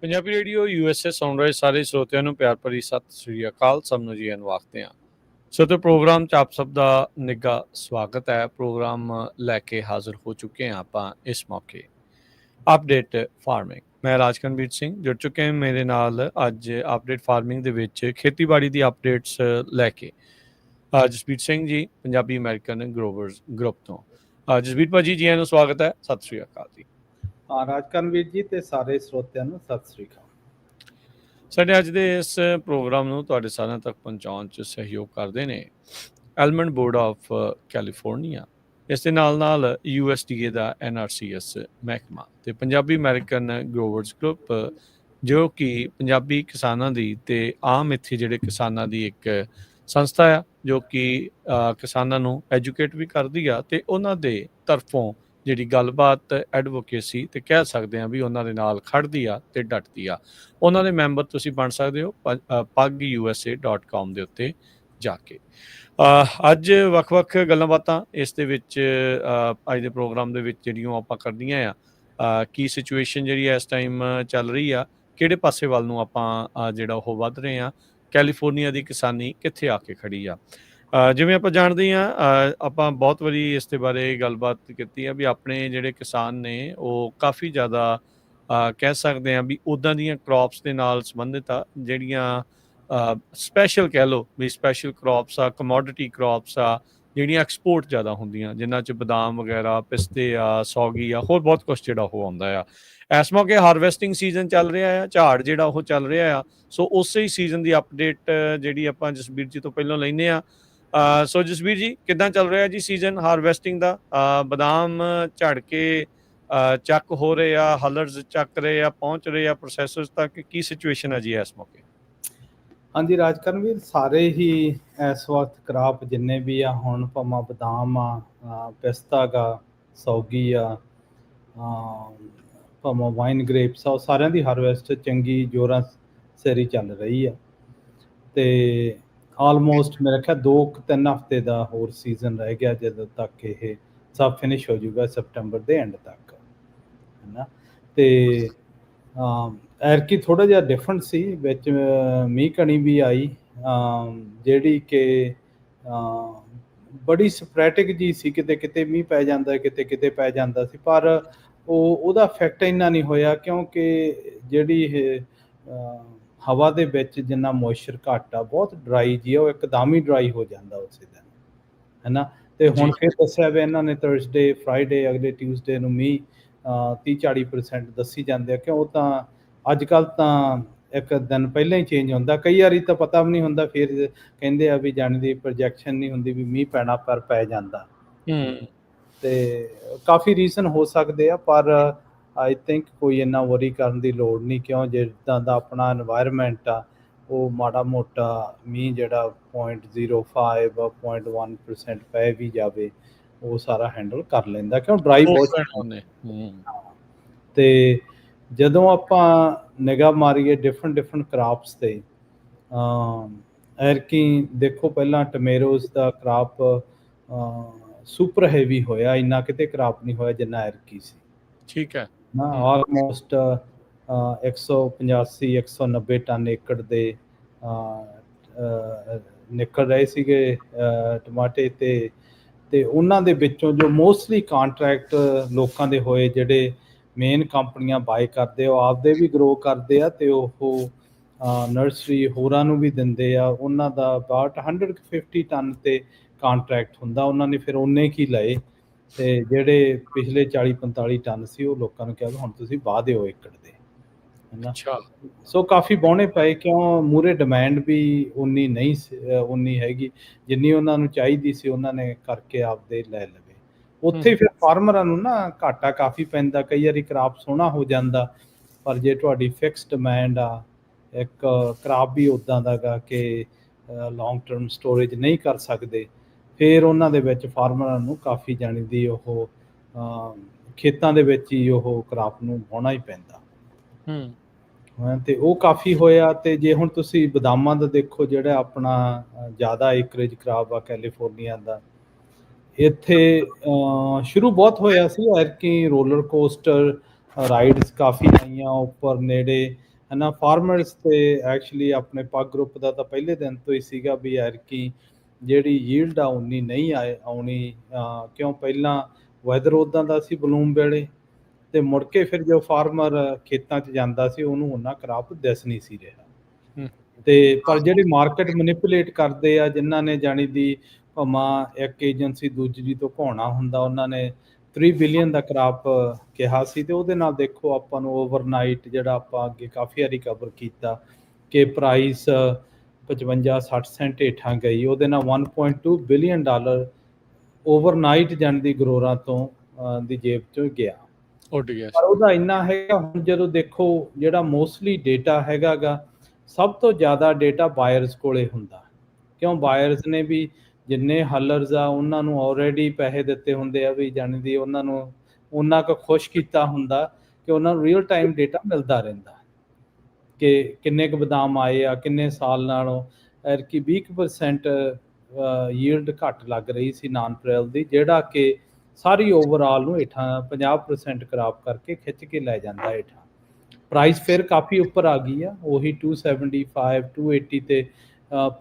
Punjabi radio USA ਸੁਣ ਰਹੇ ਸਾਰੇ ਸਰੋਤਿਆਂ ਨੂੰ ਪਿਆਰ ਭਰੀ ਸਤਿ ਸ੍ਰੀ ਅਕਾਲ। ਸਭ ਨੂੰ ਜੀ ਆਇਆਂ ਆਖਦੇ ਹਾਂ। ਸੋ ਤੇ ਪ੍ਰੋਗਰਾਮ 'ਚ ਆਪ ਸਭ ਦਾ ਨਿੱਘਾ ਸਵਾਗਤ ਹੈ। ਪ੍ਰੋਗਰਾਮ ਲੈ ਕੇ ਹਾਜ਼ਰ ਹੋ ਚੁੱਕੇ ਹਾਂ ਆਪਾਂ ਇਸ ਮੌਕੇ ਅਪਡੇਟ ਫਾਰਮਿੰਗ। ਮੈਂ ਰਾਜਕਨਵੀਰ ਸਿੰਘ ਜੁੜ ਚੁੱਕੇ ਹਾਂ ਮੇਰੇ ਨਾਲ ਅੱਜ ਅਪਡੇਟ ਫਾਰਮਿੰਗ ਦੇ ਵਿੱਚ ਖੇਤੀਬਾੜੀ ਦੀ ਅਪਡੇਟਸ ਲੈ ਕੇ ਜਸਬੀਰ ਸਿੰਘ ਜੀ ਪੰਜਾਬੀ ਅਮਰੀਕਨ ਗਰੋਵਰਸ ਗਰੁੱਪ ਤੋਂ। ਜਸਬੀਰ ਭਾਜੀ ਜੀ ਆਇਆਂ ਨੂੰ ਸਵਾਗਤ ਹੈ। ਸਤਿ ਸ੍ਰੀ ਅਕਾਲ ਜੀ। ਰਾਜਕਨਵੀਰ ਜੀ ਤੇ ਸਾਰੇ ਸਰੋਤਿਆਂ ਨੂੰ ਸਤਿ ਸ੍ਰੀ ਅਕਾਲ। ਸਾਡੇ ਅੱਜ ਦੇ ਇਸ ਪ੍ਰੋਗਰਾਮ ਨੂੰ ਤੁਹਾਡੇ ਸਾਰਿਆਂ ਤੱਕ ਪਹੁੰਚਾਉਣ 'ਚ ਸਹਿਯੋਗ ਕਰਦੇ ਨੇ ਐਲਮੰਡ ਬੋਰਡ ਆਫ ਕੈਲੀਫੋਰਨੀਆ, ਇਸ ਦੇ ਨਾਲ USDA ਦਾ NRCS ਮਹਿਕਮਾ ਤੇ ਪੰਜਾਬੀ ਅਮਰੀਕਨ ਗਰੋਵਰਸ ਗਰੁੱਪ, ਜੋ ਕਿ ਪੰਜਾਬੀ ਕਿਸਾਨਾਂ ਦੀ ਤੇ ਆਮ ਇੱਥੇ ਜਿਹੜੇ ਕਿਸਾਨਾਂ ਦੀ ਇੱਕ ਸੰਸਥਾ ਆ ਜੋ ਕਿ ਕਿਸਾਨਾਂ ਨੂੰ ਐਜੂਕੇਟ ਵੀ ਕਰਦੀ ਆ ਤੇ ਉਹਨਾਂ ਦੇ ਤਰਫੋਂ ਜਿਹੜੀ ਗੱਲਬਾਤ ਐਡਵੋਕੇਸੀ ਤੇ ਕਹਿ ਸਕਦੇ ਹਾਂ ਵੀ ਉਹਨਾਂ ਦੇ ਨਾਲ ਖੜਦੀ ਆ ਤੇ ਡਟਦੀ ਆ। ਉਹਨਾਂ ਦੇ ਮੈਂਬਰ ਤੁਸੀਂ ਬਣ ਸਕਦੇ ਹੋ pugusa.com ਦੇ ਉੱਤੇ ਜਾ ਕੇ। ਅੱਜ ਵੱਖ-ਵੱਖ ਗੱਲਾਂ ਬਾਤਾਂ ਇਸ ਦੇ ਵਿੱਚ ਅੱਜ ਦੇ ਪ੍ਰੋਗਰਾਮ ਦੇ ਵਿੱਚ ਜਿਹੜੀਆਂ ਆਪਾਂ ਕਰਦੀਆਂ ਆ, ਕੀ ਸਿਚੁਏਸ਼ਨ ਜਿਹੜੀ ਇਸ ਟਾਈਮ ਚੱਲ ਰਹੀ ਆ, ਕਿਹੜੇ ਪਾਸੇ ਵੱਲ ਨੂੰ ਆਪਾਂ ਜਿਹੜਾ ਉਹ ਵੱਧ ਰਹੇ ਆ, ਕੈਲੀਫੋਰਨੀਆ ਦੀ ਕਿਸਾਨੀ ਕਿੱਥੇ ਆ ਕੇ ਖੜੀ ਆ। ਜਿਵੇਂ ਆਪਾਂ ਜਾਣਦੇ ਹਾਂ, ਆਪਾਂ ਬਹੁਤ ਵਾਰੀ ਇਸ ਦੇ ਬਾਰੇ ਗੱਲਬਾਤ ਕੀਤੀ ਆ ਵੀ ਆਪਣੇ ਜਿਹੜੇ ਕਿਸਾਨ ਨੇ ਉਹ ਕਾਫੀ ਜ਼ਿਆਦਾ ਕਹਿ ਸਕਦੇ ਹਾਂ ਵੀ ਉੱਦਾਂ ਦੀਆਂ ਕ੍ਰੌਪਸ ਦੇ ਨਾਲ ਸੰਬੰਧਿਤ ਆ ਜਿਹੜੀਆਂ ਸਪੈਸ਼ਲ ਕਹਿ ਲਓ ਵੀ ਸਪੈਸ਼ਲ ਕ੍ਰੌਪਸ ਆ, ਕਮੋਡਿਟੀ ਕ੍ਰੌਪਸ ਆ ਜਿਹੜੀਆਂ ਐਕਸਪੋਰਟ ਜ਼ਿਆਦਾ ਹੁੰਦੀਆਂ, ਜਿਨ੍ਹਾਂ 'ਚ ਬਦਾਮ ਵਗੈਰਾ, ਪਿਸਤੇ ਆ, ਸੌਗੀ ਆ, ਹੋਰ ਬਹੁਤ ਕੁਛ ਜਿਹੜਾ ਉਹ ਆਉਂਦਾ ਆ। ਇਸ ਮੌਕੇ ਹਾਰਵੈਸਟਿੰਗ ਸੀਜ਼ਨ ਚੱਲ ਰਿਹਾ ਆ, ਝਾੜ ਜਿਹੜਾ ਉਹ ਚੱਲ ਰਿਹਾ ਆ। ਸੋ ਉਸੇ ਹੀ ਸੀਜ਼ਨ ਦੀ ਅਪਡੇਟ ਜਿਹੜੀ ਆਪਾਂ ਜਸਬੀਰ ਜੀ ਤੋਂ ਪਹਿਲਾਂ ਲੈਂਦੇ ਆ। ਸੋ ਜਸਬੀਰ ਜੀ, ਕਿੱਦਾਂ ਚੱਲ ਰਿਹਾ ਜੀ ਸੀਜ਼ਨ ਹਾਰਵੈਸਟਿੰਗ ਦਾ? ਬਦਾਮ ਝੜ ਕੇ ਚੱਕ ਹੋ ਰਹੇ ਆ, ਹਲਰਸ ਚੱਕ ਰਹੇ ਆ, ਪਹੁੰਚ ਰਹੇ ਆ ਪ੍ਰੋਸੈਸਰਸ ਤੱਕ, ਕੀ ਸਿਚੁਏਸ਼ਨ ਹੈ ਜੀ ਇਸ ਮੌਕੇ? ਹਾਂਜੀ ਰਾਜਕਨਵੀਰ, ਸਾਰੇ ਹੀ ਇਸ ਵਕਤ ਕ੍ਰਾਪ ਜਿੰਨੇ ਵੀ ਆ, ਹੁਣ ਭਾਵੇਂ ਬਦਾਮ ਆ, ਪਿਸਤਾ ਗਾ, ਸੌਗੀ ਆ, ਭਾਵੇਂ ਵਾਈਨ ਗ੍ਰੇਪਸ ਆ, ਉਹ ਸਾਰਿਆਂ ਦੀ ਹਾਰਵੈਸਟ ਚੰਗੀ ਜ਼ੋਰਾਂ ਸਿਰ ਚੱਲ ਰਹੀ ਆ। ਤੇ ਆਲਮੋਸਟ ਮੇਰਾ ਖਿਆਲ 2-3 ਹਫ਼ਤੇ ਦਾ ਹੋਰ ਸੀਜ਼ਨ ਰਹਿ ਗਿਆ ਜਦੋਂ ਤੱਕ ਇਹ ਸਭ ਫਿਨਿਸ਼ ਹੋ ਜਾਊਗਾ, ਸੈਪਟੈਂਬਰ ਦੇ ਐਂਡ ਤੱਕ, ਹੈ ਨਾ। ਤੇ ਐਰਕੀ ਥੋੜ੍ਹਾ ਜਿਹਾ ਡਿਫਰੈਂਟ ਸੀ, ਵਿੱਚ ਮੀਂਹ ਕਣੀ ਵੀ ਆਈ ਜਿਹੜੀ ਕਿ ਬੜੀ ਸਪਰੈਟਿਕ ਜੀ ਸੀ, ਕਿਤੇ ਕਿਤੇ ਮੀਂਹ ਪੈ ਜਾਂਦਾ, ਕਿਤੇ ਕਿਤੇ ਪੈ ਜਾਂਦਾ ਸੀ, ਪਰ ਉਹਦਾ ਇਫੈਕਟ ਇੰਨਾ ਨਹੀਂ ਹੋਇਆ ਕਿਉਂਕਿ ਜਿਹੜੀ ਇਹ ਹਵਾ ਦੇ ਵਿੱਚ ਜਿੰਨਾ ਮੋਇਸਚਰ ਘੱਟ ਆ, ਬਹੁਤ ਡਰਾਈ ਜੀ ਆ, ਉਹ ਇੱਕਦਮ ਹੀ ਡਰਾਈ ਹੋ ਜਾਂਦਾ ਉਸੇ ਦਿਨ, ਹੈ ਨਾ। ਤੇ ਹੁਣ ਫਿਰ ਦੱਸਿਆ ਵੀ ਇਹਨਾਂ ਨੇ ਥਰਸਡੇ, ਫਰਾਈਡੇ, ਅਗਲੇ ਟਿਊਜ਼ਡੇ ਨੂੰ ਮੀਂਹ 30-40% ਦੱਸੀ ਜਾਂਦੇ ਆ, ਕਿਉਂ ਤਾਂ ਅੱਜ ਕੱਲ੍ਹ ਤਾਂ ਇੱਕ ਦਿਨ ਪਹਿਲਾਂ ਹੀ ਚੇਂਜ ਹੁੰਦਾ, ਕਈ ਵਾਰੀ ਤਾਂ ਪਤਾ ਵੀ ਨਹੀਂ ਹੁੰਦਾ, ਫਿਰ ਕਹਿੰਦੇ ਆ ਵੀ ਜਾਣੀ ਦੀ ਪ੍ਰੋਜੈਕਸ਼ਨ ਨਹੀਂ ਹੁੰਦੀ ਵੀ ਮੀਂਹ ਪੈਣਾ, ਪਰ ਪੈ ਜਾਂਦਾ। ਤੇ ਕਾਫੀ ਰੀਜ਼ਨ ਹੋ ਸਕਦੇ ਆ, ਪਰ ਆਈ ਥਿੰਕ ਕੋਈ ਇੰਨਾ ਵਰੀ ਕਰਨ ਦੀ ਲੋੜ ਨਹੀਂ, ਕਿਉਂ ਜਿੱਦਾਂ ਦਾ ਆਪਣਾ এনवायरमेंट ਆ, ਉਹ ਮਾੜਾ ਮੋਟਾ ਮੀਂਹ ਜਿਹੜਾ 0.05 0.1% ਪੈ ਵੀ ਜਾਵੇ, ਉਹ ਸਾਰਾ ਹੈਂਡਲ ਕਰ ਲੈਂਦਾ, ਕਿਉਂ ਡਰਾਈ ਬਹੁਤ। ਤੇ ਜਦੋਂ ਆਪਾਂ ਨਿਗਾਹ ਮਾਰੀਏ ਡਿਫਰੈਂਟ ਕ੍ਰਾਪਸ ਤੇ, ਐਰਕੀ ਦੇਖੋ ਪਹਿਲਾਂ ਟਮੇਰੋਜ਼ ਦਾ ਕ੍ਰਾਪ ਸੁਪਰ ਹੈਵੀ ਹੋਇਆ, ਇੰਨਾ ਕਿਤੇ ਕ੍ਰਾਪ ਨਹੀਂ ਹੋਇਆ ਜਿੰਨਾ ਐਰਕੀ ਸੀ। ਠੀਕ ਹੈ ਨਾ, ਆਲਮੋਸਟ 185-190 ਟਨ ਏਕੜ ਦੇ ਨਿਕਲ ਰਹੇ ਸੀਗੇ ਟਮਾਟੇ ਤੇ ਉਹਨਾਂ ਦੇ ਵਿੱਚੋਂ ਜੋ ਮੋਸਟਲੀ ਕਾਂਟਰੈਕਟ ਲੋਕਾਂ ਦੇ ਹੋਏ, ਜਿਹੜੇ ਮੇਨ ਕੰਪਨੀਆਂ ਬਾਏ ਕਰਦੇ, ਉਹ ਆਪਦੇ ਵੀ ਗਰੋ ਕਰਦੇ ਆ ਤੇ ਉਹ ਨਰਸਰੀ ਹੋਰਾਂ ਨੂੰ ਵੀ ਦਿੰਦੇ ਆ। ਉਹਨਾਂ ਦਾ ਅਬਾਊਟ 150 ਟਨ ਤੇ ਕਾਂਟਰੈਕਟ ਹੁੰਦਾ, ਉਹਨਾਂ ਨੇ ਫਿਰ ਉਨੇ ਕੀ ਲਏ, ਤੇ ਜਿਹੜੇ ਪਿਛਲੇ 40-45 ਟਨ ਸੀ ਉਹ ਲੋਕਾਂ ਨੂੰ ਕਿਹਾ ਵੀ ਹੁਣ ਤੁਸੀਂ ਵਾਹ ਦਿਓ ਏਕੜ ਦੇ, ਹੈ ਨਾ। ਸੋ ਕਾਫੀ ਬਾਹੁਣੇ ਪਏ, ਕਿਉਂ ਮੂਹਰੇ ਡਿਮਾਂਡ ਵੀ ਉਨੀ ਹੈਗੀ ਜਿੰਨੀ ਉਹਨਾਂ ਨੂੰ ਚਾਹੀਦੀ ਸੀ, ਉਹਨਾਂ ਨੇ ਕਰਕੇ ਆਪਦੇ ਲੈ ਲਵੇ। ਉੱਥੇ ਫਿਰ ਫਾਰਮਰਾਂ ਨੂੰ ਨਾ ਘਾਟਾ ਕਾਫੀ ਪੈਂਦਾ, ਕਈ ਵਾਰੀ ਕ੍ਰਾਪ ਸੋਹਣਾ ਹੋ ਜਾਂਦਾ, ਪਰ ਜੇ ਤੁਹਾਡੀ ਫਿਕਸ ਡਿਮਾਂਡ ਆ, ਇੱਕ ਕ੍ਰਾਪ ਵੀ ਉੱਦਾਂ ਦਾ ਗਾ ਕਿ ਲੌਂਗ ਟਰਮ ਸਟੋਰੇਜ ਨਹੀਂ ਕਰ ਸਕਦੇ, ਫਿਰ ਉਹਨਾਂ ਦੇ ਵਿੱਚ ਫਾਰਮਰਾਂ ਨੂੰ ਕਾਫੀ ਜਾਣੀ ਦੀ ਉਹ ਖੇਤਾਂ ਦੇ ਵਿੱਚ ਹੀ ਉਹ ਕ੍ਰਾਪ ਨੂੰ ਵਾਹੁਣਾ ਹੀ ਪੈਂਦਾ। ਤੇ ਉਹ ਕਾਫੀ ਹੋਇਆ। ਤੇ ਜੇ ਹੁਣ ਤੁਸੀਂ ਬਦਾਮਾਂ ਦਾ ਦੇਖੋ, ਜਿਹੜਾ ਆਪਣਾ ਜ਼ਿਆਦਾ ਏਕਰੇਜ ਕ੍ਰਾਪ ਆ ਕੈਲੀਫੋਰਨੀਆ ਦਾ, ਇੱਥੇ ਸ਼ੁਰੂ ਬਹੁਤ ਹੋਇਆ ਸੀ ਐਰਕੀ ਰੋਲਰ ਕੋਸਟਰ ਰਾਈਡਸ ਕਾਫੀ ਆਈਆਂ ਉੱਪਰ ਨੇੜੇ ਹੈ ਨਾ। ਫਾਰਮਰਸ ਤੇ ਐਕਚੁਅਲੀ ਆਪਣੇ ਪੱਗ ਗਰੁੱਪ ਦਾ ਤਾਂ ਪਹਿਲੇ ਦਿਨ ਤੋਂ ਹੀ ਸੀਗਾ ਵੀ ਐਰਕੀ ਜਿਹੜੀ ਯੀਲਡ ਆ ਉਨੀ ਨਹੀਂ ਆਉਣੀ, ਕਿਉਂ ਪਹਿਲਾਂ ਵੈਦਰ ਉੱਦਾਂ ਦਾ ਸੀ ਬਲੂਮ ਵੇਲੇ, ਤੇ ਮੁੜ ਕੇ ਫਿਰ ਜੋ ਫਾਰਮਰ ਖੇਤਾਂ 'ਚ ਜਾਂਦਾ ਸੀ ਉਹਨੂੰ ਉਹਨਾਂ ਕਰਾਪ ਦਿਸ ਨਹੀਂ ਸੀ ਰਿਹਾ। ਹੂੰ। ਤੇ ਪਰ ਜਿਹੜੀ ਮਾਰਕੀਟ ਮੈਨੀਪੂਲੇਟ ਕਰਦੇ ਆ, ਜਿਨ੍ਹਾਂ ਨੇ ਜਾਣੀ ਦੀ ਭਾਵੇਂ ਇੱਕ ਏਜੰਸੀ ਦੂਜੀ ਤੋਂ ਘਾਉਣਾ ਹੁੰਦਾ, ਉਹਨਾਂ ਨੇ 3 ਬਿਲੀਅਨ ਦਾ ਕਰਾਪ ਕਿਹਾ ਸੀ, ਤੇ ਉਹਦੇ ਨਾਲ ਦੇਖੋ ਆਪਾਂ ਨੂੰ ਓਵਰਨਾਈਟ ਜਿਹੜਾ ਆਪਾਂ ਅੱਗੇ ਕਾਫੀ ਵਾਰੀ ਕਵਰ ਕੀਤਾ ਕਿ ਪ੍ਰਾਈਸ 55-60 ਸੈਂਟ ਹੇਠਾਂ ਗਈ, ਉਹਦੇ ਨਾਲ 1.2 ਬਿਲੀਅਨ ਡਾਲਰ ਓਵਰਨਾਈਟ ਜਾਣ ਦੀ ਗਰੋਰਾਂ ਤੋਂ ਦੀ ਜੇਬ ਚੋਂ ਗਿਆ। ਉੱਡ ਗਿਆ ਪਰ ਉਹਦਾ ਇੰਨਾ ਹੈਗਾ, ਹੁਣ ਜਦੋਂ ਦੇਖੋ ਜਿਹੜਾ ਮੋਸਟਲੀ ਡੇਟਾ ਹੈਗਾਗਾ, ਸਭ ਤੋਂ ਜ਼ਿਆਦਾ ਡੇਟਾ ਬਾਇਰਸ ਕੋਲੇ ਹੁੰਦਾ, ਕਿਉਂ ਬਾਇਰਸ ਨੇ ਵੀ ਜਿੰਨੇ ਹਲਰਸ ਆ ਉਹਨਾਂ ਨੂੰ ਆਲਰੇਡੀ ਪੈਸੇ ਦਿੱਤੇ ਹੁੰਦੇ ਆ ਵੀ ਜਾਣੀ ਦੀ ਉਹਨਾਂ ਨੂੰ ਉਹਨਾਂ ਕੁ ਖੁਸ਼ ਕੀਤਾ ਹੁੰਦਾ ਕਿ ਉਹਨਾਂ ਨੂੰ ਰੀਅਲ ਟਾਈਮ ਡੇਟਾ ਮਿਲਦਾ ਰਹਿੰਦਾ ਕਿ ਕਿੰਨੇ ਕੁ ਬਦਾਮ ਆਏ ਆ, ਕਿੰਨੇ ਸਾਲ ਨਾਲੋਂ ਐਰਕੀ 20% ਯੀਲਡ ਘੱਟ ਲੱਗ ਰਹੀ ਸੀ ਨਾਨ ਪ੍ਰੈਲ ਦੀ, ਜਿਹੜਾ ਕਿ ਸਾਰੀ ਓਵਰਆਲ ਨੂੰ ਹੇਠਾਂ 50% ਖਰਾਬ ਕਰਕੇ ਖਿੱਚ ਕੇ ਲੈ ਜਾਂਦਾ ਹੇਠਾਂ। ਪ੍ਰਾਈਸ ਫਿਰ ਕਾਫੀ ਉੱਪਰ ਆ ਗਈ ਆ, ਉਹੀ 275 280 ਤੇ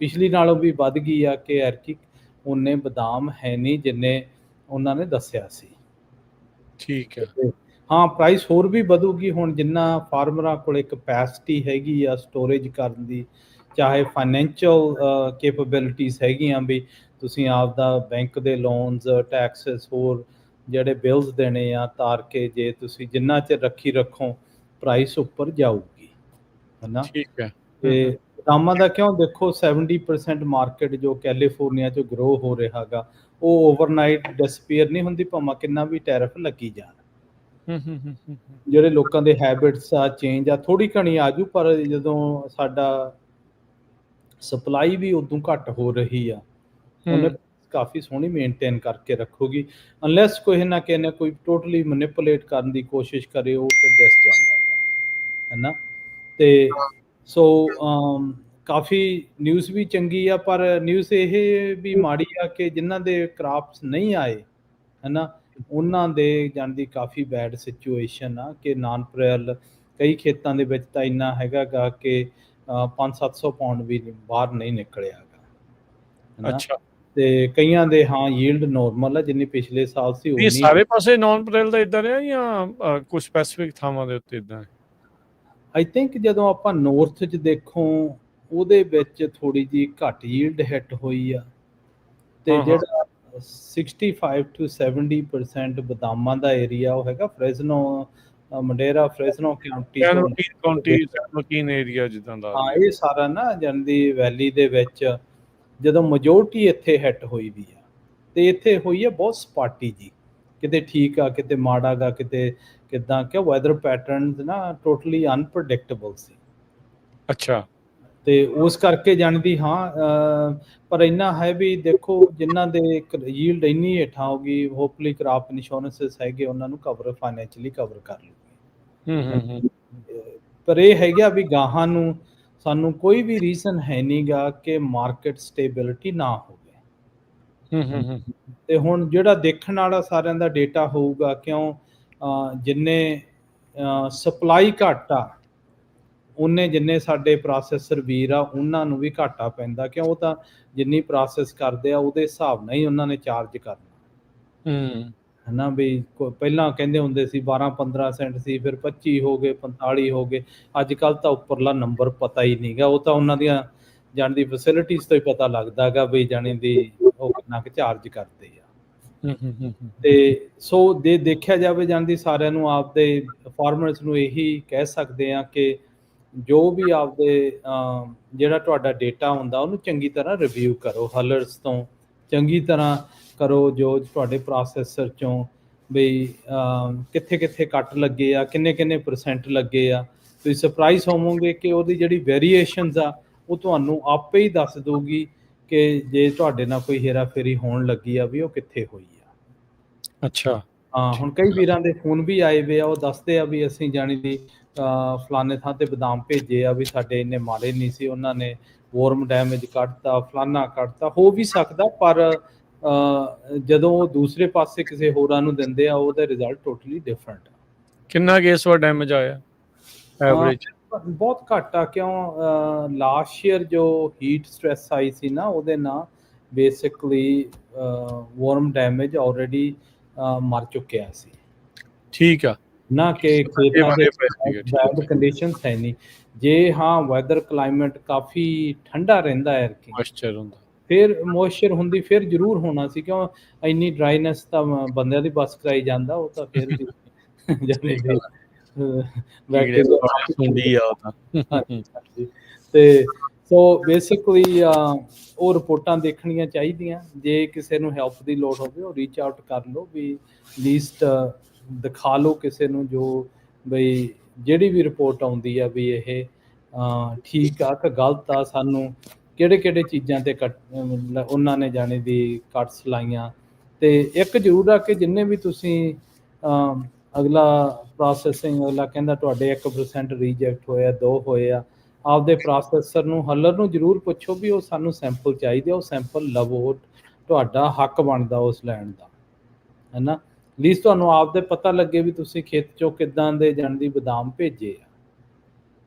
ਪਿਛਲੀ ਨਾਲੋਂ ਵੀ ਵੱਧ ਗਈ ਆ ਕਿ ਐਰਕੀ ਉਹਨੇ ਬਦਾਮ ਹੈ ਨਹੀਂ ਜਿੰਨੇ ਉਹਨਾਂ ਨੇ ਦੱਸਿਆ ਸੀ। ਠੀਕ ਹੈ। ਹਾਂ ਪ੍ਰਾਈਸ ਹੋਰ ਵੀ ਵਧੂਗੀ ਹੁਣ ਜਿੰਨਾ ਫਾਰਮਰਾਂ ਕੋਲ ਕਪੈਸਿਟੀ ਹੈਗੀ ਆ ਸਟੋਰੇਜ ਕਰਨ ਦੀ, ਚਾਹੇ ਫਾਈਨੈਂਸ਼ੀਅਲ ਕੈਪੇਬਿਲਿਟੀਜ਼ ਹੈਗੀਆਂ ਵੀ ਤੁਸੀਂ ਆਪਦਾ ਬੈਂਕ ਦੇ ਲੋਨਸ ਟੈਕਸਸ ਹੋਰ ਜਿਹੜੇ ਬਿਲਸ ਦੇਣੇ ਆ ਤਾਰ ਕੇ, ਜੇ ਤੁਸੀਂ ਜਿੰਨਾ ਚਿਰ ਰੱਖੀ ਰੱਖੋ ਪ੍ਰਾਈਸ ਉੱਪਰ ਜਾਊਗੀ, ਹੈ ਨਾ। ਠੀਕ ਹੈ। ਤੇ ਬਦਾਮਾਂ ਦਾ ਕਿਉਂ ਦੇਖੋ 70% ਮਾਰਕੀਟ ਜੋ ਕੈਲੀਫੋਰਨੀਆ 'ਚ ਗਰੋ ਹੋ ਰਿਹਾ ਹੈਗਾ, ਉਹ ਓਵਰਨਾਈਟ ਡਿਸਪੀਅਰ ਨਹੀਂ ਹੁੰਦੀ ਭਾਵੇਂ ਕਿੰਨਾ ਵੀ ਟੈਰਿਫ ਲੱਗੀ ਜਾਣ। ਜਿਹੜੇ ਲੋਕਾਂ ਦੇ ਹੈਬਿਟਸ ਆ ਚੇਂਜ ਆ ਥੋੜੀ ਘਣੀ ਆਜੂ, ਪਰ ਜਦੋਂ ਸਾਡਾ ਸਪਲਾਈ ਵੀ ਉਦੋਂ ਘੱਟ ਹੋ ਰਹੀ ਆ, ਉਹਨੇ ਕਾਫੀ ਸੋਹਣੀ ਮੇਨਟੇਨ ਕਰਕੇ ਰੱਖੂਗੀ, ਅਨਲੈਸ ਕੋਈ ਨਾ ਕਿਸੇ ਨੇ ਕੋਈ ਟੋਟਲੀ ਮੈਨੀਪੂਲੇਟ ਕਰਨ ਦੀ ਕੋਸ਼ਿਸ਼ ਕਰੇ, ਉਹ ਫਿਰ ਦਿਸ ਜਾਂਦਾ ਹੈ ਨਾ। ਤੇ ਸੋ ਕਾਫੀ ਨਿਊਜ਼ ਵੀ ਚੰਗੀ ਆ, ਪਰ ਨਿਊਜ਼ ਇਹ ਵੀ ਮਾੜੀ ਆ ਕਿ ਜਿਨ੍ਹਾਂ ਦੇ ਕ੍ਰਾਪਸ ਨਹੀਂ ਆਏ ਹੈ ਨਾ, ਉਹਨਾਂ ਦੇ ਜਾਣ ਦੀ ਕਾਫੀ ਬੈਡ ਸਿਚੁਏਸ਼ਨ ਆ ਕਿ ਨਾਨ ਪ੍ਰੈਲ ਕਈ ਖੇਤਾਂ ਦੇ ਵਿੱਚ ਤਾਂ ਇੰਨਾ ਹੈਗਾਗਾ ਕਿ 500-700 ਪਾਉਂਡ ਵੀ ਬਾਹਰ ਨਹੀਂ ਨਿਕਲਿਆ ਹੈਗਾ। ਅੱਛਾ। ਤੇ ਕਈਆਂ ਦੇ ਹਾਂ ਯੀਲਡ ਨਾਰਮਲ ਆ ਜਿੰਨੀ ਪਿਛਲੇ ਸਾਲ ਸੀ ਇਹ ਉਨੀ। ਸਾਰੇ ਪਾਸੇ ਨਾਨ ਪ੍ਰੈਲ ਦਾ ਇਦਾਂ ਰਿਹਾ ਜਾਂ ਕੁਝ ਸਪੈਸੀਫਿਕ ਥਾਵਾਂ ਦੇ ਉੱਤੇ ਇਦਾਂ ਹੈ? ਆਈ ਥਿੰਕ ਜਦੋਂ ਆਪਾਂ ਨੌਰਥ 'ਚ ਦੇਖੋ ਉਹਦੇ ਵਿੱਚ ਥੋੜੀ ਜਿਹੀ ਘੱਟ ਯੀਲਡ ਹਿੱਟ ਹੋਈ ਆ, ਤੇ ਜਿਹੜਾ 65 to 70% ਬਦਾਮਾਂ ਦਾ ਏਰੀਆ ਉਹ ਹੈਗਾ ਫ੍ਰੈਜ਼ਨੋ, ਮੰਡੇਰਾ ਫ੍ਰੈਜ਼ਨੋ ਕਾਉਂਟੀ ਏਰੀਆ ਜਿੱਦਾਂ ਦਾ। ਹਾਂ ਇਹ ਸਾਰਾ ਨਾ ਜਾਂਦੀ ਵੈਲੀ ਦੇ ਵਿੱਚ ਜਦੋਂ ਮੈਜੋਰਟੀ ਇੱਥੇ ਹਿੱਟ ਹੋਈ ਵੀ ਆ, ਤੇ ਇੱਥੇ ਹੋਈ ਆ ਬਹੁਤ ਸਪਾਟੀ ਜੀ, ਕਿਤੇ ਠੀਕ ਆ ਕਿਤੇ ਮਾੜਾ ਗਾ, ਕਿਤੇ ਕਿੱਦਾਂ, ਕਿ ਵੈਦਰ ਪੈਟਰਨਸ ਨਾ ਟੋਟਲੀ ਅਨਪ੍ਰੈਡਿਕਟੇਬਲ ਸੀ। ਅੱਛਾ। ਤੇ ਉਸ ਕਰਕੇ ਜਾਣਦੀ ਹਾਂ, ਪਰ ਇੰਨਾ ਹੈ ਵੀ ਦੇਖੋ ਜਿਨ੍ਹਾਂ ਦੇ ਯੀਲਡ ਇੰਨੀ ਹੇਠਾਂ ਹੋਗੀ, ਹੋਪਫੁਲੀ ਕ੍ਰਾਪ ਇੰਸ਼ੋਰੈਂਸਿਸ ਹੈਗੇ ਉਹਨਾਂ ਨੂੰ ਕਵਰ ਫਾਈਨੈਂਸ਼ੀਅਲੀ ਕਵਰ ਕਰ ਲੂਗੀ। ਪਰ ਇਹ ਹੈਗਾ ਵੀ ਗਾਹਾਂ ਨੂੰ ਸਾਨੂੰ ਕੋਈ ਵੀ ਰੀਜ਼ਨ ਹੈ ਨਹੀਂਗਾ ਕਿ ਮਾਰਕੀਟ ਸਟੇਬਿਲਿਟੀ ਨਾ ਹੋਵੇ। ਤੇ ਹੁਣ ਜਿਹੜਾ ਦੇਖਣ ਵਾਲਾ ਸਾਰਿਆਂ ਦਾ ਡੇਟਾ ਹੋਊਗਾ, ਕਿਉਂ ਜਿੰਨੇ ਸਪਲਾਈ ਘੱਟ ਆ ਉਹਨੇ ਜਿੰਨੇ ਸਾਡੇ ਪ੍ਰੋਸੈਸਰ ਵੀਰ ਆ ਉਹਨਾਂ ਨੂੰ ਵੀ ਘਾਟਾ ਪੈਂਦਾ, ਕਿਉਂ ਉਹ ਤਾਂ ਜਿੰਨੀ ਪ੍ਰੋਸੈਸ ਕਰਦੇ ਆ ਉਹਦੇ ਹਿਸਾਬ ਨਾਲ ਹੀ ਉਹਨਾਂ ਨੇ ਚਾਰਜ ਕਰਨਾ ਹੈ ਨਾ। ਵੀ ਪਹਿਲਾਂ ਕਹਿੰਦੇ ਹੁੰਦੇ ਸੀ 12-15 ਸੈਂਟ ਸੀ, ਫਿਰ 25 ਹੋ ਗਏ, 45 ਹੋ ਗਏ, ਅੱਜ ਕੱਲ੍ਹ ਤਾਂ ਉੱਪਰਲਾ ਨੰਬਰ ਪਤਾ ਹੀ ਨਹੀਂਗਾ, ਉਹ ਤਾਂ ਉਹਨਾਂ ਦੀਆਂ ਜਾਣ ਦੀ ਫੈਸਿਲਿਟੀਜ਼ ਤੋਂ ਹੀ ਪਤਾ ਲੱਗਦਾ ਗਾ ਵੀ ਜਾਣੀ ਦੀ ਉਹ ਕਿੰਨਾ ਕੁ ਚਾਰਜ ਕਰਦੇ ਆ। ਤੇ ਸੋ ਦੇਖਿਆ ਜਾਵੇ ਜਾਂਦੀ ਸਾਰਿਆਂ ਨੂੰ ਆਪਦੇ ਫਾਰਮਰਸ ਨੂੰ ਇਹੀ ਕਹਿ ਸਕਦੇ ਆ ਕਿ ਜੋ ਵੀ ਆਪਦੇ ਜਿਹੜਾ ਤੁਹਾਡਾ ਡੇਟਾ ਹੁੰਦਾ ਉਹਨੂੰ ਚੰਗੀ ਤਰ੍ਹਾਂ ਰਿਵਿਊ ਕਰੋ, ਹਲਰਸ ਤੋਂ ਚੰਗੀ ਤਰ੍ਹਾਂ ਕਰੋ, ਜੋ ਤੁਹਾਡੇ ਪ੍ਰੋਸੈਸਰ 'ਚੋਂ ਬਈ ਕਿੱਥੇ ਕਿੱਥੇ ਕੱਟ ਲੱਗੇ ਆ, ਕਿੰਨੇ ਕਿੰਨੇ % ਲੱਗੇ ਆ। ਤੁਸੀਂ ਸਰਪ੍ਰਾਈਜ਼ ਹੋਵੋਗੇ ਕਿ ਉਹਦੀ ਜਿਹੜੀ ਵੇਰੀਏਸ਼ਨਸ ਆ ਉਹ ਤੁਹਾਨੂੰ ਆਪੇ ਹੀ ਦੱਸ ਦਊਗੀ ਕਿ ਜੇ ਤੁਹਾਡੇ ਨਾਲ ਕੋਈ ਹੇਰਾਫੇਰੀ ਹੋਣ ਲੱਗੀ ਆ ਵੀ ਉਹ ਕਿੱਥੇ ਹੋਈ ਆ। ਅੱਛਾ। ਹਾਂ ਹੁਣ ਕਈ ਵੀਰਾਂ ਦੇ ਫੋਨ ਵੀ ਆਏ ਵੇ ਆ, ਉਹ ਦੱਸਦੇ ਆ ਵੀ ਅਸੀਂ ਜਾਣੀ ਦੀ ਫਲਾਣੇ ਥਾਂ ਤੇ ਬਦਾਮ ਭੇਜੇ ਆ ਵੀ ਸਾਡੇ ਇੰਨੇ ਮਾੜੇ ਨਹੀਂ ਸੀ, ਉਹਨਾਂ ਨੇ ਵਾਰਮ ਡੈਮੇਜ ਕੱਢਤਾ, ਫਲਾਨਾ ਕੱਢਤਾ, ਹੋ ਵੀ ਸਕਦਾ, ਪਰ ਜਦੋਂ ਉਹ ਦੂਸਰੇ ਪਾਸੇ ਕਿਸੇ ਹੋਰਾਂ ਨੂੰ ਦਿੰਦੇ ਆ ਉਹਦਾ ਰਿਜ਼ਲਟ ਟੋਟਲੀ ਡਿਫਰੈਂਟ ਆ। ਕਿੰਨਾ ਕੁ ਇਸ ਵਾਰ ਡੈਮੇਜ ਆਇਆ ਐਵਰੇਜ? ਬਹੁਤ ਘੱਟ ਆ, ਕਿਉਂ ਲਾਸਟ ਈਅਰ ਜੋ ਹੀਟ ਸਟ੍ਰੈਸ ਆਈ ਸੀ ਨਾ, ਉਹਦੇ ਨਾਲ ਬੇਸਿਕਲੀ ਵਾਰਮ ਡੈਮੇਜ ਆਲਰੇਡੀ ਮਰ ਚੁੱਕਿਆ ਸੀ ਠੀਕ ਆ, ਨਾ, ਕਿ ਇਹ ਖੇਤਾਂ ਦੇ ਵਾਲੇ ਪਏ ਸੀਗੇ, ਠੀਕ ਬੈਡ ਹੈ। ਕੰਡੀਸ਼ਨਸ ਹੈ ਨਹੀਂ। ਜੇ ਹਾਂ ਵੈਦਰ ਕਲਾਈਮੇਟ ਕਾਫੀ ਠੰਡਾ ਰਹਿੰਦਾ ਹੈ ਕਿ ਮੋਇਸਚਰ ਹੁੰਦਾ। ਫਿਰ ਮੋਇਸਚਰ ਹੁੰਦੀ, ਫਿਰ ਜ਼ਰੂਰ ਹੋਣਾ ਸੀ, ਕਿਉਂ ਇੰਨੀ ਡਰਾਈਨੈਸ ਤਾਂ ਬੰਦਿਆਂ ਦੀ ਬਸ ਕਰਾਈ ਜਾਂਦਾ, ਉਹ ਤਾਂ ਫਿਰ ਵੀ ਜਾਨੀ ਸਹੀ ਕਿ ਗੱਲ ਹੈ, ਕੀੜੇ ਸੁੰਡੀ ਆ ਉਹ ਤਾਂ। ਹਾਂਜੀ। ਤੇ ਸੋ ਬੇਸਿਕਲੀ ਉਹ ਰਿਪੋਰਟਾਂ ਦੇਖਣੀਆਂ ਚਾਹੀਦੀਆਂ। ਜੇ ਕਿਸੇ ਨੂੰ ਹੈਲਪ ਦੀ ਲੋੜ ਹੋਵੇ ਉਹ ਰੀਚ ਆਊਟ ਕਰ ਲਓ, ਵੀ ਲੀਸਟ ਦਿਖਾ ਲਓ ਕਿਸੇ ਨੂੰ, ਜੋ ਬਈ ਜਿਹੜੀ ਵੀ ਰਿਪੋਰਟ ਆਉਂਦੀ ਆ ਵੀ ਇਹ ਠੀਕ ਆ ਕਿ ਗਲਤ ਆ, ਸਾਨੂੰ ਕਿਹੜੇ ਕਿਹੜੇ ਚੀਜ਼ਾਂ ਤੇ ਮਤਲਬ ਉਹਨਾਂ ਨੇ ਜਾਣੇ ਦੀ ਕੱਟਸ ਲਾਈਆਂ। ਤੇ ਇੱਕ ਜ਼ਰੂਰ ਆ ਕਿ ਜਿੰਨੇ ਵੀ ਤੁਸੀਂ ਅਗਲਾ ਪ੍ਰੋਸੈਸਿੰਗ, ਅਗਲਾ ਕਹਿੰਦਾ ਤੁਹਾਡੇ 1% ਰਿਜੈਕਟ ਹੋਇਆ, 2 ਹੋਏ ਆ, ਆਪਦੇ ਪ੍ਰੋਸੈਸਰ ਨੂੰ, ਹੱਲਰ ਨੂੰ ਜ਼ਰੂਰ ਪੁੱਛੋ ਵੀ ਉਹ ਸਾਨੂੰ ਸੈਂਪਲ ਚਾਹੀਦੇ, ਉਹ ਸੈਂਪਲ ਲਵੋ, ਤੁਹਾਡਾ ਹੱਕ ਬਣਦਾ ਉਸ ਲੈਣ ਦਾ, ਹੈ ਨਾ। ਲੀਸਟ ਤੁਹਾਨੂੰ ਆਪਦੇ ਪਤਾ ਲੱਗੇ ਵੀ ਤੁਸੀਂ ਖੇਤ ਚੋਂ ਕਿੱਦਾਂ ਦੇ ਜਾਣਦੀ ਬਦਾਮ ਭੇਜੇ ਆ,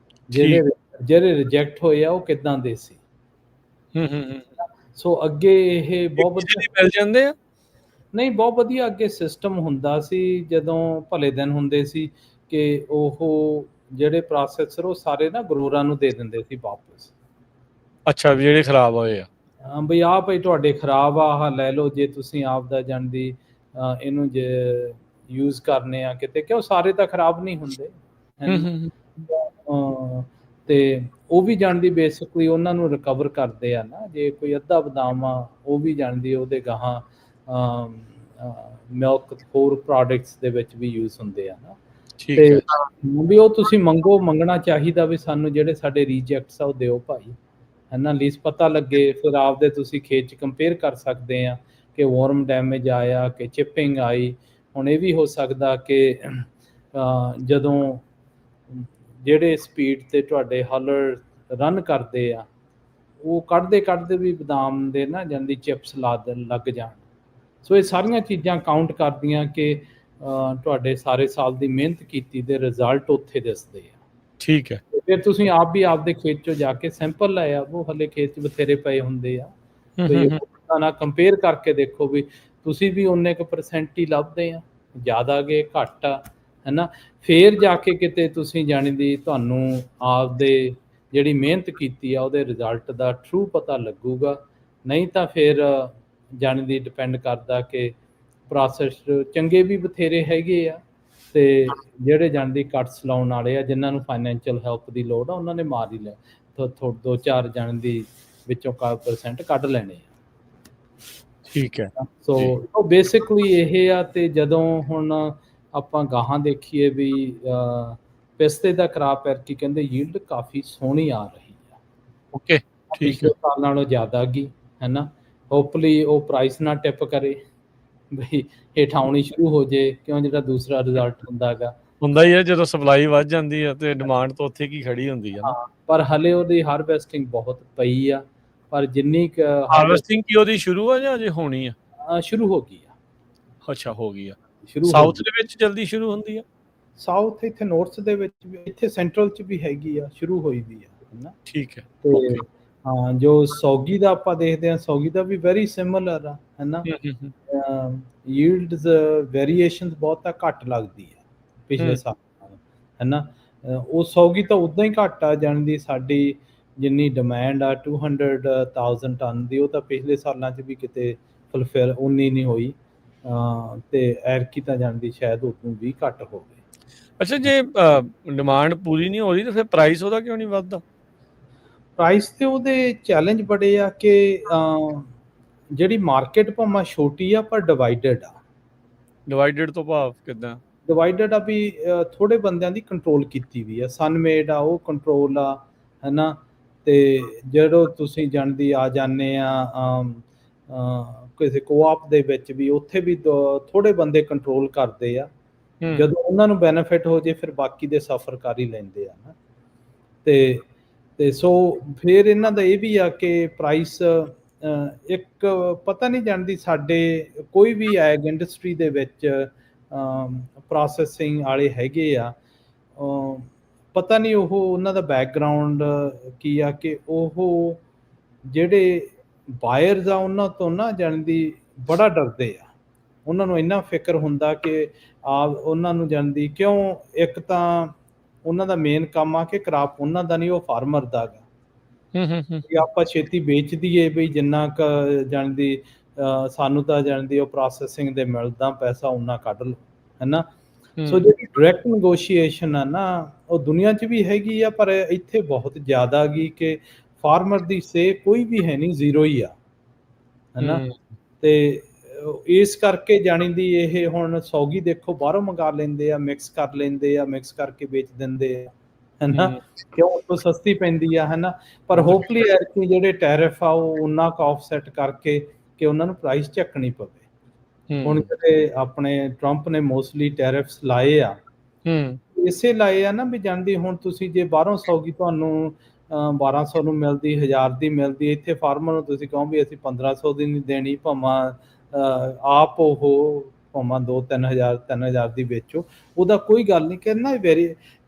ਜਿਹੜੇ ਰਿਜੈਕਟ ਹੋਏ ਆ ਉਹ ਕਿੱਦਾਂ ਦੇ ਸੀ। ਸੋ ਅੱਗੇ ਇਹ ਬਹੁਤ ਵਧੀਆ ਮਿਲ ਜਾਂਦੇ ਆ। ਨਹੀਂ, ਬਹੁਤ ਵਧੀਆ ਅੱਗੇ ਸਿਸਟਮ ਹੁੰਦਾ ਸੀ, ਜਦੋਂ ਭਲੇ ਦਿਨ ਹੁੰਦੇ ਸੀ, ਕਿ ਉਹ ਜਿਹੜੇ ਪ੍ਰੋਸੈਸਰ ਉਹ ਸਾਰੇ ਨਾ ਗਰੋਰਾਂ ਨੂੰ ਦੇ ਦਿੰਦੇ ਸੀ ਵਾਪਸ। ਅੱਛਾ, ਵੀ ਜਿਹੜੇ ਖਰਾਬ ਹੋਏ ਆ। ਬਈ ਆਹ ਭਾਈ ਤੁਹਾਡੇ ਖਰਾਬ ਆ, ਆਹ ਲੈ ਲਓ, ਜੇ ਤੁਸੀਂ ਆਪਦਾ ਜਾਣਦੀ ਇਹਨੂੰ ਜੇ ਯੂਜ਼ ਕਰਨੇ ਆ ਕਿਤੇ, ਕਿਉਂ ਸਾਰੇ ਤਾਂ ਖਰਾਬ ਨਹੀਂ ਹੁੰਦੇ। ਤੇ ਉਹ ਵੀ ਜਾਣਦੀ ਬੇਸਿਕਲੀ ਉਹਨਾਂ ਨੂੰ ਰਿਕਵਰ ਕਰਦੇ ਆ ਨਾ, ਜੇ ਕੋਈ ਅੱਧਾ ਬਦਾਮ ਆ ਉਹ ਵੀ ਜਾਣਦੀ ਉਹਦੇ ਗਾਹਾਂ ਮਿਲਕ ਹੋਰ ਪ੍ਰੋਡਕਟਸ ਦੇ ਵਿੱਚ ਵੀ ਯੂਜ਼ ਹੁੰਦੇ ਆ ਨਾ। ਤੇ ਵੀ ਉਹ ਤੁਸੀਂ ਮੰਗਣਾ ਚਾਹੀਦਾ ਵੀ ਸਾਨੂੰ ਜਿਹੜੇ ਸਾਡੇ ਰਿਜੈਕਟਸ ਆ ਉਹ ਦਿਓ ਭਾਈ, ਹੈ ਨਾ। ਲੀਸ ਪਤਾ ਲੱਗੇ, ਫਿਰ ਆਪਦੇ ਤੁਸੀਂ ਖੇਤ 'ਚ ਕੰਪੇਅਰ ਕਰ ਸਕਦੇ ਆ ਕਿ ਵਾਰਮ ਡੈਮੇਜ ਆਇਆ ਕਿ ਚਿਪਿੰਗ ਆਈ। ਹੁਣ ਇਹ ਵੀ ਹੋ ਸਕਦਾ ਕਿ ਜਦੋਂ ਜਿਹੜੇ ਸਪੀਡ 'ਤੇ ਤੁਹਾਡੇ ਹਲਰ ਰਨ ਕਰਦੇ ਆ, ਉਹ ਕੱਢਦੇ ਵੀ ਬਦਾਮ ਦੇ ਨਾ ਜਾਂਦੀ ਚਿਪਸ ਲੱਗ ਜਾਣ। ਸੋ ਇਹ ਸਾਰੀਆਂ ਚੀਜ਼ਾਂ ਕਾਊਂਟ ਕਰਦੀਆਂ ਕਿ ਤੁਹਾਡੇ ਸਾਰੇ ਸਾਲ ਦੀ ਮਿਹਨਤ ਕੀਤੀ ਦੇ ਰਿਜ਼ਲਟ ਉੱਥੇ ਦਿਸਦੇ ਆ। ਠੀਕ ਹੈ। ਫਿਰ ਤੁਸੀਂ ਆਪ ਵੀ ਆਪਦੇ ਖੇਤ 'ਚੋਂ ਜਾ ਕੇ ਸੈਂਪਲ ਲੈ ਆਵੋ, ਹਲੇ ਖੇਤ 'ਚ ਬਥੇਰੇ ਪਏ ਹੁੰਦੇ ਆ, ਤੇ ਉਹਨਾਂ ਨਾਲ ਕੰਪੇਅਰ ਕਰਕੇ ਦੇਖੋ ਵੀ ਤੁਸੀਂ ਵੀ ਉਨੇ ਕੁ % ਹੀ ਲੱਭਦੇ ਆ, ਜ਼ਿਆਦਾ ਗਏ ਘੱਟ ਆ, ਹੈ ਨਾ। ਫਿਰ ਜਾ ਕੇ ਕਿਤੇ ਤੁਸੀਂ ਜਾਣੀ ਦੀ ਤੁਹਾਨੂੰ ਆਪਦੇ ਜਿਹੜੀ ਮਿਹਨਤ ਕੀਤੀ ਆ ਉਹਦੇ ਰਿਜ਼ਲਟ ਦਾ ਟਰੂ ਪਤਾ ਲੱਗੂਗਾ। ਨਹੀਂ ਤਾਂ ਫਿਰ ਜਾਣੀ ਦੀ ਡਿਪੈਂਡ ਕਰਦਾ ਕਿ ਪ੍ਰੋਸੈਸ ਚੰਗੇ ਵੀ ਬਥੇਰੇ ਹੈਗੇ ਆ, ਤੇ ਜਿਹੜੇ ਜਾਣਦੀ ਕੱਟਸ ਲਾਉਣ ਵਾਲੇ ਆ, ਜਿਨ੍ਹਾਂ ਨੂੰ ਫਾਈਨੈਂਸ਼ੀਅਲ ਹੈਲਪ ਦੀ ਲੋੜ ਆ, ਉਹਨਾਂ ਨੇ ਮਾਰ ਹੀ ਲੈ 2-4 ਜਾਣ ਦੀ ਵਿੱਚੋਂ % ਕੱਢ ਲੈਣੇ ਆ। ਠੀਕ ਹੈ। ਸੋ ਬੇਸਿਕਲੀ ਇਹ ਆ। ਤੇ ਜਦੋਂ ਹੁਣ ਆਪਾਂ ਗਾਹਾਂ ਦੇਖੀਏ ਵੀ ਪਿਸਤੇ ਦਾ ਕਰਾਪ ਐਰਕੀ ਕਹਿੰਦੇ ਯੀਲਡ ਕਾਫੀ ਸੋਹਣੀ ਆ ਰਹੀ ਆ। ਓਕੇ, ਠੀਕ ਹੈ। ਸਾਲ ਨਾਲੋਂ ਜ਼ਿਆਦਾ ਗਈ, ਹੈ ਨਾ। ਹੋਪਫੁਲੀ ਉਹ ਪ੍ਰਾਈਸ ਨਾ ਟਿਪ ਕਰੇ, ਬਈ ਹੇਠਾਂ ਆਉਣੀ ਸ਼ੁਰੂ ਹੋ ਜੇ, ਕਿਉਂ ਜਿਹੜਾ ਦੂਸਰਾ ਰਿਜ਼ਲਟ ਹੁੰਦਾ ਹੀ ਹੈ, ਜਦੋਂ ਸਪਲਾਈ ਵੱਧ ਜਾਂਦੀ ਆ ਤੇ ਡਿਮਾਂਡ ਤਾਂ ਉੱਥੇ ਕੀ ਖੜੀ ਹੁੰਦੀ ਆ ਨਾ। ਪਰ ਹਲੇ ਉਹਦੀ ਹਾਰਵੈਸਟਿੰਗ ਬਹੁਤ ਪਈ ਆ, ਪਰ ਜਿੰਨੀ ਹਾਰਵੈਸਟਿੰਗ ਕੀ ਉਹਦੀ ਸ਼ੁਰੂ ਆ ਜਾਂ ਅਜੇ ਹੋਣੀ ਆ? ਸ਼ੁਰੂ ਹੋ ਗਈ ਆ। ਅੱਛਾ, ਹੋ ਗਈ ਆ। ਸ਼ੁਰੂ ਸਾਊਥ ਦੇ ਵਿੱਚ ਜਲਦੀ ਸ਼ੁਰੂ ਹੁੰਦੀ ਆ? ਸਾਊਥ, ਇੱਥੇ ਨਾਰਥ ਦੇ ਵਿੱਚ ਵੀ, ਇੱਥੇ ਸੈਂਟਰਲ 'ਚ ਵੀ ਹੈਗੀ ਆ, ਸ਼ੁਰੂ ਹੋਈ ਵੀ ਆ, ਹੈ ਨਾ। ਠੀਕ ਹੈ। ਤੇ ਹਾਂ, ਜੋ ਸੌਗੀ ਦਾ ਆਪਾਂ ਦੇਖਦੇ ਹਾਂ, ਸੌਗੀ ਦਾ ਵੀ ਵੈਰੀ ਸਿਮਿਲਰ ਆ, ਹੈ ਨਾ। ਯੀਲਡਸ ਵੇਰੀਏਸ਼ਨਸ ਬਹੁਤ ਘੱਟ ਲੱਗਦੀ ਆ ਪਿਛਲੇ ਸਾਲ, ਹੈ ਨਾ। ਉਹ ਸੌਗੀ ਤਾਂ ਉੱਦਾਂ ਹੀ ਘੱਟ ਆ ਜਾਣਦੀ, ਸਾਡੀ ਜਿੰਨੀ ਡਿਮਾਂਡ ਆ 200,000 ਟਨ ਦੀ, ਉਹ ਤਾਂ ਪਿਛਲੇ ਸਾਲਾਂ 'ਚ ਵੀ ਕਿਤੇ ਫੁਲਫਿਲ ਉਨੀ ਨਹੀਂ ਹੋਈ, ਤੇ ਐਰਕੀ ਤਾਂ ਜਾਣਦੀ ਸ਼ਾਇਦ ਉਦੋਂ ਵੀ ਘੱਟ ਹੋ ਗਈ। ਅੱਛਾ, ਜੇ ਡਿਮਾਂਡ ਪੂਰੀ ਨਹੀਂ ਹੋ ਰਹੀ ਤਾਂ ਫਿਰ ਪ੍ਰਾਈਸ ਉਹਦਾ ਕਿਉਂ ਨਹੀਂ ਵੱਧਦਾ? ਪ੍ਰਾਈਸ ਤੇ ਉਹਦੇ ਚੈਲੰਜ ਬੜੇ ਆ ਕਿ ਜਿਹੜੀ ਮਾਰਕੀਟ ਭਾਵੇਂ ਛੋਟੀ ਆ ਪਰ ਡਿਵਾਈਡਡ ਆ। ਡਿਵਾਈਡਡ ਤੋਂ ਭਾਵ ਕਿੱਦਾਂ? ਡਿਵਾਈਡਡ ਆ ਵੀ ਥੋੜੇ ਬੰਦਿਆਂ ਦੀ ਕੰਟਰੋਲ ਕੀਤੀ ਵੀ ਆ, ਸਨਮੇਡ ਆ ਉਹ ਕੰਟਰੋਲ ਆ, ਹੈ ਨਾ। ਤੇ ਜਦੋਂ ਤੁਸੀਂ ਜਾਣਦੀ ਆ ਜਾਂਦੇ ਆ ਕਿਸੇ ਕੋਆਪ ਦੇ ਵਿੱਚ ਵੀ, ਉੱਥੇ ਵੀ ਥੋੜੇ ਬੰਦੇ ਕੰਟਰੋਲ ਕਰਦੇ ਆ। ਜਦੋਂ ਉਹਨਾਂ ਨੂੰ ਬੈਨੀਫਿਟ ਹੋ ਜੇ ਫਿਰ ਬਾਕੀ ਦੇ ਸਫਰ ਕਰ ਹੀ ਲੈਂਦੇ ਆ ਨਾ। ਤੇ ਸੋ ਫਿਰ ਇਹਨਾਂ ਦਾ ਇਹ ਵੀ ਆ ਕਿ ਪ੍ਰਾਈਸ ਇੱਕ ਪਤਾ ਨਹੀਂ ਜਾਣਦੀ, ਸਾਡੇ ਕੋਈ ਵੀ ਐਗ ਇੰਡਸਟਰੀ ਦੇ ਵਿੱਚ ਪ੍ਰੋਸੈਸਿੰਗ ਵਾਲੇ ਹੈਗੇ ਆ, ਪਤਾ ਨਹੀਂ ਉਹ ਉਹਨਾਂ ਦਾ ਬੈਕਗਰਾਉਂਡ ਕੀ ਆ ਕਿ ਉਹ ਜਿਹੜੇ ਬਾਇਰਸ ਆ ਉਹਨਾਂ ਤੋਂ ਨਾ ਜਾਣੀ ਦੀ ਬੜਾ ਡਰਦੇ ਆ। ਉਹਨਾਂ ਨੂੰ ਇੰਨਾ ਫਿਕਰ ਹੁੰਦਾ ਕਿ ਉਹਨਾਂ ਨੂੰ ਜਾਣੀ ਦੀ ਕਿਉਂ, ਇੱਕ ਤਾਂ ਉਹਨਾਂ ਦਾ ਮੇਨ ਕੰਮ ਆ ਕਿ ਕ੍ਰਾਪ ਉਹਨਾਂ ਦਾ ਨਹੀਂ, ਉਹ ਫਾਰਮਰ ਦਾ ਗਾ। ਕਿ ਆਪਾਂ ਛੇਤੀ ਵੇਚ ਦਈਏ ਬਈ ਜਿੰਨਾ ਕੁ ਜਾਣੀ ਦੀ ਸਾਨੂੰ ਤਾਂ ਜਾਣੀ ਦੀ ਉਹ ਪ੍ਰੋਸੈਸਿੰਗ ਦੇ ਮਿਲਦਾ ਪੈਸਾ ਉਨਾ ਕੱਢ ਲਓ, ਹੈ ਨਾ। ਸੋ ਜਿਹੜੀ ਡਾਇਰੈਕਟ ਨੈਗੋਸ਼ੀਏਸ਼ਨ ਆ ਨਾ, ਉਹ ਦੁਨੀਆ 'ਚ ਵੀ ਹੈਗੀ ਆ, ਪਰ ਇੱਥੇ ਬਹੁਤ ਜ਼ਿਆਦਾ ਗਈ ਕਿ ਫਾਰਮਰ ਦੀ ਸੇ ਕੋਈ ਵੀ ਹੈ ਨਹੀਂ, ਜ਼ੀਰੋ ਹੀ ਆ, ਹੈ ਨਾ। ਤੇ ਇਸ ਕਰਕੇ ਜਾਣੀ ਦੀ ਇਹ ਹੁਣ ਸੌਗੀ ਦੇਖੋ ਬਾਹਰੋਂ ਮੰਗਾ ਲੈਂਦੇ ਆ, ਮਿਕਸ ਕਰ ਲੈਂਦੇ ਆ, ਮਿਕਸ ਕਰਕੇ ਵੇਚ ਦਿੰਦੇ ਆ, ਹੈ ਨਾ, ਕਿਉਂ ਉੱਥੋਂ ਸਸਤੀ ਪੈਂਦੀ ਆ, ਹੈ ਨਾ। ਪਰ ਹੋਪਫੁਲੀ ਐਤਕੀ ਜਿਹੜੇ ਟੈਰਿਫ ਆ ਉਹ ਉਹਨਾਂ ਕੁ ਆਫਸੈਟ ਕਰਕੇ ਕਿ ਉਹਨਾਂ ਨੂੰ ਪ੍ਰਾਈਸ ਝੱਕਣੀ ਪਵੇ। ਹੁਣ ਜਿਹੜੇ ਆਪਣੇ ਟਰੰਪ ਨੇ ਮੋਸਟਲੀ ਟੈਰਿਫਸ ਲਾਏ ਆ, ਇਸੇ ਲਾਏ ਆ ਨਾ ਵੀ ਜਾਂਦੀ ਹੁਣ ਤੁਸੀਂ ਜੇ ਬਾਹਰੋਂ ਸੌਗੀ ਤੁਹਾਨੂੰ 1200 ਨੂੰ ਮਿਲਦੀ, 1000 ਦੀ ਮਿਲਦੀ, ਇੱਥੇ ਫਾਰਮਰ ਨੂੰ ਤੁਸੀਂ ਕਹੋ ਵੀ ਅਸੀਂ 1500 ਦੀ ਨਹੀਂ ਦੇਣੀ, ਭਾਵੇਂ ਆਪ ਉਹ ਭਾਵੇਂ 2-3000 ਦੀ ਵੇਚੋ, ਉਹਦਾ ਕੋਈ ਗੱਲ ਨਹੀਂ। ਕਹਿੰਦਾ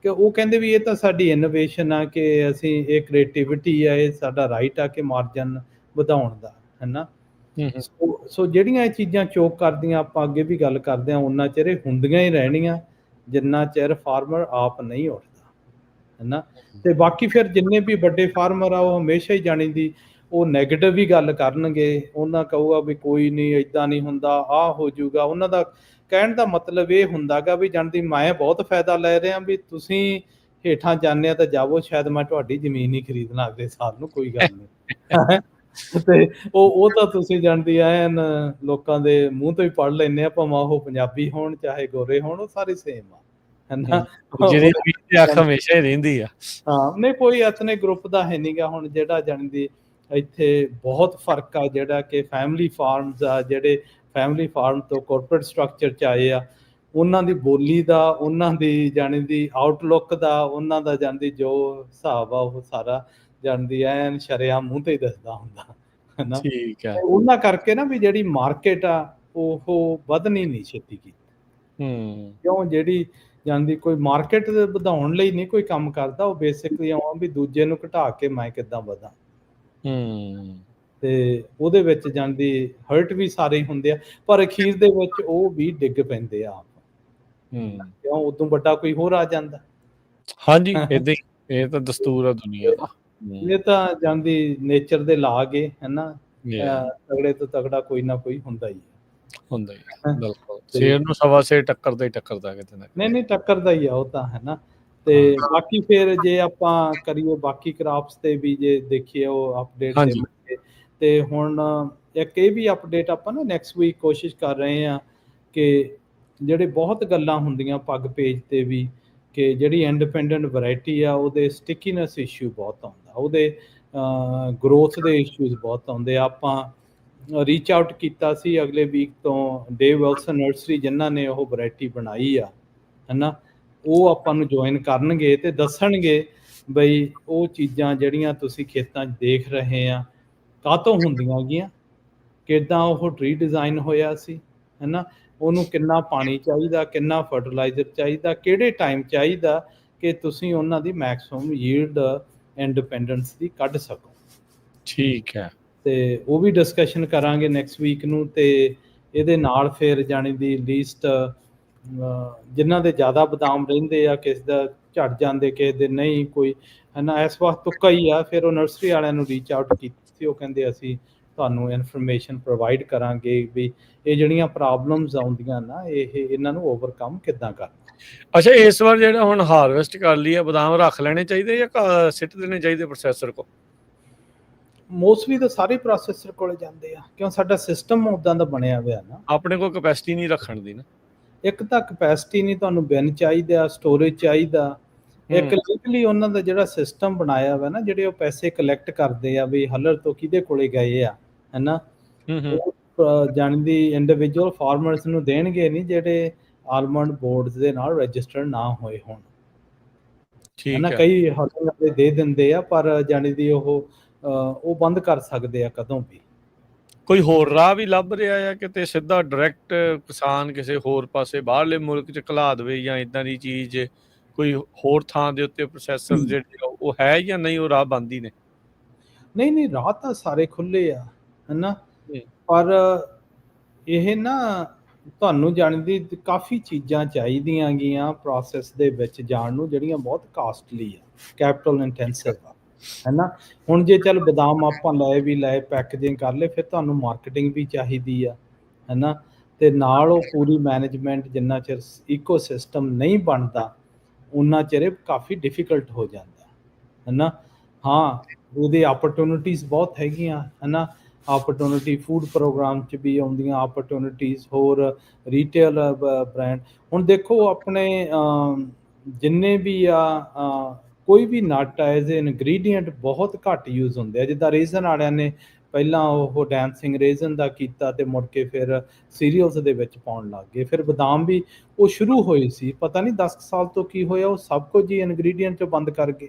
ਕਿ ਉਹ ਕਹਿੰਦੇ ਵੀ ਇਹ ਤਾਂ ਸਾਡੀ ਇਨੋਵੇਸ਼ਨ ਆ ਕਿ ਅਸੀਂ ਇਹ ਕ੍ਰੀਏਟੀਵਿਟੀ ਆ, ਇਹ ਸਾਡਾ ਰਾਈਟ ਆ ਕਿ ਮਾਰਜਨ ਵਧਾਉਣ ਦਾ, ਹੈ ਨਾ। ਸੋ ਜਿਹੜੀਆਂ ਇਹ ਚੀਜ਼ਾਂ ਚੋਕ ਕਰਦੀਆਂ, ਆਪਾਂ ਅੱਗੇ ਵੀ ਗੱਲ ਕਰਦੇ ਹਾਂ, ਉਹਨਾਂ ਚਿਰ ਇਹ ਹੁੰਦੀਆਂ ਹੀ ਰਹਿਣੀਆਂ ਜਿੰਨਾ ਚਿਰ ਫਾਰਮਰ ਆਪ ਨਹੀਂ ਉੱਠਦਾ, ਹੈ ਨਾ। ਤੇ ਬਾਕੀ ਫਿਰ ਜਿੰਨੇ ਵੀ ਵੱਡੇ ਫਾਰਮਰ ਆ ਉਹ ਹਮੇਸ਼ਾ ਹੀ ਜਾਣੀ ਦੀ ਉਹ ਨੈਗੇਟਿਵ ਹੀ ਗੱਲ ਕਰਨਗੇ। ਉਹਨਾਂ ਕਹੂਗਾ ਵੀ ਕੋਈ ਨਹੀਂ, ਇੱਦਾਂ ਨਹੀਂ ਹੁੰਦਾ, ਆਹ ਹੋ ਜਾਊਗਾ। ਉਹਨਾਂ ਦਾ ਕਹਿਣ ਦਾ ਮਤਲਬ ਇਹ ਹੁੰਦਾ ਗਾ ਵੀ ਜਾਣਦੀ ਮੈਂ ਬਹੁਤ ਫਾਇਦਾ ਲੈ ਰਿਹਾ, ਵੀ ਤੁਸੀਂ ਹੇਠਾਂ ਜਾਂਦੇ ਆ ਤਾਂ ਜਾਵੋ, ਸ਼ਾਇਦ ਮੈਂ ਤੁਹਾਡੀ ਜ਼ਮੀਨ ਹੀ ਖਰੀਦਣਾ ਅਗਲੇ ਸਾਲ ਨੂੰ, ਕੋਈ ਗੱਲ ਨਹੀਂ। ਤੇ ਉਹ ਤਾਂ ਤੁਸੀਂ ਜਾਣਦੀ ਐਨ ਲੋਕਾਂ ਦੇ ਮੂੰਹ ਤੋਂ ਹੀ ਪੜ੍ਹ ਲੈਂਦੇ ਆ, ਭਾਵੇਂ ਉਹ ਪੰਜਾਬੀ ਹੋਣ ਚਾਹੇ ਗੋਰੇ ਹੋਣ, ਉਹ ਸਾਰੇ ਸੇਮ ਆ, ਹੈ ਨਾ। ਅੱਖ ਹਮੇਸ਼ਾ ਹੀ ਰਹਿੰਦੀ ਆ। ਹਾਂ, ਨਹੀਂ ਕੋਈ ਐਥਨਿਕ ਗਰੁੱਪ ਦਾ ਹੈ ਨੀਗਾ ਹੁਣ ਜਿਹੜਾ ਜਾਣਦੀ ਇੱਥੇ ਬਹੁਤ ਫਰਕ ਆ, ਜਿਹੜਾ ਕਿ ਫੈਮਿਲੀ ਫਾਰਮਸ ਆ, ਜਿਹੜੇ ਫੈਮਿਲੀ ਫਾਰਮ ਤੋਂ ਕਾਰਪੋਰੇਟ ਸਟਰਕਚਰ 'ਚ ਆਏ ਆ, ਉਹਨਾਂ ਦੀ ਬੋਲੀ ਦਾ, ਉਹਨਾਂ ਦੀ ਜਾਣੀ ਦੀ ਆਊਟਲੁੱਕ ਦਾ, ਉਹਨਾਂ ਦਾ ਜਾਣਦੀ ਜੋ ਹਿਸਾਬ ਆ ਉਹ ਸਾਰਾ ਜਾਣਦੀ ਐਨ ਸ਼ਰੇਆਮ ਮੂੰਹ ਤੇ ਹੀ ਦੱਸਦਾ ਹੁੰਦਾ, ਹੈ ਨਾ। ਠੀਕ ਹੈ। ਉਹਨਾਂ ਕਰਕੇ ਨਾ ਵੀ ਜਿਹੜੀ ਮਾਰਕੀਟ ਆ ਉਹ ਵਧਣੀ ਨਹੀਂ ਛੇਤੀ ਕੀਤੀ। ਕਿਉਂ, ਜਿਹੜੀ ਜਾਂਦੀ ਕੋਈ ਮਾਰਕੀਟ ਵਧਾਉਣ ਲਈ ਨਹੀਂ ਕੋਈ ਕੰਮ ਕਰਦਾ, ਉਹ ਬੇਸਿਕਲੀ ਆਉਂ ਵੀ ਦੂਜੇ ਨੂੰ ਘਟਾ ਕੇ ਮੈਂ ਕਿੱਦਾਂ ਵਧਾਂ। ਤੇ ਉਹਦੇ ਵਿੱਚ ਜਾਂਦੀ ਹਰਟ ਵੀ ਸਾਰੇ ਹੀ ਹੁੰਦੇ ਆ, ਪਰ ਅਖੀਰ ਦੇ ਵਿੱਚ ਉਹ ਵੀ ਡਿੱਗ ਪੈਂਦੇ ਆ ਆਪ। ਕਿਉਂ, ਉਦੋਂ ਵੱਡਾ ਕੋਈ ਹੋਰ ਆ ਜਾਂਦਾ। ਹਾਂਜੀ, ਏਦਾਂ ਹੀ, ਇਹ ਤਾਂ ਦਸਤੂਰ ਆ ਦੁਨੀਆ ਦਾ। ਇਹ ਤਾਂ ਜਾਂਦੀ ਨੇਚਰ ਦੇ ਲਾਗ ਏ, ਹੈ ਨਾ। ਤਗੜੇ ਤੋਂ ਤਗੜਾ ਕੋਈ ਨਾ ਕੋਈ ਹੁੰਦਾ ਹੀ ਹੁੰਦਾ ਹੀ, ਬਿਲਕੁਲ। ਸ਼ੇਰ ਨੂੰ ਸਵਾ ਸ਼ੇਰ ਟੱਕਰਦਾ ਹੀ ਟੱਕਰਦਾ ਕਿਤੇ ਨਾ। ਨਹੀਂ ਟੱਕਰਦਾ ਹੀ ਆ ਉਹ ਤਾਂ, ਹੈ ਨਾ। ਤੇ ਬਾਕੀ ਫਿਰ ਜੇ ਆਪਾਂ ਕਰੀਏ ਬਾਕੀ ਕ੍ਰਾਪਸ ਤੇ ਵੀ ਜੇ ਦੇਖੀਏ ਉਹ ਅਪਡੇਟ ਤੇ ਹੁਣ ਇੱਕ ਇਹ ਵੀ ਅਪਡੇਟ ਆਪਾਂ ਨਾ ਨੈਕਸਟ ਵੀਕ ਕੋਸ਼ਿਸ਼ ਕਰ ਰਹੇ ਹਾਂ ਕਿ ਜਿਹੜੇ ਬਹੁਤ ਗੱਲਾਂ ਹੁੰਦੀਆਂ ਪੱਗ ਪੇਜ ਤੇ ਵੀ ਕਿ ਜਿਹੜੀ ਇੰਡੀਪੈਂਡੈਂਟ ਵੈਰਾਈਟੀ ਆ ਉਹਦੇ ਸਟਿਕੀਨੈਸ ਇਸ਼ੂ ਬਹੁਤ ਆਉਂਦਾ, ਉਹਦੇ ਗਰੋਥ ਦੇ ਇਸ਼ੂਜ਼ ਬਹੁਤ ਆਉਂਦੇ ਆ। ਆਪਾਂ ਰੀਚ ਆਊਟ ਕੀਤਾ ਸੀ ਅਗਲੇ ਵੀਕ ਤੋਂ ਡੇਵ ਵਿਲਸਨ ਨਰਸਰੀ, ਜਿਨ੍ਹਾਂ ਨੇ ਉਹ ਵੈਰਾਈਟੀ ਬਣਾਈ ਆ, ਹੈ ਨਾ। ਉਹ ਆਪਾਂ ਨੂੰ ਜੁਆਇਨ ਕਰਨਗੇ ਤੇ ਦੱਸਣਗੇ ਬਈ ਉਹ ਚੀਜ਼ਾਂ ਜਿਹੜੀਆਂ ਤੁਸੀਂ ਖੇਤਾਂ 'ਚ ਦੇਖ ਰਹੇ ਆ ਕਾਹਤੋਂ ਹੁੰਦੀਆਂ ਗੀਆਂ, ਕਿੱਦਾਂ ਉਹ ਟਰੀ ਡਿਜ਼ਾਈਨ ਹੋਇਆ ਸੀ, ਹੈ ਨਾ। ਉਹਨੂੰ ਕਿੰਨਾ ਪਾਣੀ ਚਾਹੀਦਾ, ਕਿੰਨਾ ਫਰਟੀਲਾਈਜ਼ਰ ਚਾਹੀਦਾ, ਕਿਹੜੇ ਟਾਈਮ ਚਾਹੀਦਾ ਕਿ ਤੁਸੀਂ ਉਹਨਾਂ ਦੀ ਮੈਕਸਿਮਮ ਯੀਲਡ ਇੰਡੀਪੈਂਡੈਂਸ ਦੀ ਕੱਢ ਸਕੋ। ਠੀਕ ਹੈ। ਤੇ ਉਹ ਵੀ ਡਿਸਕਸ਼ਨ ਕਰਾਂਗੇ ਨੈਕਸਟ ਵੀਕ ਨੂੰ। ਤੇ ਇਹਦੇ ਨਾਲ ਫਿਰ ਜਾਣੀ ਦੀ ਲੀਸਟ ਜਿਨ੍ਹਾਂ ਦੇ ਜ਼ਿਆਦਾ ਬਦਾਮ ਰਹਿੰਦੇ ਆ, ਕਿਸੇ ਦਾ ਝੜ ਜਾਂਦੇ, ਕਿਸੇ ਦੇ ਨਹੀਂ, ਕੋਈ, ਹੈ ਨਾ। ਇਸ ਵਕਤ ਤੁੱਕਾ ਹੀ ਆ। ਫਿਰ ਉਹ ਨਰਸਰੀ ਵਾਲਿਆਂ ਨੂੰ ਰੀਚ ਆਊਟ ਕੀਤੀ ਸੀ, ਉਹ ਕਹਿੰਦੇ ਅਸੀਂ ਤੁਹਾਨੂੰ ਇਨਫੋਰਮੇਸ਼ਨ ਪ੍ਰੋਵਾਈਡ ਕਰਾਂਗੇ ਵੀ ਇਹ ਜਿਹੜੀਆਂ ਪ੍ਰੋਬਲਮਸ ਆਉਂਦੀਆਂ ਨਾ ਇਹਨਾਂ ਨੂੰ ਓਵਰਕਮ ਕਿੱਦਾਂ ਕਰਨਾ। ਅੱਛਾ, ਇਸ ਵਾਰ ਜਿਹੜਾ ਹੁਣ ਹਾਰਵੈਸਟ ਕਰ ਲਈ ਆ, ਬਦਾਮ ਰੱਖ ਲੈਣੇ ਚਾਹੀਦੇ ਜਾਂ ਸਿੱਟ ਦੇਣੇ ਚਾਹੀਦੇ ਪ੍ਰੋਸੈਸਰ ਕੋਲ? ਮੋਸਟਲੀ ਤਾਂ ਸਾਰੇ ਪ੍ਰੋਸੈਸਰ ਕੋਲੇ ਜਾਂਦੇ ਆ, ਕਿਉਂ ਸਾਡਾ ਸਿਸਟਮ ਉੱਦਾਂ ਦਾ ਬਣਿਆ ਹੋਇਆ ਨਾ। ਆਪਣੇ ਕੋਲ ਕਪੈਸਿਟੀ ਨਹੀਂ ਰੱਖਣ ਦੀ ਨਾ। ਇੱਕ ਤਾਂ ਕਪੈਸਿਟੀ ਨਹੀਂ, ਤੁਹਾਨੂੰ ਬਿਨ ਚਾਹੀਦਾ, ਸਟੋਰੇਜ ਚਾਹੀਦਾ। ਇੱਕ ਲੀਗਲੀ ਉਹਨਾਂ ਦਾ ਜਿਹੜਾ ਸਿਸਟਮ ਬਣਾਇਆ ਹੋਇਆ ਨਾ, ਜਿਹੜੇ ਉਹ ਪੈਸੇ ਕਲੈਕਟ ਕਰਦੇ ਆ ਵੀ ਹਲਰ ਤੋਂ ਕਿਹਦੇ ਕੋਲੇ ਗਏ ਆ, ਹੈ ਨਾ। ਉਹ ਜਾਣਦੀ ਇੰਡੀਵਿਜੂਅਲ ਫਾਰਮਰਸ ਨੂੰ ਦੇਣਗੇ ਨਹੀਂ ਜਿਹੜੇ ਆਲਮੰਡ ਬੋਰਡਸ ਦੇ ਨਾਲ ਰਜਿਸਟਰਡ ਨਾ ਹੋਏ ਹੋਣ, ਹੈ ਨਾ। ਕਈ ਹਲਰ ਦੇ ਦਿੰਦੇ ਆ, ਪਰ ਜਾਣੀ ਦੀ ਉਹ ਬੰਦ ਕਰ ਸਕਦੇ ਆ ਕਦੋਂ ਵੀ। ਕੋਈ ਹੋਰ ਰਾਹ ਵੀ ਲੱਭ ਰਿਹਾ ਆ ਕਿਤੇ ਸਿੱਧਾ ਡਾਇਰੈਕਟ ਕਿਸਾਨ ਕਿਸੇ ਹੋਰ ਪਾਸੇ ਬਾਹਰਲੇ ਮੁਲਕ 'ਚ ਘਲਾ ਦੇਵੇ ਜਾਂ ਇਦਾਂ ਦੀ ਚੀਜ਼ ਕੋਈ ਹੋਰ ਥਾਂ ਦੇ ਉੱਤੇ ਪ੍ਰੋਸੈਸਰ ਜਿਹੜੇ ਉਹ ਹੈ ਜਾਂ ਨਹੀਂ, ਉਹ ਰਾਹ ਬੰਦ ਹੀ ਨੇ? ਨਹੀਂ ਨਹੀਂ, ਰਾਹ ਤਾਂ ਸਾਰੇ ਖੁੱਲੇ ਆ, ਹਨਾ। ਹੂੰ। ਪਰ ਇਹ ਨਾ ਤੁਹਾਨੂੰ ਜਾਣ ਦੀ ਕਾਫੀ ਚੀਜ਼ਾਂ ਚਾਹੀਦੀਆਂ ਗੀਆਂ ਪ੍ਰੋਸੈਸ ਦੇ ਵਿੱਚ ਜਾਣ ਨੂੰ, ਜਿਹੜੀਆਂ ਬਹੁਤ ਕਾਸਟਲੀ ਆ, ਕੈਪੀਟਲ ਇੰਟੈਂਸਿਵ ਆ, ਹੈਨਾ। ਹੁਣ ਜੇ ਚੱਲ ਬਦਾਮ ਆਪਾਂ ਲਏ ਪੈਕੇਜਿੰਗ ਕਰ ਲਏ, ਫਿਰ ਤੁਹਾਨੂੰ ਮਾਰਕੀਟਿੰਗ ਵੀ ਚਾਹੀਦੀ ਆ, ਹੈਨਾ। ਤੇ ਨਾਲ ਉਹ ਪੂਰੀ ਮੈਨੇਜਮੈਂਟ, ਜਿੰਨਾ ਚਿਰ ਇਕੋਸਿਸਟਮ ਨਹੀਂ ਬਣਦਾ ਉਨਾ ਚਿਰ ਇਹ ਕਾਫੀ ਡਿਫਿਕਲਟ ਹੋ ਜਾਂਦਾ, ਹੈਨਾ। ਹਾਂ, ਉਹਦੇ ਆਪਰਚੁਨਿਟੀਜ਼ ਬਹੁਤ ਹੈਗੀਆਂ, ਹੈਨਾ। ਆਪਰਚੁਨਿਟੀ ਫੂਡ ਪ੍ਰੋਗਰਾਮ 'ਚ ਵੀ ਆਉਂਦੀਆਂ, ਆਪਰਚੁਨਿਟੀਜ਼ ਹੋਰ ਰੀਟੇਲ ਬ੍ਰਾਂਡ। ਹੁਣ ਦੇਖੋ ਆਪਣੇ ਜਿੰਨੇ ਵੀ ਆ ਕੋਈ ਵੀ ਨਟ ਐਜ਼ ਇਨਗਰੀਡੀਐਂਟ ਬਹੁਤ ਘੱਟ ਯੂਜ਼ ਹੁੰਦੇ ਆ। ਜਿੱਦਾਂ ਰੇਜ਼ਨ ਵਾਲਿਆਂ ਨੇ ਪਹਿਲਾਂ ਉਹ ਡੈਂਸਿੰਗ ਰੇਜ਼ਨ ਦਾ ਕੀਤਾ ਤੇ ਮੁੜ ਕੇ ਫਿਰ ਸੀਰੀਅਲਸ ਦੇ ਵਿੱਚ ਪਾਉਣ ਲੱਗ ਗਏ। ਫਿਰ ਬਦਾਮ ਵੀ ਉਹ ਸ਼ੁਰੂ ਹੋਏ ਸੀ, ਪਤਾ ਨਹੀਂ 10 ਸਾਲ ਤੋਂ ਕੀ ਹੋਇਆ, ਉਹ ਸਭ ਕੁਝ ਹੀ ਇਨਗਰੀਡੀਐਂਟ 'ਚੋਂ ਬੰਦ ਕਰ ਗਏ,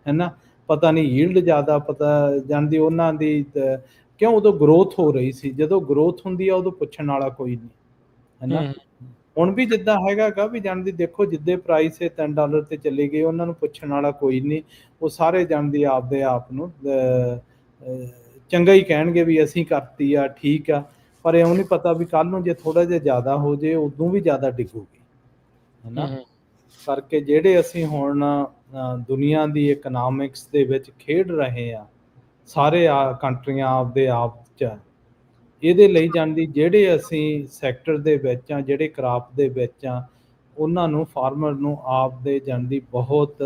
ਹੈਨਾ। ਪਤਾ ਨਹੀਂ ਯੀਲਡ ਜ਼ਿਆਦਾ ਪਤਾ ਜਾਂਦੀ ਉਹਨਾਂ ਦੀ, ਕਿਉਂ? ਉਦੋਂ ਗਰੋਥ ਹੋ ਰਹੀ ਸੀ। ਜਦੋਂ ਗਰੋਥ ਹੁੰਦੀ ਆ ਉਦੋਂ ਪੁੱਛਣ ਵਾਲਾ ਕੋਈ ਨਹੀਂ, ਹੈਨਾ। ਹੁਣ ਵੀ ਜਿੱਦਾਂ ਹੈਗਾ ਵੀ ਜਾਣਦੀ, ਦੇਖੋ ਜਿੱਦੇ ਪ੍ਰਾਈਸ ਇਹ $3 ਤੇ ਚਲੇ ਗਏ, ਉਹਨਾਂ ਨੂੰ ਪੁੱਛਣ ਵਾਲਾ ਕੋਈ ਨਹੀਂ। ਉਹ ਸਾਰੇ ਜਾਣਦੀ ਆਪਦੇ ਆਪ ਨੂੰ ਚੰਗਾ ਹੀ ਕਹਿਣਗੇ ਵੀ ਅਸੀਂ ਕਰਤੀ ਆ, ਠੀਕ ਆ। ਪਰ ਇਉਂ ਨਹੀਂ ਪਤਾ ਵੀ ਕੱਲ ਨੂੰ ਜੇ ਥੋੜਾ ਜਿਹਾ ਜ਼ਿਆਦਾ ਹੋ ਜੇ, ਉਦੋਂ ਵੀ ਜ਼ਿਆਦਾ ਡਿੱਗੂਗੀ, ਹੈਨਾ। ਕਰਕੇ ਜਿਹੜੇ ਅਸੀਂ ਹੁਣ ਦੁਨੀਆ ਦੀ ਇਕਨੋਮਿਕਸ ਦੇ ਵਿੱਚ ਖੇਡ ਰਹੇ ਆ, ਸਾਰੇ ਕੰਟਰੀਆਂ ਆਪਦੇ ਆਪ 'ਚ, ਇਹਦੇ ਲਈ ਜਾਂਦੀ ਜਿਹੜੇ ਅਸੀਂ ਸੈਕਟਰ ਦੇ ਵਿੱਚ ਆ, ਜਿਹੜੇ ਕਰਾਪ ਦੇ ਵਿੱਚ ਆ, ਉਹਨਾਂ ਨੂੰ ਫਾਰਮਰ ਨੂੰ ਆਪਦੇ ਜਾਂਦੀ ਬਹੁਤ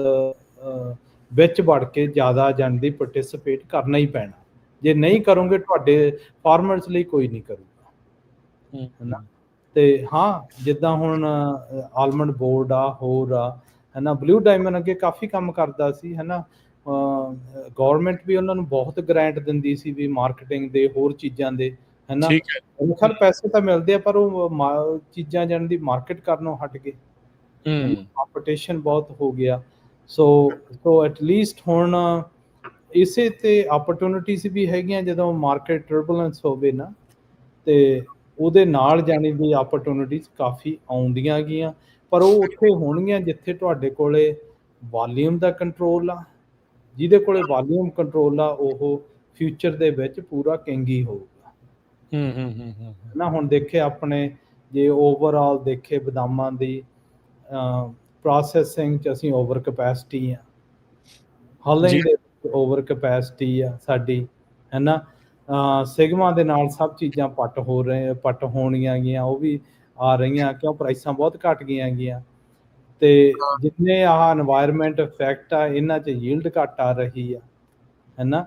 ਵਿੱਚ ਵੜ ਕੇ ਜ਼ਿਆਦਾ ਜਾਂਦੀ ਪਾਰਟਿਸਿਪੇਟ ਕਰਨਾ ਹੀ ਪੈਣਾ। ਜੇ ਨਹੀਂ ਕਰੋਗੇ ਤੁਹਾਡੇ ਫਾਰਮਰਸ ਲਈ ਕੋਈ ਨਹੀਂ ਕਰੂਗਾ, ਹੈਨਾ। ਤੇ ਹਾਂ, ਜਿੱਦਾਂ ਹੁਣ ਆਲਮੰਡ ਬੋਰਡ ਆ, ਹੋਰ ਆ, ਹੈਨਾ। ਬਲੂ ਡਾਇਮੰਡ ਅੱਗੇ ਕਾਫੀ ਕੰਮ ਕਰਦਾ ਸੀ, ਹੈਨਾ। ਗੌਰਮੈਂਟ ਵੀ ਉਹਨਾਂ ਨੂੰ ਬਹੁਤ ਗ੍ਰਾਂਟ ਦਿੰਦੀ ਸੀ ਵੀ ਮਾਰਕੀਟਿੰਗ ਦੇ, ਹੋਰ ਚੀਜ਼ਾਂ ਦੇ, ਹੈਨਾ। ਠੀਕ ਹੈ। ਖੈਰ ਪੈਸੇ ਤਾਂ ਮਿਲਦੇ ਆ, ਪਰ ਉਹ ਚੀਜ਼ਾਂ ਜਾਣ ਦੀ ਮਾਰਕੀਟ ਕਰਨੋਂ ਹਟ ਗਏ, ਕੰਪੀਟੀਸ਼ਨ ਬਹੁਤ ਹੋ ਗਿਆ। ਸੋ ਐਟਲੀਸਟ ਹੁਣ ਇਸੇ ਤੇ ਆਪਰਚੁਨਿਟੀਜ਼ ਵੀ ਹੈਗੀਆਂ। ਜਦੋਂ ਮਾਰਕੀਟ ਟਰਬੂਲੈਂਸ ਹੋਵੇ ਨਾ, ਤੇ ਉਹਦੇ ਨਾਲ ਜਾਣੀ ਦੀ ਆਪਰਚੁਨਿਟੀਜ਼ ਕਾਫੀ ਆਉਂਦੀਆਂ ਗੀਆਂ, ਪਰ ਉਹ ਉੱਥੇ ਹੋਣਗੀਆਂ ਜਿੱਥੇ ਤੁਹਾਡੇ ਕੋਲੇ ਵਾਲੀਅਮ ਦਾ ਕੰਟਰੋਲ ਆ। ਜਿਹਦੇ ਕੋਲੇ ਵਾਲੀਅਮ ਕੰਟਰੋਲ ਆ, ਉਹ ਫਿਊਚਰ ਦੇ ਵਿੱਚ ਪੂਰਾ ਕਿੰਗ ਹੀ ਹੋਊਗਾ, ਨਾ। ਹੁਣ ਦੇਖੇ ਆਪਣੇ, ਜੇ ਓਵਰਆਲ ਦੇਖੇ ਬਦਾਮਾਂ ਦੀ ਪ੍ਰੋਸੈਸਿੰਗ 'ਚ ਅਸੀਂ ਓਵਰ ਕਪੈਸਿਟੀ ਆ, ਹਲਿੰਗ ਦੇ ਓਵਰ ਕਪੈਸਿਟੀ ਆ ਸਾਡੀ, ਹੈਨਾ। ਸਿਗਮਾ ਦੇ ਨਾਲ ਸਭ ਚੀਜ਼ਾਂ ਪੱਟ ਹੋਣੀਆਂ ਗੀਆਂ, ਉਹ ਵੀ ਆ ਰਹੀਆਂ, ਕਿਉਂ? ਪ੍ਰਾਈਸਾਂ ਬਹੁਤ ਘਟ ਗਈਆਂ ਗੀਆਂ। ਤੇ ਜਿੰਨੇ ਆਹ এনवायरमेंट ਇਫੈਕਟ ਆ, ਇਹਨਾਂ 'ਚ ਯੀਲਡ ਘੱਟ ਆ ਰਹੀ ਆ, ਹੈਨਾ।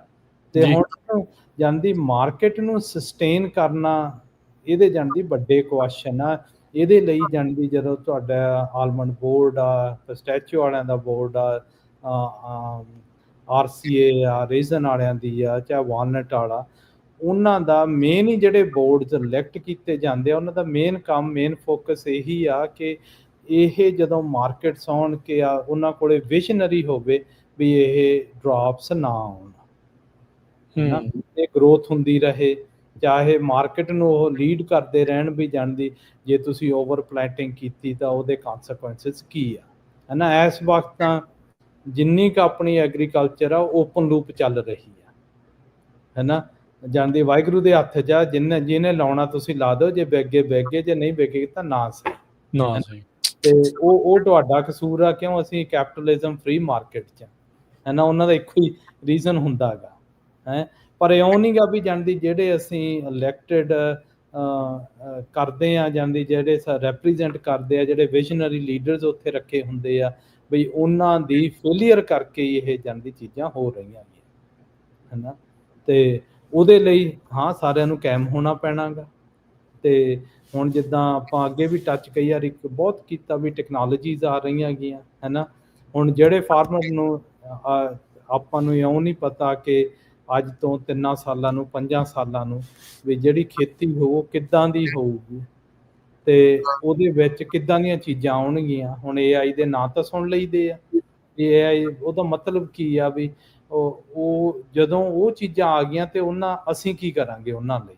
ਤੇ ਹੁਣ ਜਾਂਦੀ ਮਾਰਕੀਟ ਨੂੰ ਸਸਟੇਨ ਕਰਨਾ, ਇਹਦੇ ਜਾਂਦੀ ਵੱਡੇ ਕੁਐਸਚਨ ਆ। ਇਹਦੇ ਲਈ ਜਾਂਦੀ ਜਦੋਂ ਤੁਹਾਡਾ ਆਲਮੰਡ ਬੋਰਡ ਆ, ਪਿਸਟੈਚੀਓ ਵਾਲਿਆਂ ਦਾ ਬੋਰਡ ਆ, RCA ਆ, ਰੇਜ਼ਨ ਵਾਲਿਆਂ ਦੀ ਆ, ਚਾਹੇ ਵਾਲਨਟ ਵਾਲਾ, ਉਹਨਾਂ ਦਾ ਮੇਨ ਹੀ ਜਿਹੜੇ ਬੋਰਡਸ ਇਲੈਕਟ ਕੀਤੇ ਜਾਂਦੇ ਆ, ਉਹਨਾਂ ਦਾ ਮੇਨ ਕੰਮ, ਮੇਨ ਫੋਕਸ ਇਹੀ ਆ ਕਿ ਇਹ ਜਦੋਂ ਮਾਰਕੀਟਸ ਆਉਣ ਕੇ ਆ, ਉਹਨਾਂ ਕੋਲੇ ਵਿਜ਼ਨਰੀ ਹੋਵੇ ਵੀ ਇਹ ਡ੍ਰੌਪਸ ਨਾ ਆਉਣ, ਹੈਨਾ। ਇਹ ਗਰੋਥ ਹੁੰਦੀ ਰਹੇ, ਚਾਹੇ ਮਾਰਕੀਟ ਨੂੰ ਉਹ ਲੀਡ ਕਰਦੇ ਰਹਿਣ ਵੀ ਜਾਣਦੀ, ਜੇ ਤੁਸੀਂ ਓਵਰ ਪਲਾਂਟਿੰਗ ਕੀਤੀ ਤਾਂ ਉਹਦੇ ਕਨਸੀਕੁਐਂਸਿਸ ਕੀ ਆ, ਹੈਨਾ। ਇਸ ਵਕਤ ਤਾਂ ਜਿੰਨੀ ਕੁ ਆਪਣੀ ਐਗਰੀਕਲਚਰ ਆ, ਓਪਨ ਲੂਪ ਚੱਲ ਰਹੀ ਆ, ਹੈਨਾ। ਜਾਣਦੀ ਵਾਹਿਗੁਰੂ ਦੇ ਹੱਥ 'ਚ ਆ, ਜਿਹਨੇ ਲਾਉਣਾ ਤੁਸੀਂ ਲਾ ਦਿਓ, ਜੇ ਵਿਕ ਗਏ, ਜੇ ਨਹੀਂ ਵਿਕੇ ਤਾਂ ਨਾ ਸਹੀ। ਤੇ ਉਹ ਤੁਹਾਡਾ ਕਸੂਰ ਆ, ਕਿਉਂ? ਅਸੀਂ ਕੈਪੀਟਲਿਜ਼ਮ ਫ੍ਰੀ ਮਾਰਕੀਟ 'ਚ, ਹੈਨਾ। ਉਹਨਾਂ ਦਾ ਇੱਕੋ ਹੀ ਰੀਜ਼ਨ ਹੁੰਦਾ ਗਾ, ਹੈ। ਪਰ ਇਉਂ ਨਹੀਂ ਗਾ ਵੀ ਜਾਣਦੀ ਜਿਹੜੇ ਅਸੀਂ ਇਲੈਕਟਿਡ ਕਰਦੇ ਆ, ਜਾਂਦੀ ਜਿਹੜੇ ਰੈਪਰੀਜ਼ੈਂਟ ਕਰਦੇ ਆ, ਜਿਹੜੇ ਵਿਜ਼ਨਰੀ ਲੀਡਰਸ ਉੱਥੇ ਰੱਖੇ ਹੁੰਦੇ ਆ, ਬਈ ਉਹਨਾਂ ਦੀ ਫੇਲੀਅਰ ਕਰਕੇ ਇਹ ਜਾਂਦੀ ਚੀਜ਼ਾਂ ਹੋ ਰਹੀਆਂ ਨੇ, ਹੈਨਾ। ਤੇ ਉਹਦੇ ਲਈ ਹਾਂ ਸਾਰਿਆਂ ਨੂੰ ਕਾਇਮ ਹੋਣਾ ਪੈਣਾ ਗਾ। ਤੇ ਹੁਣ ਜਿੱਦਾਂ ਆਪਾਂ ਅੱਗੇ ਵੀ ਟੱਚ ਕਈ ਵਾਰੀ ਬਹੁਤ ਕੀਤਾ ਵੀ ਟੈਕਨੋਲੋਜੀਜ਼ ਆ ਰਹੀਆਂ ਗੀਆਂ, ਹੈਨਾ। ਹੁਣ ਜਿਹੜੇ ਫਾਰਮਰ ਨੂੰ ਆਪਾਂ ਨੂੰ ਇਉਂ ਨਹੀਂ ਪਤਾ ਕਿ ਅੱਜ ਤੋਂ 3 ਸਾਲਾਂ ਨੂੰ, 5 ਸਾਲਾਂ ਨੂੰ ਵੀ ਜਿਹੜੀ ਖੇਤੀ ਉਹ ਕਿੱਦਾਂ ਦੀ ਹੋਊਗੀ, ਤੇ ਉਹਦੇ ਵਿੱਚ ਕਿੱਦਾਂ ਦੀਆਂ ਚੀਜ਼ਾਂ ਆਉਣਗੀਆਂ। ਹੁਣ AI ਦੇ ਨਾਂ ਤਾਂ ਸੁਣ ਲਈਦੇ ਆ, AI ਉਹਦਾ ਮਤਲਬ ਕੀ ਆ ਵੀ ਉਹ ਜਦੋਂ ਉਹ ਚੀਜ਼ਾਂ ਆ ਗਈਆਂ ਤੇ ਅਸੀਂ ਕੀ ਕਰਾਂਗੇ ਉਹਨਾਂ ਲਈ,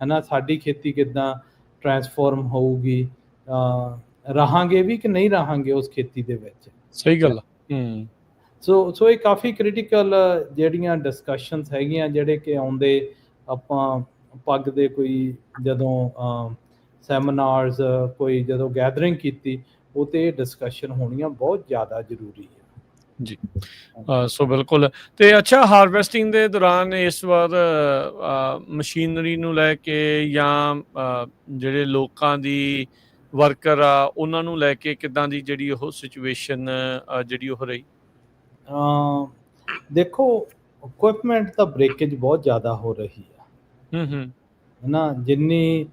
ਹੈ ਨਾ, ਸਾਡੀ ਖੇਤੀ ਕਿੱਦਾਂ ਟਰਾਂਸਫਾਰਮ ਹੋਊਗੀ, ਰਹਾਂਗੇ ਵੀ ਕਿ ਨਹੀਂ ਰਹਾਂਗੇ ਉਸ ਖੇਤੀ ਦੇ ਵਿੱਚ। ਸਹੀ ਗੱਲ ਆ। ਹੂੰ। ਸੋ ਇਹ ਕਾਫੀ ਕ੍ਰਿਟੀਕਲ ਜਿਹੜੀਆਂ ਡਿਸਕਸ਼ਨਸ ਹੈਗੀਆਂ, ਜਿਹੜੇ ਕਿ ਆਉਂਦੇ ਆਪਾਂ ਪੱਗ ਦੇ ਕੋਈ ਜਦੋਂ ਸੈਮੀਨਾਰਸ, ਕੋਈ ਜਦੋਂ ਗੈਦਰਿੰਗ ਕੀਤੀ, ਉਹ 'ਤੇ ਇਹ ਡਿਸਕਸ਼ਨ ਹੋਣੀਆਂ ਬਹੁਤ ਜ਼ਿਆਦਾ ਜ਼ਰੂਰੀ ਹੈ। ਜੀ। ਸੋ ਬਿਲਕੁਲ। ਤੇ ਅੱਛਾ, ਹਾਰਵੈਸਟਿੰਗ ਦੇ ਦੌਰਾਨ ਇਸ ਵਾਰ ਮਸ਼ੀਨਰੀ ਨੂੰ ਲੈ ਕੇ ਜਾਂ ਜਿਹੜੇ ਲੋਕਾਂ ਦੀ ਵਰਕਰ ਆ ਉਹਨਾਂ ਨੂੰ ਲੈ ਕੇ ਕਿੱਦਾਂ ਦੀ ਜਿਹੜੀ ਉਹ ਸਿਚੁਏਸ਼ਨ ਜਿਹੜੀ ਉਹ ਰਹੀ? ਦੇਖੋ, ਇਕੁਇਪਮੈਂਟ ਤਾਂ ਬ੍ਰੇਕੇਜ ਬਹੁਤ ਜ਼ਿਆਦਾ ਹੋ ਰਹੀ ਆ, ਹੂੰ, ਹੂੰ। ਹੈ ਨਾ। ਜਿੰਨੀ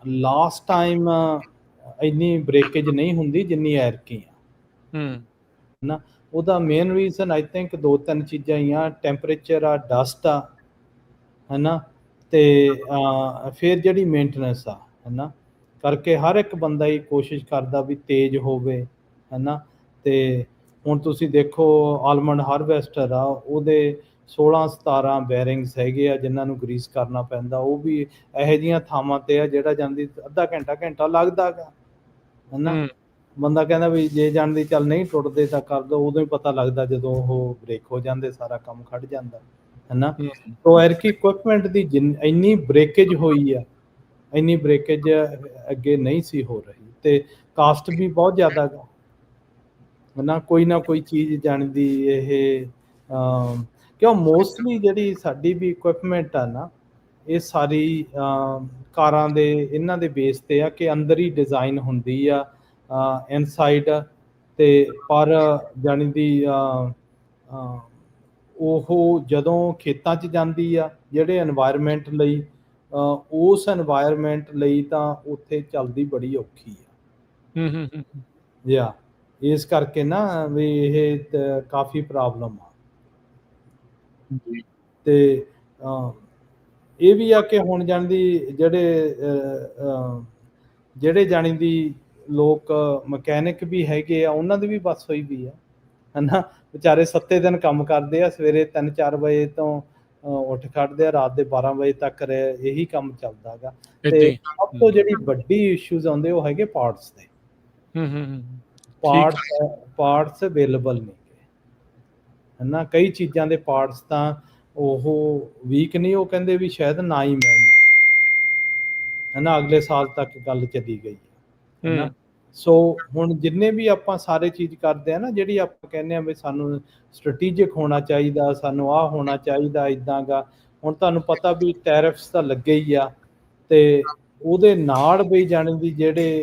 ਲਾਸਟ ਟਾਈਮ ਇੰਨੀ ਬ੍ਰੇਕੇਜ ਨਹੀਂ ਹੁੰਦੀ ਜਿੰਨੀ ਐਰਕੀ ਆ, ਹੂੰ। ਨਾ। ਉਹਦਾ ਮੇਨ ਰੀਜ਼ਨ ਆਈ ਥਿੰਕ ਦੋ ਤਿੰਨ ਚੀਜ਼ਾਂ ਹੀ ਆ, ਟੈਂਪਰੇਚਰ ਆ, ਡਸਟ ਆ, ਹੈ ਨਾ, ਤੇ ਫਿਰ ਜਿਹੜੀ ਮੇਨਟੇਨੈਂਸ ਆ, ਹੈ ਨਾ, ਕਰਕੇ ਹਰ ਇੱਕ ਬੰਦਾ ਹੀ ਕੋਸ਼ਿਸ਼ ਕਰਦਾ ਵੀ ਤੇਜ਼ ਹੋਵੇ, ਹੈ ਨਾ। ਤੇ ਹੁਣ ਤੁਸੀਂ ਦੇਖੋ ਆਲਮੰਡ ਹਾਰਵੈਸਟਰ ਆ, ਉਹਦੇ 16-17 ਬੈਰਿੰਗਸ ਹੈਗੇ ਆ ਜਿਨ੍ਹਾਂ ਨੂੰ ਗਰੀਸ ਕਰਨਾ ਪੈਂਦਾ। ਉਹ ਵੀ ਇਹੋ ਜਿਹੀਆਂ ਥਾਵਾਂ 'ਤੇ ਆ ਜਿਹੜਾ ਜਾਂਦੀ ਅੱਧਾ ਘੰਟਾ ਲੱਗਦਾ ਗਾ, ਹੈ ਨਾ। ਹੂੰ। ਬੰਦਾ ਕਹਿੰਦਾ ਵੀ ਜੇ ਜਾਣਦੀ ਚੱਲ ਨਹੀਂ ਟੁੱਟਦੇ ਤਾਂ ਕਰ ਦੋ, ਉਦੋਂ ਹੀ ਪਤਾ ਲੱਗਦਾ ਜਦੋਂ ਉਹ ਬ੍ਰੇਕ ਹੋ ਜਾਂਦੇ, ਸਾਰਾ ਕੰਮ ਖੜ ਜਾਂਦਾ, ਹੈ ਨਾ। ਹੂੰ। ਸੋ ਐਰਕੀ ਇਕੁਇਪਮੈਂਟ ਦੀ ਇੰਨੀ ਬ੍ਰੇਕੇਜ ਹੋਈ ਆ, ਇੰਨੀ ਬ੍ਰੇਕੇਜ ਅੱਗੇ ਨਹੀਂ ਸੀ ਹੋ ਰਹੀ, ਤੇ ਕਾਸਟ ਵੀ ਬਹੁਤ ਜ਼ਿਆਦਾ ਗਾ, ਹੈ ਨਾ। ਕੋਈ ਨਾ ਕੋਈ ਚੀਜ਼ ਜਾਣਦੀ ਇਹ ਕਿਉਂ ਮੋਸਟਲੀ ਜਿਹੜੀ ਸਾਡੀ ਵੀ ਇਕੁਇਪਮੈਂਟ ਆ ਨਾ, ਇਹ ਸਾਰੀ ਕਾਰਾਂ ਦੇ ਇਹਨਾਂ ਦੇ ਬੇਸ 'ਤੇ ਆ ਕਿ ਅੰਦਰ ਹੀ ਡਿਜ਼ਾਈਨ ਹੁੰਦੀ ਆ ਇਨਸਾਈਡ, ਤੇ ਪਰ ਜਾਣੀ ਦੀ ਉਹ ਜਦੋਂ ਖੇਤਾਂ 'ਚ ਜਾਂਦੀ ਆ ਜਿਹੜੇ এনवायरमेंट ਲਈ, ਉਸ এনवायरमेंट ਲਈ ਤਾਂ ਉੱਥੇ ਚੱਲਦੀ ਬੜੀ ਔਖੀ ਆ। ਹੂੰ, ਹੂੰ, ਹੂੰ, ਹੂੰ। ਜਾਂ ਇਸ ਕਰਕੇ ਨਾ ਵੀ ਇਹ ਕਾਫੀ ਪ੍ਰੋਬਲਮ ਆ। ਜੀ। ਤੇ ਇਹ ਵੀ ਆ ਕਿ ਹੁਣ ਜਾਣਦੀ ਜਿਹੜੇ ਜਾਣੀ ਦੀ ਲੋਕ ਮਕੈਨਿਕ ਵੀ ਹੈਗੇ ਆ, ਉਹਨਾਂ ਦੀ ਵੀ ਬੱਸ ਹੋਈ ਵੀ ਆ, ਹੈ ਨਾ। ਵਿਚਾਰੇ 7 ਦਿਨ ਕੰਮ ਕਰਦੇ ਆ, ਸਵੇਰੇ 3-4 ਵਜੇ ਤੋਂ ਉੱਠ ਖੜ੍ਹਦੇ ਆ, ਰਾਤ ਦੇ 12 ਵਜੇ ਤੱਕ ਇਹੀ ਕੰਮ ਚੱਲਦਾ ਗਾ। ਏਦਾਂ ਤੇ ਹੀ। ਸਭ ਹੂੰ। ਤੋਂ ਜਿਹੜੀ ਵੱਡੀ ਇਸ਼ੂਜ਼ ਆਉਂਦੇ ਉਹ ਹੈਗੇ ਪਾਰਟਸ ਦੇ। ਹੂੰ, ਹੂੰ, ਹੂੰ। ਠੀਕ ਆ। ਪਾਰਟਸ ਅਵੇਲੇਬਲ ਨਹੀਂ ਗੇ, ਹੈ ਨਾ। ਕਈ ਚੀਜ਼ਾਂ ਦੇ ਪਾਰਟਸ ਤਾਂ ਉਹ ਵੀਕ ਨਹੀਂ, ਉਹ ਕਹਿੰਦੇ ਵੀ ਸ਼ਾਇਦ ਨਾ ਹੀ ਮਿਲਣ, ਹੈ ਨਾ। ਅਗਲੇ ਸਾਲ ਤੱਕ ਗੱਲ ਚੱਲੀ ਗਈ ਹੈ ਨਾ। ਹੂੰ। ਸੋ ਹੁਣ ਜਿੰਨੇ ਵੀ ਆਪਾਂ ਸਾਰੇ ਚੀਜ਼ ਕਰਦੇ ਆ ਨਾ, ਜਿਹੜੀ ਆਪਾਂ ਕਹਿੰਦੇ ਆ ਵੀ ਸਾਨੂੰ ਸਟ੍ਰੈਟੇਜਿਕ ਹੋਣਾ ਚਾਹੀਦਾ, ਸਾਨੂੰ ਆਹ ਹੋਣਾ ਚਾਹੀਦਾ, ਇੱਦਾਂ ਗਾ। ਹੁਣ ਤੁਹਾਨੂੰ ਪਤਾ ਵੀ ਟੈਰਿਫਸ ਤਾਂ ਲੱਗੇ ਹੀ ਆ, ਤੇ ਉਹਦੇ ਨਾਲ ਵੀ ਜਾਣੀ ਦੀ ਜਿਹੜੇ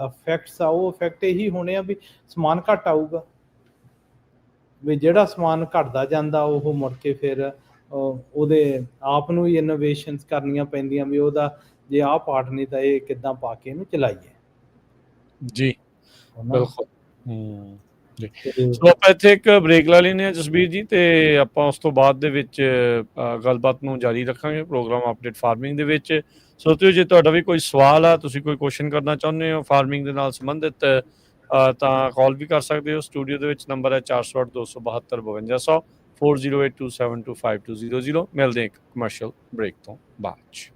ਇਫੈਕਟਸ ਆ, ਉਹ ਇਫੈਕਟ ਇਹੀ ਹੋਣੇ ਆ ਵੀ ਸਮਾਨ ਘੱਟ ਆਊਗਾ, ਵੀ ਜਿਹੜਾ ਸਮਾਨ ਘਟਦਾ ਜਾਂਦਾ ਉਹ ਮੁੜ ਕੇ ਫਿਰ ਉਹਦੇ ਆਪ ਨੂੰ ਹੀ ਇਨੋਵੇਸ਼ਨਸ ਕਰਨੀਆਂ ਪੈਂਦੀਆਂ ਵੀ ਉਹਦਾ ਜੇ ਆਹ ਪਾਰਟ ਨਹੀਂ ਤਾਂ ਇਹ ਕਿੱਦਾਂ ਪਾ ਕੇ ਇਹਨੂੰ ਚਲਾਈਏ, ਜੀ। ਹੈ ਨਾ। ਬਿਲਕੁਲ। ਹੂੰ। ਜੀ। ਤੇ ਸੋ ਆਪਾਂ ਇੱਥੇ ਇੱਕ ਬ੍ਰੇਕ ਲਾ ਲੈਂਦੇ ਹਾਂ ਜਸਬੀਰ ਜੀ, ਤੇ ਆਪਾਂ ਉਸ ਤੋਂ ਬਾਅਦ ਦੇ ਵਿੱਚ ਗੱਲਬਾਤ ਨੂੰ ਜਾਰੀ ਰੱਖਾਂਗੇ ਪ੍ਰੋਗਰਾਮ ਅਪਡੇਟ ਫਾਰਮਿੰਗ ਦੇ ਵਿੱਚ। ਸੋਚਿਓ ਜੇ ਤੁਹਾਡਾ ਵੀ ਕੋਈ ਸਵਾਲ ਆ, ਤੁਸੀਂ ਕੋਈ ਕੁਐਸਚਨ ਕਰਨਾ ਚਾਹੁੰਦੇ ਹੋ ਫਾਰਮਿੰਗ ਦੇ ਨਾਲ ਸੰਬੰਧਿਤ, ਤਾਂ ਕਾਲ ਵੀ ਕਰ ਸਕਦੇ ਹੋ। ਸਟੂਡੀਓ ਦੇ ਵਿੱਚ ਨੰਬਰ ਹੈ 408-272-5200, 4082725200। ਮਿਲਦੇ ਇੱਕ ਕਮਰਸ਼ੀਅਲ ਬ੍ਰੇਕ ਤੋਂ ਬਾਅਦ 'ਚ।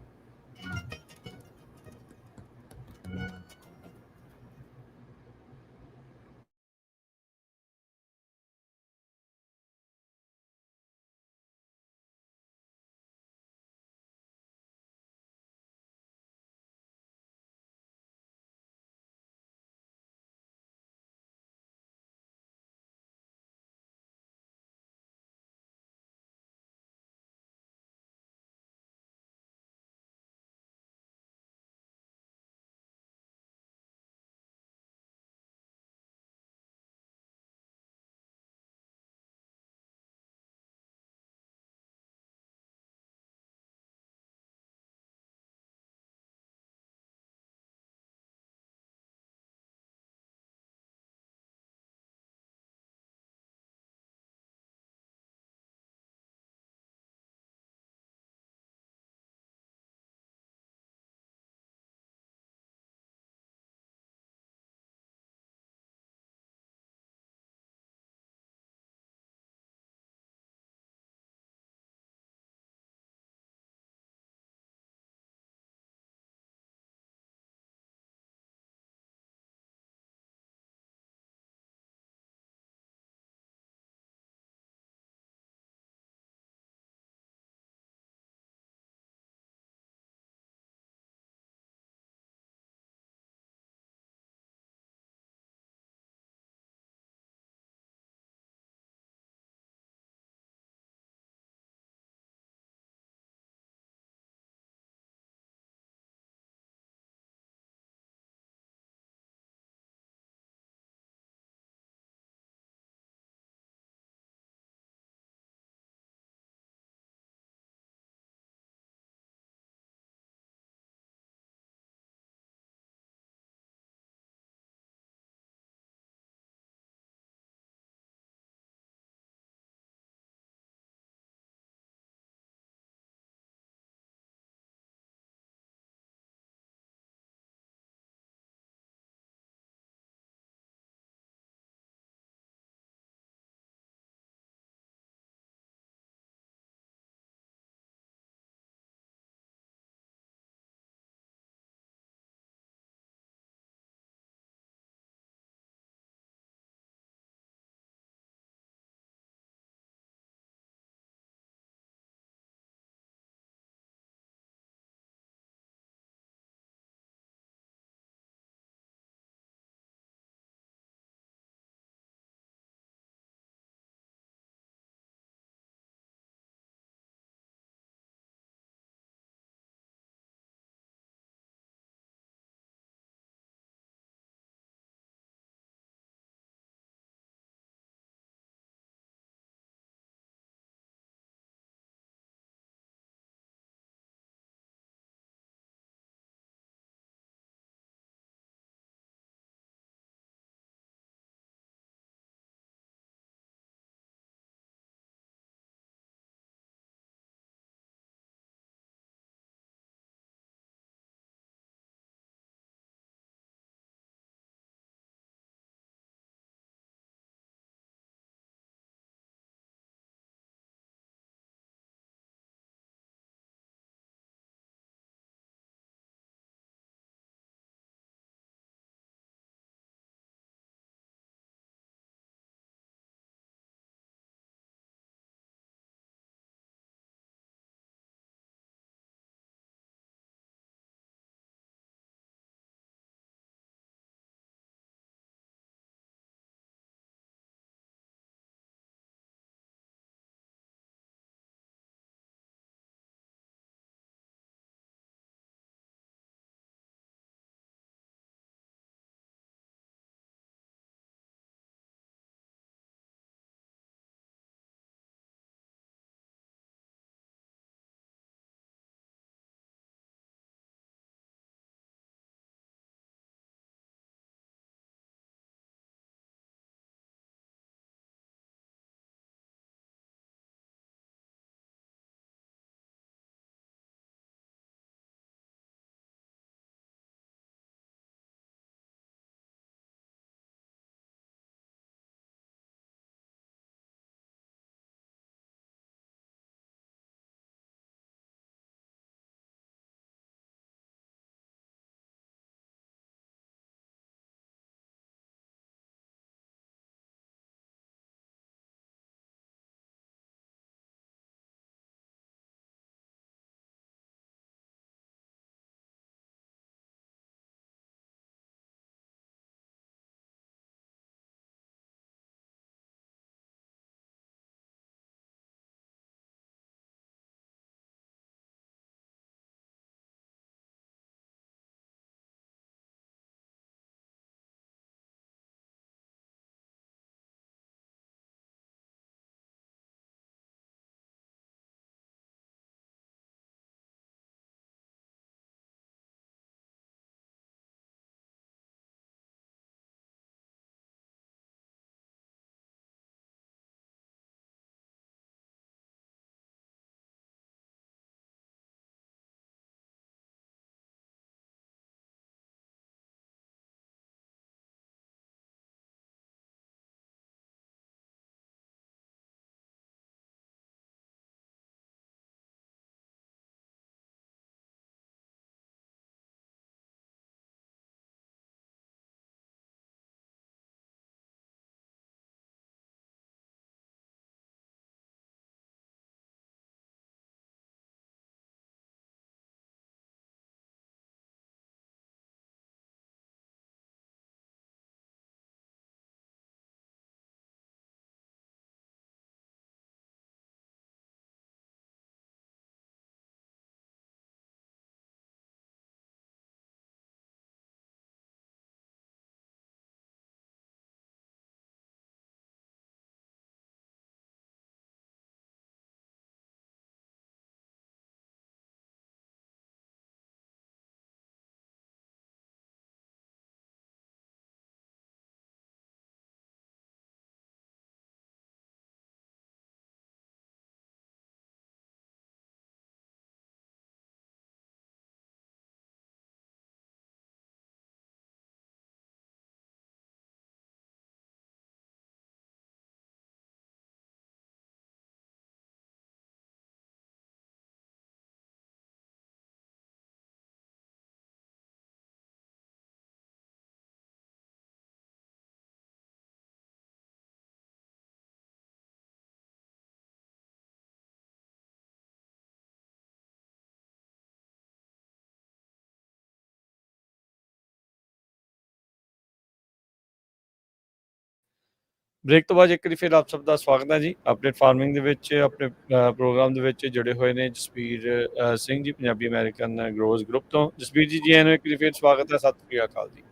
ਬ੍ਰੇਕ ਤੋਂ ਬਾਅਦ ਇੱਕ ਵਾਰੀ ਫਿਰ ਆਪ ਸਭ ਦਾ ਸਵਾਗਤ ਹੈ ਜੀ ਅਪਡੇਟ ਫਾਰਮਿੰਗ ਦੇ ਵਿੱਚ। ਆਪਣੇ ਪ੍ਰੋਗਰਾਮ ਦੇ ਵਿੱਚ ਜੁੜੇ ਹੋਏ ਨੇ Jasbir Singh ji, Punjabi American grows group ਤੋਂ। ਜਸਬੀਰ ਜੀ, ਜੀ ਆਇਆਂ ਨੂੰ ਇੱਕ ਵਾਰੀ ਫਿਰ ਸਵਾਗਤ ਹੈ। ਸਤਿ ਸ਼੍ਰੀ ਅਕਾਲ ਜੀ।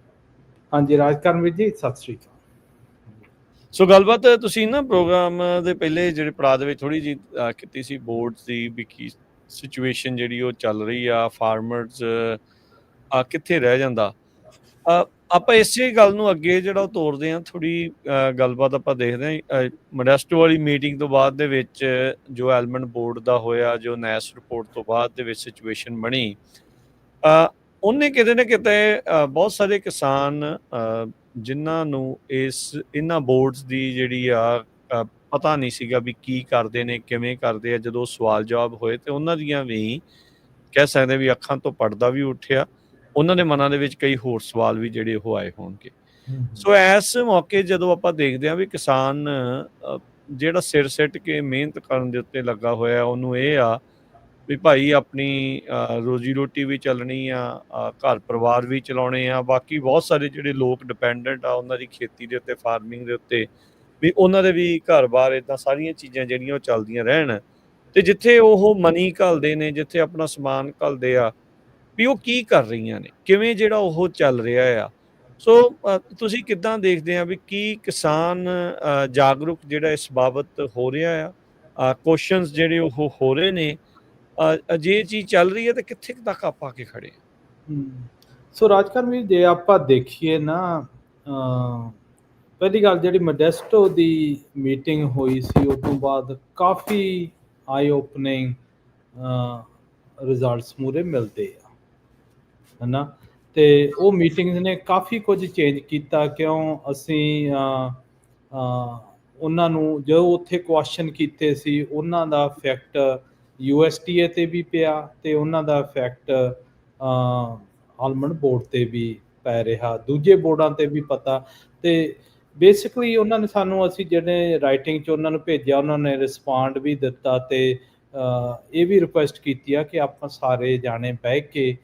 ਹਾਂਜੀ ਰਾਜਕਰਨ ਵੀਰ ਜੀ, ਸਤਿ ਸ੍ਰੀ ਅਕਾਲ। ਸੋ ਗੱਲਬਾਤ ਤੁਸੀਂ ਨਾ ਪ੍ਰੋਗਰਾਮ ਦੇ ਪਹਿਲੇ ਜਿਹੜੇ ਪੜਾਅ ਦੇ ਵਿੱਚ ਥੋੜੀ ਜਿਹੀ ਕੀਤੀ ਸੀ ਬੋਰਡਸ ਦੀ ਵੀ ਕੀ ਸਿਚੁਏਸ਼ਨ ਜਿਹੜੀ ਉਹ ਚੱਲ ਰਹੀ ਆ, ਫਾਰਮਰਸ ਕਿੱਥੇ ਰਹਿ ਜਾਂਦਾ। ਆਪਾਂ ਇਸੇ ਗੱਲ ਨੂੰ ਅੱਗੇ ਜਿਹੜਾ ਉਹ ਤੋਰਦੇ ਹਾਂ। ਥੋੜੀ ਗੱਲਬਾਤ ਆਪਾਂ ਦੇਖਦੇ ਹਾਂ ਮੋਡੈਸਟੋ ਵਾਲੀ ਮੀਟਿੰਗ ਤੋਂ ਬਾਅਦ ਦੇ ਵਿੱਚ ਜੋ ਐਲਮੰਡ ਬੋਰਡ ਦਾ ਹੋਇਆ, ਜੋ ਨੈਸ ਰਿਪੋਰਟ ਤੋਂ ਬਾਅਦ ਦੇ ਵਿੱਚ ਸਿਚੁਏਸ਼ਨ ਬਣੀ, ਉਹਨੇ ਕਿਤੇ ਨਾ ਕਿਤੇ ਬਹੁਤ ਸਾਰੇ ਕਿਸਾਨ ਜਿਨ੍ਹਾਂ ਨੂੰ ਇਹਨਾਂ ਬੋਰਡਸ ਦੀ ਜਿਹੜੀ ਆ ਪਤਾ ਨਹੀਂ ਸੀਗਾ ਵੀ ਕੀ ਕਰਦੇ ਨੇ, ਕਿਵੇਂ ਕਰਦੇ ਆ, ਜਦੋਂ ਸਵਾਲ ਜਵਾਬ ਹੋਏ ਤੇ ਉਹਨਾਂ ਦੀਆਂ ਵੀ ਕਹਿ ਸਕਦੇ ਵੀ ਅੱਖਾਂ ਤੋਂ ਪਰਦਾ ਵੀ ਉੱਠਿਆ। ਉਹਨਾਂ ਦੇ ਮਨਾਂ ਦੇ ਵਿੱਚ ਕਈ ਹੋਰ ਸਵਾਲ ਵੀ ਜਿਹੜੇ ਉਹ ਆਏ ਹੋਣਗੇ। ਸੋ ਇਸ ਮੌਕੇ ਜਦੋਂ ਆਪਾਂ ਦੇਖਦੇ ਹਾਂ ਵੀ ਕਿਸਾਨ ਜਿਹੜਾ ਸਿਰ ਸਿੱਟ ਕੇ ਮਿਹਨਤ ਕਰਨ ਦੇ ਉੱਤੇ ਲੱਗਾ ਹੋਇਆ, ਉਹਨੂੰ ਇਹ ਆ ਵੀ ਭਾਈ ਆਪਣੀ ਰੋਜੀ ਰੋਟੀ ਵੀ ਚੱਲਣੀ ਆ, ਘਰ ਪਰਿਵਾਰ ਵੀ ਚਲਾਉਣੇ ਆ, ਬਾਕੀ ਬਹੁਤ ਸਾਰੇ ਜਿਹੜੇ ਲੋਕ ਡਿਪੈਂਡੈਂਟ ਆ ਉਹਨਾਂ ਦੀ ਖੇਤੀ ਦੇ ਉੱਤੇ, ਫਾਰਮਿੰਗ ਦੇ ਉੱਤੇ, ਵੀ ਉਹਨਾਂ ਦੇ ਵੀ ਘਰ-ਬਾਰ ਇੱਦਾਂ ਸਾਰੀਆਂ ਚੀਜ਼ਾਂ ਜਿਹੜੀਆਂ ਉਹ ਚੱਲਦੀਆਂ ਰਹਿਣ। ਤੇ ਜਿੱਥੇ ਉਹ ਮਨੀ ਘੱਲਦੇ ਨੇ, ਜਿੱਥੇ ਆਪਣਾ ਸਮਾਨ ਘੱਲਦੇ ਆ, ਵੀ ਉਹ ਕੀ ਕਰ ਰਹੀਆਂ ਨੇ, ਕਿਵੇਂ ਜਿਹੜਾ ਉਹ ਚੱਲ ਰਿਹਾ ਆ। ਸੋ ਤੁਸੀਂ ਕਿੱਦਾਂ ਦੇਖਦੇ ਆ ਵੀ ਕੀ ਕਿਸਾਨ ਜਾਗਰੂਕ ਜਿਹੜਾ ਇਸ ਬਾਬਤ ਹੋ ਰਿਹਾ ਆ? ਕੁਐਸਚਨਸ ਜਿਹੜੇ ਉਹ ਹੋ ਰਹੇ ਨੇ, ਜੇ ਇਹ ਚੀਜ਼ ਚੱਲ ਰਹੀ ਹੈ ਤਾਂ ਕਿੱਥੇ ਤੱਕ ਆਪਾਂ ਆ ਕੇ ਖੜੇ ਆ? ਸੋ ਰਾਜਕਰਨ ਵੀਰ, ਜੇ ਆਪਾਂ ਦੇਖੀਏ ਨਾ, ਪਹਿਲੀ ਗੱਲ ਜਿਹੜੀ ਮੋਡੈਸਟੋ ਦੀ ਮੀਟਿੰਗ ਹੋਈ ਸੀ, ਉਸ ਤੋਂ ਬਾਅਦ ਕਾਫੀ ਆਈ ਓਪਨਿੰਗ ਰਿਜ਼ਲਟਸ ਮੂਰੇ ਮਿਲਦੇ ਆ, ਹੈ ਨਾ। ਤੇ ਉਹ ਮੀਟਿੰਗਸ ਨੇ ਕਾਫੀ ਕੁਝ ਚੇਂਜ ਕੀਤਾ। ਕਿਉਂ? ਅਸੀਂ ਉਹਨਾਂ ਨੂੰ ਜੋ ਉੱਥੇ ਕੁਐਸਚਨ ਕੀਤੇ ਸੀ, ਉਹਨਾਂ ਦਾ ਇਫੈਕਟ USDA ਤੇ ਵੀ ਪਿਆ ਤੇ ਉਹਨਾਂ ਦਾ ਇਫੈਕਟ ਆਲਮੰਡ ਬੋਰਡ ਤੇ ਵੀ ਪੈ ਰਿਹਾ, ਦੂਜੇ ਬੋਰਡਾਂ ਤੇ ਵੀ ਪਤਾ। ਤੇ ਬੇਸਿਕਲੀ ਉਹਨਾਂ ਨੇ ਸਾਨੂੰ, ਅਸੀਂ ਜਿਹੜੇ ਰਾਈਟਿੰਗ 'ਚ ਉਹਨਾਂ ਨੂੰ ਭੇਜਿਆ, ਉਹਨਾਂ ਨੇ ਰਿਸਪੌਂਡ ਵੀ ਦਿੱਤਾ ਤੇ ਇਹ ਵੀ ਰਿਕੁਐਸਟ ਕੀਤੀ ਆ ਕਿ ਆਪਾਂ ਸਾਰੇ ਜਾਣੇ ਬਹਿ ਕੇ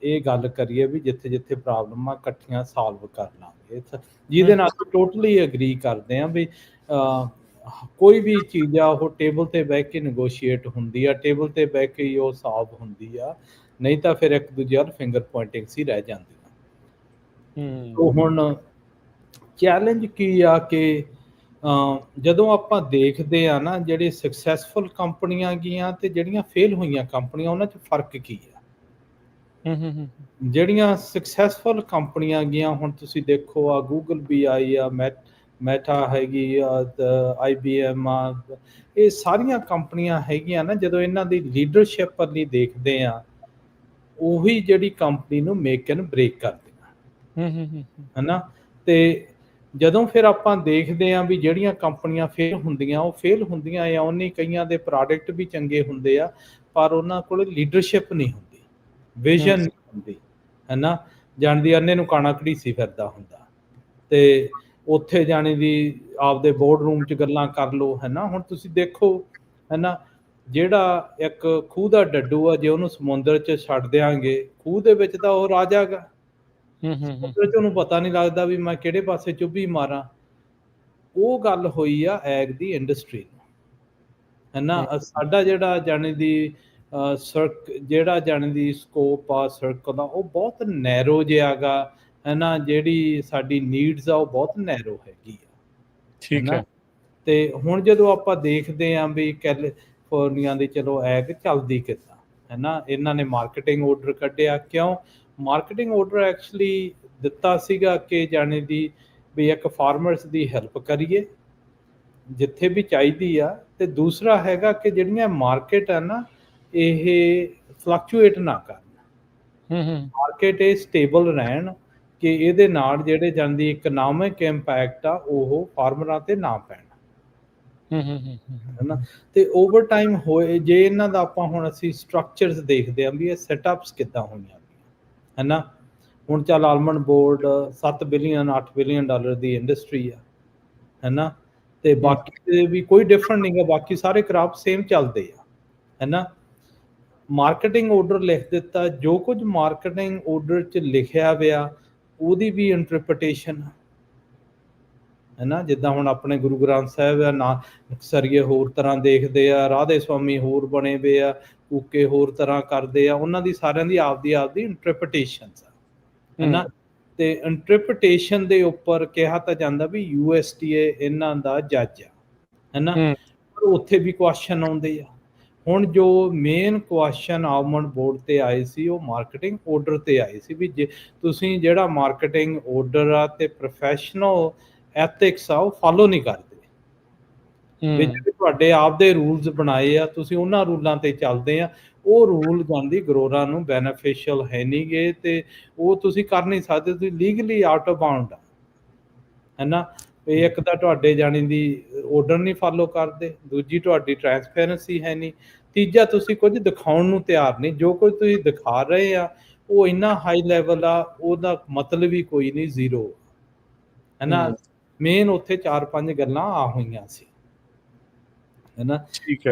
ਇਹ ਗੱਲ ਕਰੀਏ ਵੀ ਜਿੱਥੇ ਜਿੱਥੇ ਪ੍ਰੋਬਲਮ ਆ ਇਕੱਠੀਆਂ ਸੋਲਵ ਕਰ ਲਾਂਗੇ, ਜਿਹਦੇ ਨਾਲ ਅਸੀਂ ਟੋਟਲੀ ਅਗਰੀ ਕਰਦੇ ਹਾਂ ਵੀ ਕੋਈ ਵੀ ਚੀਜ਼ ਆ ਉਹ ਟੇਬਲ ਤੇ ਬਹਿ ਕੇ ਨੈਗੋਸ਼ੀਏਟ ਹੁੰਦੀ ਆ, ਟੇਬਲ ਤੇ ਬਹਿ ਕੇ ਹੀ ਉਹ ਸੋਲਵ ਹੁੰਦੀ ਆ, ਨਹੀਂ ਤਾਂ ਫਿਰ ਇੱਕ ਦੂਜੇ ਵੱਲ ਫਿੰਗਰ ਪੁਆਇੰਟਿੰਗਸ ਹੀ ਰਹਿ ਜਾਂਦੀਆਂ। ਸੋ ਹੁਣ ਚੈਲੰਜ ਕੀ ਆ ਕਿ ਜਦੋਂ ਆਪਾਂ ਦੇਖਦੇ ਆ ਨਾ, ਜਿਹੜੇ ਸਕਸੈਸਫੁਲ ਕੰਪਨੀਆਂ ਗੀਆਂ ਤੇ ਜਿਹੜੀਆਂ ਫੇਲ ਹੋਈਆਂ ਕੰਪਨੀਆਂ, ਉਹਨਾਂ 'ਚ ਫਰਕ ਕੀ ਆ? ਜਿਹੜੀਆਂ ਸਕਸੈਸਫੁਲ ਕੰਪਨੀਆਂ ਗੀਆਂ, ਹੁਣ ਤੁਸੀਂ ਦੇਖੋ ਆ ਗੂਗਲ ਵੀ ਆਈ ਆ, ਮੈਟਾ ਹੈਗੀ ਆ, IBM ਆ, ਇਹ ਸਾਰੀਆਂ ਕੰਪਨੀਆਂ ਹੈਗੀਆਂ ਨਾ, ਜਦੋਂ ਇਹਨਾਂ ਦੀ ਲੀਡਰਸ਼ਿਪ ਵੱਲ ਦੇਖਦੇ ਆ, ਉਹੀ ਜਿਹੜੀ ਕੰਪਨੀ ਨੂੰ ਮੇਕ ਐਂਡ ਬ੍ਰੇਕ ਕਰਦੀਆਂ, ਹੈ ਨਾ। ਤੇ ਜਦੋਂ ਫਿਰ ਆਪਾਂ ਦੇਖਦੇ ਹਾਂ ਵੀ ਜਿਹੜੀਆਂ ਕੰਪਨੀਆਂ ਫੇਲ ਹੁੰਦੀਆਂ, ਉਹ ਫੇਲ ਹੁੰਦੀਆਂ ਆ ਉਹਨੇ, ਕਈਆਂ ਦੇ ਪ੍ਰੋਡਕਟ ਵੀ ਚੰਗੇ ਹੁੰਦੇ ਆ ਪਰ ਉਹਨਾਂ ਕੋਲ ਲੀਡਰਸ਼ਿਪ ਨਹੀਂ ਹੁੰਦੀ, ਵਿਜ਼ਨ ਨਹੀਂ ਹੁੰਦੀ, ਹੈ ਨਾ। ਜਾਣਦੀ ਅੰਨੇ ਨੂੰ ਕਾਣਾ ਘੜੀਸੀ ਫਿਰਦਾ ਹੁੰਦਾ ਤੇ ਉੱਥੇ ਜਾਣੇ ਦੀ ਆਪਦੇ ਬੋਰਡ ਰੂਮ 'ਚ ਗੱਲਾਂ ਕਰ ਲਓ, ਹੈ ਨਾ। ਹੁਣ ਤੁਸੀਂ ਦੇਖੋ, ਹੈ ਨਾ, ਜਿਹੜਾ ਇੱਕ ਖੂਹ ਦਾ ਡੱਡੂ ਆ, ਜੇ ਉਹਨੂੰ ਸਮੁੰਦਰ 'ਚ ਛੱਡ ਦਿਆਂਗੇ, ਖੂਹ ਦੇ ਵਿੱਚ ਤਾਂ ਉਹ ਰਾਜਾ ਗਾ, ਸਮੁੰਦਰ 'ਚ ਉਹਨੂੰ ਪਤਾ ਨਹੀਂ ਲੱਗਦਾ ਵੀ ਮੈਂ ਕਿਹੜੇ ਪਾਸੇ ਚੁੱਭੀ ਮਾਰਾਂ। ਉਹ ਗੱਲ ਹੋਈ ਆ ਐਗ ਦੀ ਇੰਡਸਟਰੀ ਨੂੰ, ਹੈ ਨਾ। ਸਾਡਾ ਜਿਹੜਾ ਜਾਣੇ ਦੀ ਜਿਹੜਾ ਜਾਣੇ ਦੀ ਸਕੋਪ ਆ ਸਰਕਲ ਦਾ, ਉਹ ਬਹੁਤ ਨੈਰੋ ਜਿਹਾ ਗਾ, ਹੈ ਨਾ। ਜਿਹੜੀ ਸਾਡੀ ਨੀਡਸ ਆ ਉਹ ਬਹੁਤ ਨੈਰੋ ਹੈਗੀ ਆ, ਠੀਕ ਹੈ। ਤੇ ਹੁਣ ਜਦੋਂ ਆਪਾਂ ਦੇਖਦੇ ਹਾਂ ਵੀ ਕੈਲੀਫੋਰਨੀਆ ਦੀ ਚਲੋ ਐਗ ਚੱਲਦੀ ਕਿੱਦਾਂ, ਹੈ ਨਾ, ਇਹਨਾਂ ਨੇ ਮਾਰਕੀਟਿੰਗ ਆਰਡਰ ਕੱਢਿਆ। ਕਿਉਂ ਮਾਰਕੀਟਿੰਗ ਆਰਡਰ ਐਕਚੁਅਲੀ ਦਿੱਤਾ ਸੀਗਾ? ਕਿ ਜਾਣੇ ਦੀ ਵੀ ਇੱਕ ਫਾਰਮਰਸ ਦੀ ਹੈਲਪ ਕਰੀਏ ਜਿੱਥੇ ਵੀ ਚਾਹੀਦੀ ਆ, ਤੇ ਦੂਸਰਾ ਹੈਗਾ ਕਿ ਜਿਹੜੀਆਂ ਮਾਰਕੀਟ ਆ ਨਾ, ਇਹ ਫਲਕਚੁਏਟ ਨਾ ਕਰਨ, ਮਾਰਕੀਟ ਇਹ ਸਟੇਬਲ ਰਹਿਣ, ਕਿ ਇਹਦੇ ਨਾਲ ਜਿਹੜੇ ਜਾਂਦੀ ਇਕਨੋਮਿਕ ਇੰਪੈਕਟ ਆ ਉਹ ਫਾਰਮਰਾਂ ਤੇ ਨਾ ਪੈਣ, ਹੈ ਨਾ। ਤੇ ਓਵਰ ਟਾਈਮ ਹੋਏ ਜੇ ਇਹਨਾਂ ਦਾ ਆਪਾਂ ਹੁਣ ਅਸੀਂ ਸਟਰਕਚਰਸ ਦੇਖਦੇ ਹਾਂ ਵੀ ਇਹ ਸੈਟਅਪਸ ਕਿੱਦਾਂ ਹੋਈਆਂ, ਹੈ ਨਾ। ਹੁਣ ਚੱਲ almond board 7 billion 8 billion dollar ਦੀ ਇੰਡਸਟਰੀ ਆ, ਹੈ ਨਾ, ਤੇ ਬਾਕੀ ਦੇ ਵੀ ਕੋਈ ਡਿਫਰੈਂਟ ਨਹੀਂ ਗਾ, ਬਾਕੀ ਸਾਰੇ ਕਰਾਪ ਸੇਮ ਚੱਲਦੇ ਆ, ਹੈ ਨਾ। ਮਾਰਕੀਟਿੰਗ ਆਰਡਰ ਲਿਖ ਦਿੱਤਾ, ਜੋ ਕੁਝ ਮਾਰਕੀਟਿੰਗ ਆਰਡਰ 'ਚ ਲਿਖਿਆ ਹੋਇਆ ਉਹਦੀ ਵੀ ਇੰਟਰਪ੍ਰੀਟੇਸ਼ਨ, ਹੈ ਨਾ। ਜਿੱਦਾਂ ਹੁਣ ਆਪਣੇ ਗੁਰੂ ਗ੍ਰੰਥ ਸਾਹਿਬ ਆ, ਨਾ ਸਰੀਏ ਹੋਰ ਤਰ੍ਹਾਂ ਦੇਖਦੇ ਆ, ਰਾਧੇ ਸਵਾਮੀ ਹੋਰ ਬਣੇ ਵੇ ਆ, ਕੂਕੇ ਹੋਰ ਤਰ੍ਹਾਂ ਕਰਦੇ ਆ, ਉਹਨਾਂ ਦੀ ਸਾਰਿਆਂ ਦੀ ਆਪਦੀ ਇੰਟਰਪ੍ਰੀਟੇਸ਼ਨਸ ਆ, ਹੈ ਨਾ। ਤੇ ਇੰਟਰਪ੍ਰੀਟੇਸ਼ਨ ਦੇ ਉੱਪਰ ਕਿਹਾ ਤਾਂ ਜਾਂਦਾ ਵੀ USDA ਇਹਨਾਂ ਦਾ ਜੱਜ ਆ, ਹੈ ਨਾ। ਪਰ ਉੱਥੇ ਵੀ ਕੁਐਸਚਨ ਆਉਂਦੇ ਆ। ਹੁਣ ਜੋ ਮੇਨ ਕੁਐਸਚਨ ਆਲਮੰਡ ਬੋਰਡ ਤੇ ਆਏ ਸੀ ਉਹ ਮਾਰਕੀਟਿੰਗ ਆਰਡਰ ਤੇ ਆਏ ਸੀ ਵੀ ਜੇ ਤੁਸੀਂ ਜਿਹੜਾ ਮਾਰਕੀਟਿੰਗ ਆਰਡਰ ਆ ਤੇ ਪ੍ਰੋਫੈਸ਼ਨਲ ਐਥਿਕਸ ਆ ਉਹ ਫਾਲੋ ਨਹੀਂ ਕਰਦੇ, ਵੀ ਜਿਹੜੇ ਤੁਹਾਡੇ ਆਪਦੇ ਰੂਲਸ ਬਣਾਏ ਆ ਤੁਸੀਂ ਉਹਨਾਂ ਰੂਲਾਂ ਤੇ ਚੱਲਦੇ ਆ, ਉਹ ਰੂਲ ਜਾਂਦੀ ਗਰੋਰਾਂ ਨੂੰ ਬੈਨੀਫੀਸ਼ੀਅਲ ਹੈ ਨਹੀਂ ਗੇ, ਤੇ ਉਹ ਤੁਸੀਂ ਕਰ ਨਹੀਂ ਸਕਦੇ, ਤੁਸੀਂ ਲੀਗਲੀ ਆਊਟ ਆਫ ਬਾਉਂਡ ਆ, ਹੈ ਨਾ। ਇਹ ਇੱਕ ਤਾਂ ਤੁਹਾਡੇ ਜਾਣੀ ਦੀ ਆਰਡਰ ਨਹੀਂ ਫਾਲੋ ਕਰਦੇ, ਦੂਜੀ ਤੁਹਾਡੀ ਟ੍ਰਾਂਸਪੇਰੈਂਸੀ ਹੈ ਨਹੀਂ, ਤੀਜਾ ਤੁਸੀਂ ਕੁਝ ਦਿਖਾਉਣ ਨੂੰ ਤਿਆਰ ਨਹੀਂ, ਜੋ ਕੁਝ ਤੁਸੀਂ ਦਿਖਾ ਰਹੇ ਆ ਉਹ ਇੰਨਾ ਹਾਈ ਲੈਵਲ ਆ, ਉਹਦਾ ਮਤਲਬ ਹੀ ਕੋਈ ਨਹੀਂ, ਜ਼ੀਰੋ, ਹੈ ਨਾ। ਮੇਨ ਉੱਥੇ 4-5 ਗੱਲਾਂ ਆ ਹੋਈਆਂ ਸੀ, ਹੈ ਨਾ।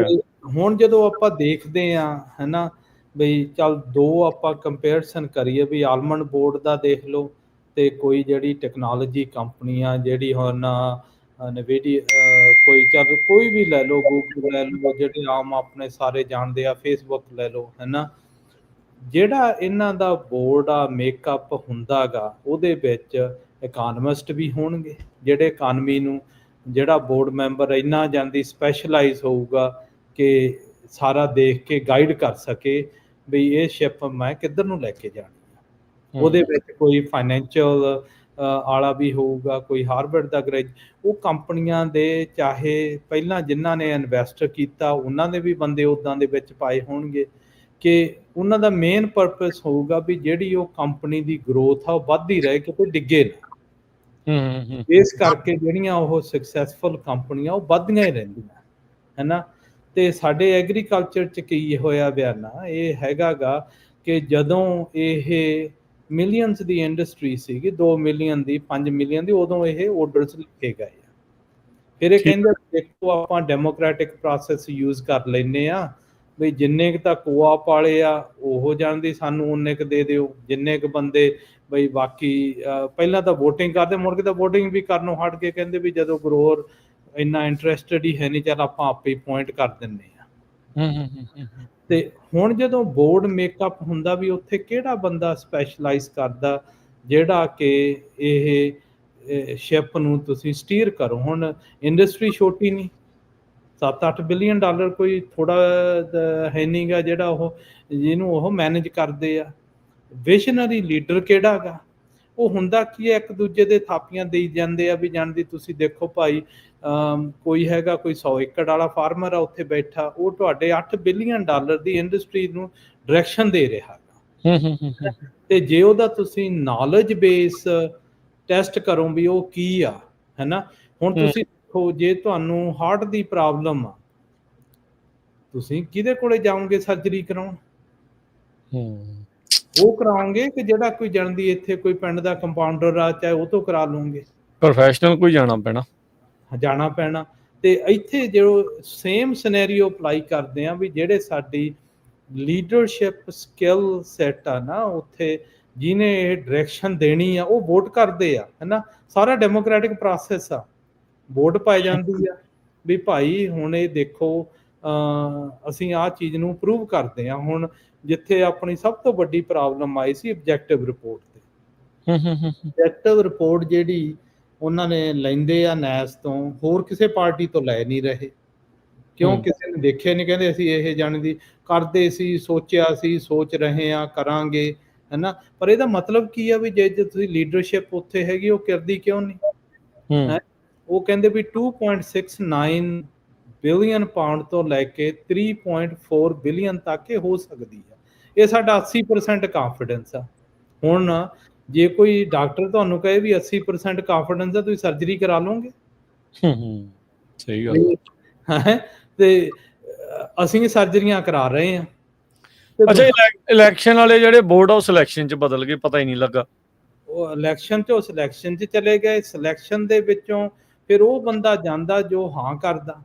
ਹੁਣ ਜਦੋਂ ਆਪਾਂ ਦੇਖਦੇ ਆ, ਹੈ ਨਾ, ਬਈ ਚੱਲ ਦੋ ਆਪਾਂ ਕੰਪੇਰੀਜ਼ਨ ਕਰੀਏ ਵੀ ਆਲਮੰਡ ਬੋਰਡ ਦਾ ਦੇਖ ਲਓ ਤੇ ਕੋਈ ਜਿਹੜੀ ਟੈਕਨੋਲੋਜੀ ਕੰਪਨੀ ਆ ਜਿਹੜੀ ਹੁਣ ਨਵੀਡੀ ਕੋਈ ਵੀ ਲੈ ਲਓ, ਗੂਗਲ ਲੈ ਲਓ, ਜਿਹੜੇ ਆਮ ਆਪਣੇ ਸਾਰੇ ਜਾਣਦੇ ਆ, ਫੇਸਬੁੱਕ ਲੈ ਲਓ, ਹੈ ਨਾ। ਜਿਹੜਾ ਇਹਨਾਂ ਦਾ ਬੋਰਡ ਆ ਮੇਕਅਪ ਹੁੰਦਾ ਗਾ, ਉਹਦੇ ਵਿੱਚ ਇਕਾਨਮਿਸਟ ਵੀ ਹੋਣਗੇ, ਜਿਹੜੇ ਇਕਾਨਮੀ ਨੂੰ ਜਿਹੜਾ ਬੋਰਡ ਮੈਂਬਰ ਇੰਨਾ ਜਾਂਦੀ ਸਪੈਸ਼ਲਾਈਜ਼ ਹੋਊਗਾ ਕਿ ਸਾਰਾ ਦੇਖ ਕੇ ਗਾਈਡ ਕਰ ਸਕੇ ਵੀ ਇਹ ਸ਼ਿਪ ਮੈਂ ਕਿੱਧਰ ਨੂੰ ਲੈ ਕੇ ਜਾਣੀ ਆ। ਉਹਦੇ ਵਿੱਚ ਕੋਈ ਫਾਈਨੈਂਸ਼ੀਅਲ ਵਾਲਾ ਵੀ ਹੋਊਗਾ, ਕੋਈ ਹਾਰਵਰਡ ਦਾ ਉਹ ਕੰਪਨੀਆਂ ਦੇ ਚਾਹੇ ਪਹਿਲਾਂ ਜਿਨ੍ਹਾਂ ਨੇ ਇਨਵੈਸਟ ਕੀਤਾ ਉਹਨਾਂ ਦੇ ਵੀ ਬੰਦੇ ਉੱਦਾਂ ਦੇ ਵਿੱਚ ਪਾਏ ਹੋਣਗੇ ਕਿ ਉਹਨਾਂ ਦਾ ਮੇਨ ਪਰਪਸ ਹੋਊਗਾ ਵੀ ਜਿਹੜੀ ਉਹ ਕੰਪਨੀ ਦੀ ਗਰੋਥ ਆ ਉਹ ਵੱਧਦੀ ਰਹੇ, ਕਿਤੇ ਡਿੱਗੇ ਨਾ। ਇਸ ਕਰਕੇ ਜਿਹੜੀਆਂ ਉਹ ਸਕਸੈਸਫੁਲ ਕੰਪਨੀਆਂ ਉਹ ਵੱਧਦੀਆਂ ਹੀ ਰਹਿੰਦੀਆਂ, ਹੈ ਨਾ। ਤੇ ਸਾਡੇ ਐਗਰੀਕਲਚਰ 'ਚ ਕੀ ਹੋਇਆ ਬਿਆਨਾ ਇਹ ਹੈਗਾ ਗਾ ਕਿ ਜਦੋਂ ਇਹ ਮਿਲੀਅਨਸ ਦੀ ਇੰਡਸਟਰੀ ਸੀਗੀ, 2 ਮਿਲੀਅਨ ਦੀ, 5 ਮਿਲੀਅਨ ਦੀ, ਉਦੋਂ ਇਹ ਆਰਡਰਸ ਲਿਖੇ ਗਏ ਆ। ਫਿਰ ਇਹ ਕਹਿੰਦੇ ਦੇਖੋ ਆਪਾਂ ਡੈਮੋਕ੍ਰੈਟਿਕ ਪ੍ਰੋਸੈਸ ਯੂਜ਼ ਕਰ ਲੈਂਦੇ ਆ ਵੀ ਜਿੰਨੇ ਕੁ ਤਾਂ ਕੋਆਪ ਵਾਲੇ ਆ ਉਹ ਜਾਣਦੀ ਸਾਨੂੰ ਉਨੇ ਕੁ ਦੇ ਦਿਓ, ਜਿੰਨੇ ਕੁ ਬੰਦੇ ਬਈ ਬਾਕੀ ਪਹਿਲਾਂ ਤਾਂ ਵੋਟਿੰਗ ਕਰਦੇ, ਮੁੜ ਕੇ ਤਾਂ ਵੋਟਿੰਗ ਵੀ ਕਰਨੋਂ ਹਟ ਕੇ ਕਹਿੰਦੇ ਵੀ ਜਦੋਂ ਗਰੋਅਰ ਇੰਨਾ ਇੰਟਰਸਟਡ ਹੀ ਹੈ ਨਹੀਂ, ਚੱਲ ਆਪਾਂ ਆਪੇ ਪੁਆਇੰਟ ਕਰ ਦਿੰਦੇ ਆ। ਤੇ ਹੁਣ ਜਦੋਂ ਬੋਰਡ ਮੇਕਅਪ ਹੁੰਦਾ ਵੀ ਉੱਥੇ ਕਿਹੜਾ ਬੰਦਾ ਸਪੈਸ਼ਲਾਈਜ਼ ਕਰਦਾ ਜਿਹੜਾ ਕਿ ਇਹ ਸ਼ਿਪ ਨੂੰ ਤੁਸੀਂ ਸਟੀਅਰ ਕਰੋ। ਹੁਣ ਇੰਡਸਟਰੀ ਛੋਟੀ ਨਹੀਂ, 7-8 ਬਿਲੀਅਨ ਡਾਲਰ ਕੋਈ ਥੋੜਾ ਹੈ ਨਹੀਂ ਗਾ ਜਿਹੜਾ ਉਹ ਜਿਹਨੂੰ ਉਹ ਮੈਨੇਜ ਕਰਦੇ ਆ। ਵਿਜ਼ਨਰੀ ਲੀਡਰ ਕਿਹੜਾ ਗਾ, ਉਹ ਹੁੰਦਾ ਕੀ ਹੈ ਇੱਕ ਦੂਜੇ ਦੇ ਥਾਪੀਆਂ ਦੇਈ ਜਾਂਦੇ ਆ ਵੀ ਜਾਣਦੀ ਤੁਸੀਂ ਦੇਖੋ ਭਾਈ ਕੋਈ ਹੈਗਾ ਕੋਈ 100 ਏਕੜ ਵਾਲਾ ਫਾਰਮਰ ਆ ਉੱਥੇ ਬੈਠਾ, ਉਹ ਤੁਹਾਡੇ 8 ਬਿਲੀਅਨ ਡਾਲਰ ਦੀ ਇੰਡਸਟਰੀ ਨੂੰ ਡਾਇਰੈਕਸ਼ਨ ਦੇ ਰਿਹਾ ਗਾ। ਤੇ ਜੇ ਉਹਦਾ ਤੁਸੀਂ ਨੌਲੇਜ ਬੇਸ ਟੈਸਟ ਕਰੋ ਵੀ ਉਹ ਕੀ ਆ, ਹੈ ਨਾ। ਹੁਣ ਤੁਸੀਂ ਦੇਖੋ ਜੇ ਤੁਹਾਨੂੰ ਹਾਰਟ ਦੀ ਪ੍ਰੋਬਲਮ ਆ, ਤੁਸੀਂ ਕਿਹਦੇ ਕੋਲੇ ਜਾਓਗੇ ਸਰਜਰੀ ਕਰਾਉਣ? ਉਹ ਕਰਾਉਂਗੇ ਕਿ ਜਿਹੜਾ ਕੋਈ ਜਾਣਦੀ ਇੱਥੇ ਕੋਈ ਪਿੰਡ ਦਾ ਕੰਪਾਊਂਡਰ ਆ ਚਾਹੇ ਉਹ ਤੋਂ ਕਰਾ ਲਓਗੇ? ਪ੍ਰੋਫੈਸ਼ਨਲ ਕੋਈ ਜਾਣਾ ਪੈਣਾ। ਤੇ ਇੱਥੇ ਜੋ ਸੇਮ ਸਿਨੈਰੀਓ ਅਪਲਾਈ ਕਰਦੇ ਆ ਵੀ ਜਿਹੜੇ ਸਾਡੀ ਲੀਡਰਸ਼ਿਪ ਸਕਿੱਲ ਸੈਟ ਆ ਨਾ, ਉੱਥੇ ਜਿਹਨੇ ਇਹ ਡਾਇਰੈਕਸ਼ਨ ਦੇਣੀ ਆ ਉਹ ਵੋਟ ਕਰਦੇ ਆ, ਹੈ ਨਾ। ਸਾਰਾ ਡੈਮੋਕ੍ਰੈਟਿਕ ਪ੍ਰੋਸੈਸ ਆ, ਵੋਟ ਪਾਈ ਜਾਂਦੀ ਆ ਵੀ ਭਾਈ ਹੁਣ ਇਹ ਦੇਖੋ ਅਸੀਂ ਆਹ ਚੀਜ਼ ਨੂੰ ਪ੍ਰੂਵ ਕਰਦੇ ਆ। ਹੁਣ ਜਿੱਥੇ ਆਪਣੀ ਸਭ ਤੋਂ ਵੱਡੀ ਪ੍ਰੋਬਲਮ ਆਈ ਸੀ ਆਬਜੈਕਟਿਵ ਰਿਪੋਰਟ ਤੇ, ਆਬਜੈਕਟਿਵ ਰਿਪੋਰਟ ਜਿਹੜੀ ਉਹਨਾਂ ਨੇ ਲੈਂਦੇ ਆ ਨੈਸ ਤੋਂ, ਹੋਰ ਕਿਸੇ ਪਾਰਟੀ ਤੋਂ ਲੈ ਨਹੀਂ ਰਹੇ, ਕਿਉਂ? ਕਿਸੇ ਨੇ ਦੇਖਿਆ ਨਹੀਂ, ਕਹਿੰਦੇ ਅਸੀਂ ਇਹ ਜਾਣ ਦੀ ਕਰਦੇ ਸੀ, ਸੋਚਿਆ ਸੀ, ਸੋਚ ਰਹੇ ਆ, ਕਰਾਂਗੇ, ਹੈ ਨਾ। ਪਰ ਇਹਦਾ ਮਤਲਬ ਕੀ ਆ ਵੀ ਜੇ ਤੁਸੀਂ ਲੀਡਰਸ਼ਿਪ ਉੱਥੇ ਹੈਗੀ ਉਹ ਕਰਦੀ ਕਿਉਂ ਨਹੀਂ? ਉਹ ਕਹਿੰਦੇ ਵੀ 2.69 ਬਿਲੀਅਨ ਪਾਉਂਡ ਤੋਂ ਲੈ ਕੇ 3.4 ਬਿਲੀਅਨ ਤੱਕ ਇਹ ਹੋ ਸਕਦੀ ਆ। ਇਹ ਸਾਡਾ 80% ਕਾਨਫੀਡੈਂਸ ਆ। ਹੁਣ ਜੇ ਕੋਈ ਡਾਕਟਰ ਤੁਹਾਨੂੰ ਕਹੇ ਵੀ 80% ਕਾਨਫੀਡੈਂਸ ਆ, ਤੁਸੀਂ ਸਰਜਰੀ ਕਰਾ ਲਓਗੇ? ਸਹੀ ਗੱਲ ਹੈ। ਤੇ ਅਸੀਂ ਸਰਜਰੀਆਂ ਕਰਾ ਰਹੇ ਆ। ਅੱਛਾ, ਇਲੈਕਸ਼ਨ ਵਾਲੇ ਜਿਹੜੇ ਬੋਰਡ ਆਫ ਸਿਲੈਕਸ਼ਨ ਚ ਬਦਲ ਗਏ, ਪਤਾ ਹੀ ਨਹੀਂ ਲੱਗਾ। ਉਹ ਇਲੈਕਸ਼ਨ ਚੋਂ ਸਿਲੈਕਸ਼ਨ ਚ ਚਲੇ ਗਏ। ਸਿਲੈਕਸ਼ਨ ਦੇ ਵਿੱਚੋਂ ਫਿਰ ਉਹ ਬੰਦਾ ਜਾਂਦਾ ਜੋ ਹਾਂ ਕਰਦਾ,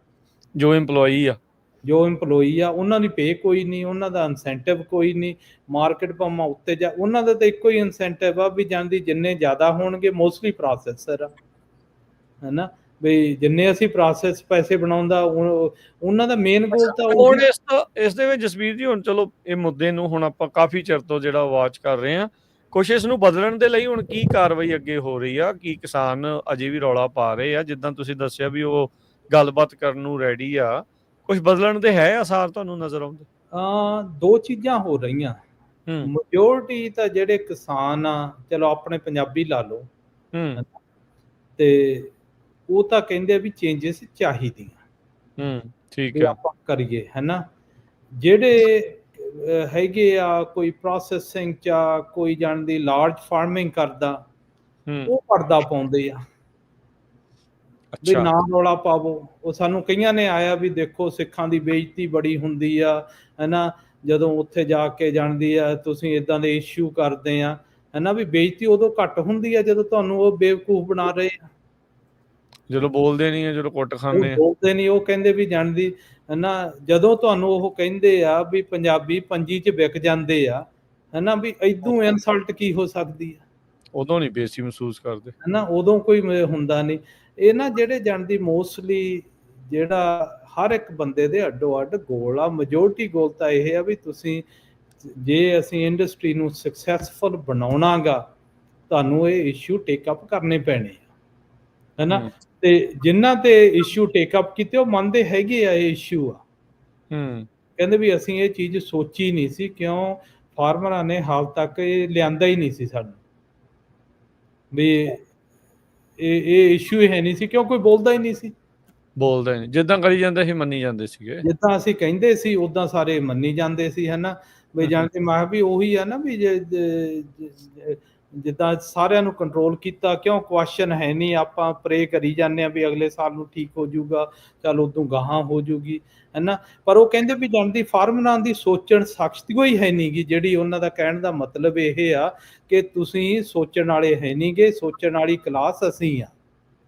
ਜੋ ਇੰਪਲੋਈ ਆ, ਉਹਨਾਂ ਦੀ ਪੇ ਕੋਈ ਨਹੀਂ, ਉਹਨਾਂ ਦਾ ਇਨਸੈਂਟਿਵ ਕੋਈ ਨਹੀਂ, ਮਾਰਕੀਟ ਭਾਵੇਂ ਉੱਤੇ ਜਾ, ਉਹਨਾਂ ਦਾ ਤਾਂ ਇੱਕੋ ਹੀ ਇਨਸੈਂਟਿਵ ਆ ਵੀ ਜਾਂਦੀ ਜਿੰਨੇ ਜ਼ਿਆਦਾ ਹੋਣਗੇ, ਮੋਸਟਲੀ ਪ੍ਰੋਸੈਸਰ ਆ, ਹੈਨਾ, ਵੀ ਜਿੰਨੇ ਅਸੀਂ ਪ੍ਰੋਸੈਸ ਪੈਸੇ ਬਣਾਉਂਦਾ ਉਹਨਾਂ ਦਾ ਮੇਨ ਗੋਲ ਤਾਂ ਹੁਣ ਉਹੀ। ਇਸ ਦੇ ਵਿੱਚ ਜਸਵੀਰ ਜੀ, ਹੁਣ ਚਲੋ ਇਹ ਮੁੱਦੇ ਨੂੰ ਹੁਣ ਆਪਾਂ ਕਾਫੀ ਚਿਰ ਤੋਂ ਜਿਹੜਾ ਵਾਚ ਕਰ ਰਹੇ ਹਾਂ, ਕੁਛ ਇਸ ਨੂੰ ਬਦਲਣ ਦੇ ਲਈ ਹੁਣ ਕੀ ਕਾਰਵਾਈ ਅੱਗੇ ਹੋ ਰਹੀ ਆ? ਕੀ ਕਿਸਾਨ ਅਜੇ ਵੀ ਰੌਲਾ ਪਾ ਰਹੇ ਆ? ਜਿੱਦਾਂ ਤੁਸੀਂ ਦੱਸਿਆ ਵੀ ਉਹ ਗੱਲਬਾਤ ਕਰਨ ਨੂੰ ਰੈਡੀ ਆ, ਕੁਝ ਬਦਲਣ ਦੇ ਹੈ ਆਸਾਰ ਤੁਹਾਨੂੰ ਨਜ਼ਰ ਆਉਂਦੇ? ਦੋ ਚੀਜ਼ਾਂ ਹੋ ਰਹੀਆਂ। ਹੂੰ ਮੈਜੋਰਟੀ ਤਾਂ ਜਿਹੜੇ ਕਿਸਾਨ ਆ, ਚਲੋ ਆਪਣੇ ਪੰਜਾਬੀ ਲਾ ਲਓ, ਹੂੰ ਤੇ ਉਹ ਤਾਂ ਕਹਿੰਦੇ ਆ ਵੀ ਚੇਂਜਸ ਚਾਹੀਦੀਆਂ, ਠੀਕ ਵੀ ਹੈ। ਆਪਾਂ ਕਰੀਏ, ਹੈਨਾ। ਜਿਹੜੇ ਹੈਗੇ ਆ, ਕੋਈ ਪ੍ਰੋਸੈਸਿੰਗ ਚ ਆ, ਕੋਈ ਜਾਣਦੀ ਲਾਰਜ ਫਾਰਮਿੰਗ ਕਰਦਾ, ਉਹ ਪਰਦਾ ਪਾਉਂਦੇ ਆ ਵੀ ਅੱਛਾ। ਨਾ ਰੌਲਾ ਪਾਵੋ। ਉਹ ਸਾਨੂੰ ਕਈਆਂ ਨੇ ਆਇਆ ਵੀ ਦੇਖੋ ਸਿੱਖਾਂ ਦੀ ਬੇਇੱਜ਼ਤੀ ਬੜੀ ਹੁੰਦੀ ਆ, ਹੈਨਾ, ਜਦੋਂ ਉੱਥੇ ਜਾ ਕੇ ਜਾਣਦੀ ਆ ਤੁਸੀਂ ਇਦਾਂ ਦੇ ਇਸ਼ੂ ਕਰਦੇ ਆ, ਹੈਨਾ, ਵੀ ਬੇਇੱਜ਼ਤੀ ਉਦੋਂ ਘੱਟ ਹੁੰਦੀ ਆ ਜਦੋਂ ਤੁਹਾਨੂੰ ਉਹ ਬੇਵਕੂਫ ਬਣਾ ਰਹੇ ਆ, ਜਦੋਂ ਬੋਲਦੇ ਨਹੀਂ ਆ, ਜਦੋਂ ਕੁੱਟ ਉਹ ਖਾਂਦੇ ਆ। ਬੋਲਦੇ ਨਹੀਂ, ਉਹ ਕਹਿੰਦੇ ਵੀ ਜਾਣਦੀ, ਹੈਨਾ, ਜਦੋਂ ਤੁਹਾਨੂੰ ਉਹ ਕਹਿੰਦੇ ਆ ਵੀ ਪੰਜਾਬੀ ਪੰਜੀ 'ਚ ਵਿਕ ਜਾਂਦੇ ਆ, ਹੈਨਾ, ਵੀ ਇਦੋਂ ਇਨਸਲਟ ਕੀ ਹੋ ਸਕਦੀ ਆ, ਉਦੋਂ ਨਹੀਂ ਬੇਇੱਜ਼ਤੀ ਮਹਿਸੂਸ ਕਰਦੇ। ਹੈਨਾ, ਉਦੋਂ ਕੋਈ ਹੁੰਦਾ ਨਹੀਂ। ਇਹ ਨਾ ਜਿਹੜੇ ਜਾਣਦੀ ਮੋਸਟਲੀ ਜਿਹੜਾ ਹਰ ਇੱਕ ਬੰਦੇ ਦੇ ਅੱਡੋ ਅੱਡ ਗੋਲ ਆ, ਮੈਜੋਰਟੀ ਗੋਲ ਤਾਂ ਇਹ ਆ ਵੀ ਤੁਸੀਂ, ਜੇ ਅਸੀਂ ਇੰਡਸਟਰੀ ਨੂੰ ਸਕਸੈਸਫੁਲ ਬਣਾਉਣਾਗਾ, ਤੁਹਾਨੂੰ ਇਹ ਇਸ਼ੂ ਟੇਕ ਅਪ ਕਰਨੇ ਪੈਣੇ ਆ, ਹੈਨਾ। ਤੇ ਜਿਨ੍ਹਾਂ ਤੇ ਇਸ਼ੂ ਟੇਕ ਅਪ ਕੀਤੇ ਉਹ ਮੰਨਦੇ ਹੈਗੇ ਆ ਇਹ ਇਸ਼ੂ ਆ, ਕਹਿੰਦੇ ਵੀ ਅਸੀਂ ਇਹ ਚੀਜ਼ ਸੋਚੀ ਨਹੀਂ ਸੀ, ਕਿਉਂ ਫਾਰਮਰਾਂ ਨੇ ਹਾਲ ਤੱਕ ਇਹ ਲਿਆਂਦਾ ਹੀ ਨਹੀਂ ਸੀ ਸਾਨੂੰ, ਵੀ ਇਹ ਇਸ਼ੂ ਹੈ ਨਹੀਂ ਸੀ, ਕਿਉਂ ਕੋਈ ਬੋਲਦਾ ਹੀ ਨਹੀਂ ਸੀ। ਬੋਲਦੇ ਨਹੀਂ, ਜਿੱਦਾਂ ਕਰੀ ਜਾਂਦੇ ਸੀ ਮੰਨੀ ਜਾਂਦੇ ਸੀਗੇ, ਜਿੱਦਾਂ ਅਸੀਂ ਕਹਿੰਦੇ ਸੀ ਉਦਾਂ ਸਾਰੇ ਮੰਨੀ ਜਾਂਦੇ ਸੀ, ਹੈਨਾ। ਵੀ ਜਾਣਦੇ ਮੈਂ ਵੀ ਉਹੀ ਆ ਨਾ, ਵੀ ਜਿੱਦਾਂ ਸਾਰਿਆਂ ਨੂੰ ਕੰਟਰੋਲ ਕੀਤਾ, ਕਿਉਂ ਕੁਐਸਚਨ ਹੈ ਨਹੀਂ, ਆਪਾਂ ਪ੍ਰੇ ਕਰੀ ਜਾਂਦੇ ਆ ਵੀ ਅਗਲੇ ਸਾਲ ਨੂੰ ਠੀਕ ਹੋ ਜਾਊਗਾ, ਚੱਲ ਉਦੋਂ ਗਾਹਾਂ ਹੋ ਜੂਗੀ, ਹੈਨਾ। ਪਰ ਉਹ ਕਹਿੰਦੇ ਵੀ ਜਾਣਦੀ ਫਾਰਮਰਾਂ ਦੀ ਸੋਚਣ ਸ਼ਕਤੀ ਕੋਈ ਹੈ ਨਹੀਂ ਗੀ, ਜਿਹੜੀ ਉਹਨਾਂ ਦਾ ਕਹਿਣ ਦਾ ਮਤਲਬ ਇਹ ਆ ਕਿ ਤੁਸੀਂ ਸੋਚਣ ਵਾਲੇ ਹੈ ਨਹੀਂ ਗੇ, ਸੋਚਣ ਵਾਲੀ ਕਲਾਸ ਅਸੀਂ ਆ,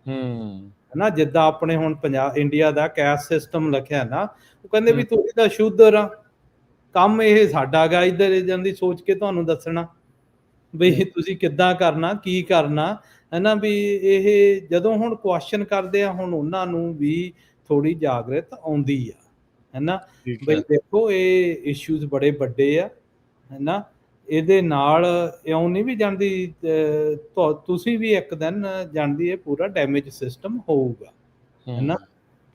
ਹੈਨਾ। ਜਿੱਦਾਂ ਆਪਣੇ ਹੁਣ ਇੰਡੀਆ ਦਾ ਕੈਸਟ ਸਿਸਟਮ ਲਿਖਿਆ ਨਾ, ਉਹ ਕਹਿੰਦੇ ਵੀ ਤੁਸੀਂ ਤਾਂ ਸ਼ੂਦਰ ਆ, ਕੰਮ ਇਹ ਸਾਡਾ ਗਾ ਇੱਧਰ ਜਾਂਦੀ ਸੋਚ ਕੇ ਤੁਹਾਨੂੰ ਦੱਸਣਾ ਵੀ ਤੁਸੀਂ ਕਿੱਦਾਂ ਕਰਨਾ, ਕੀ ਕਰਨਾ, ਹੈਨਾ। ਵੀ ਇਹ ਜਦੋਂ ਹੁਣ ਕੁਐਸਚਨ ਕਰਦੇ ਆ, ਹੁਣ ਉਹਨਾਂ ਨੂੰ ਵੀ ਥੋੜੀ ਜਾਗਰਤ ਆਉਂਦੀ ਆ, ਹੈਨਾ, ਬਈ ਦੇਖੋ ਇਹ ਇਸ਼ੂਜ਼ ਬੜੇ ਵੱਡੇ ਆ, ਹੈਨਾ। ਇਹਦੇ ਨਾਲ ਇਉਂ ਨਹੀਂ ਵੀ ਜਾਣਦੀ ਤੁਸੀਂ ਵੀ ਇੱਕ ਦਿਨ ਜਾਣਦੀ ਇਹ ਪੂਰਾ ਡੈਮੇਜ ਸਿਸਟਮ ਹੋਊਗਾ, ਹੈਨਾ।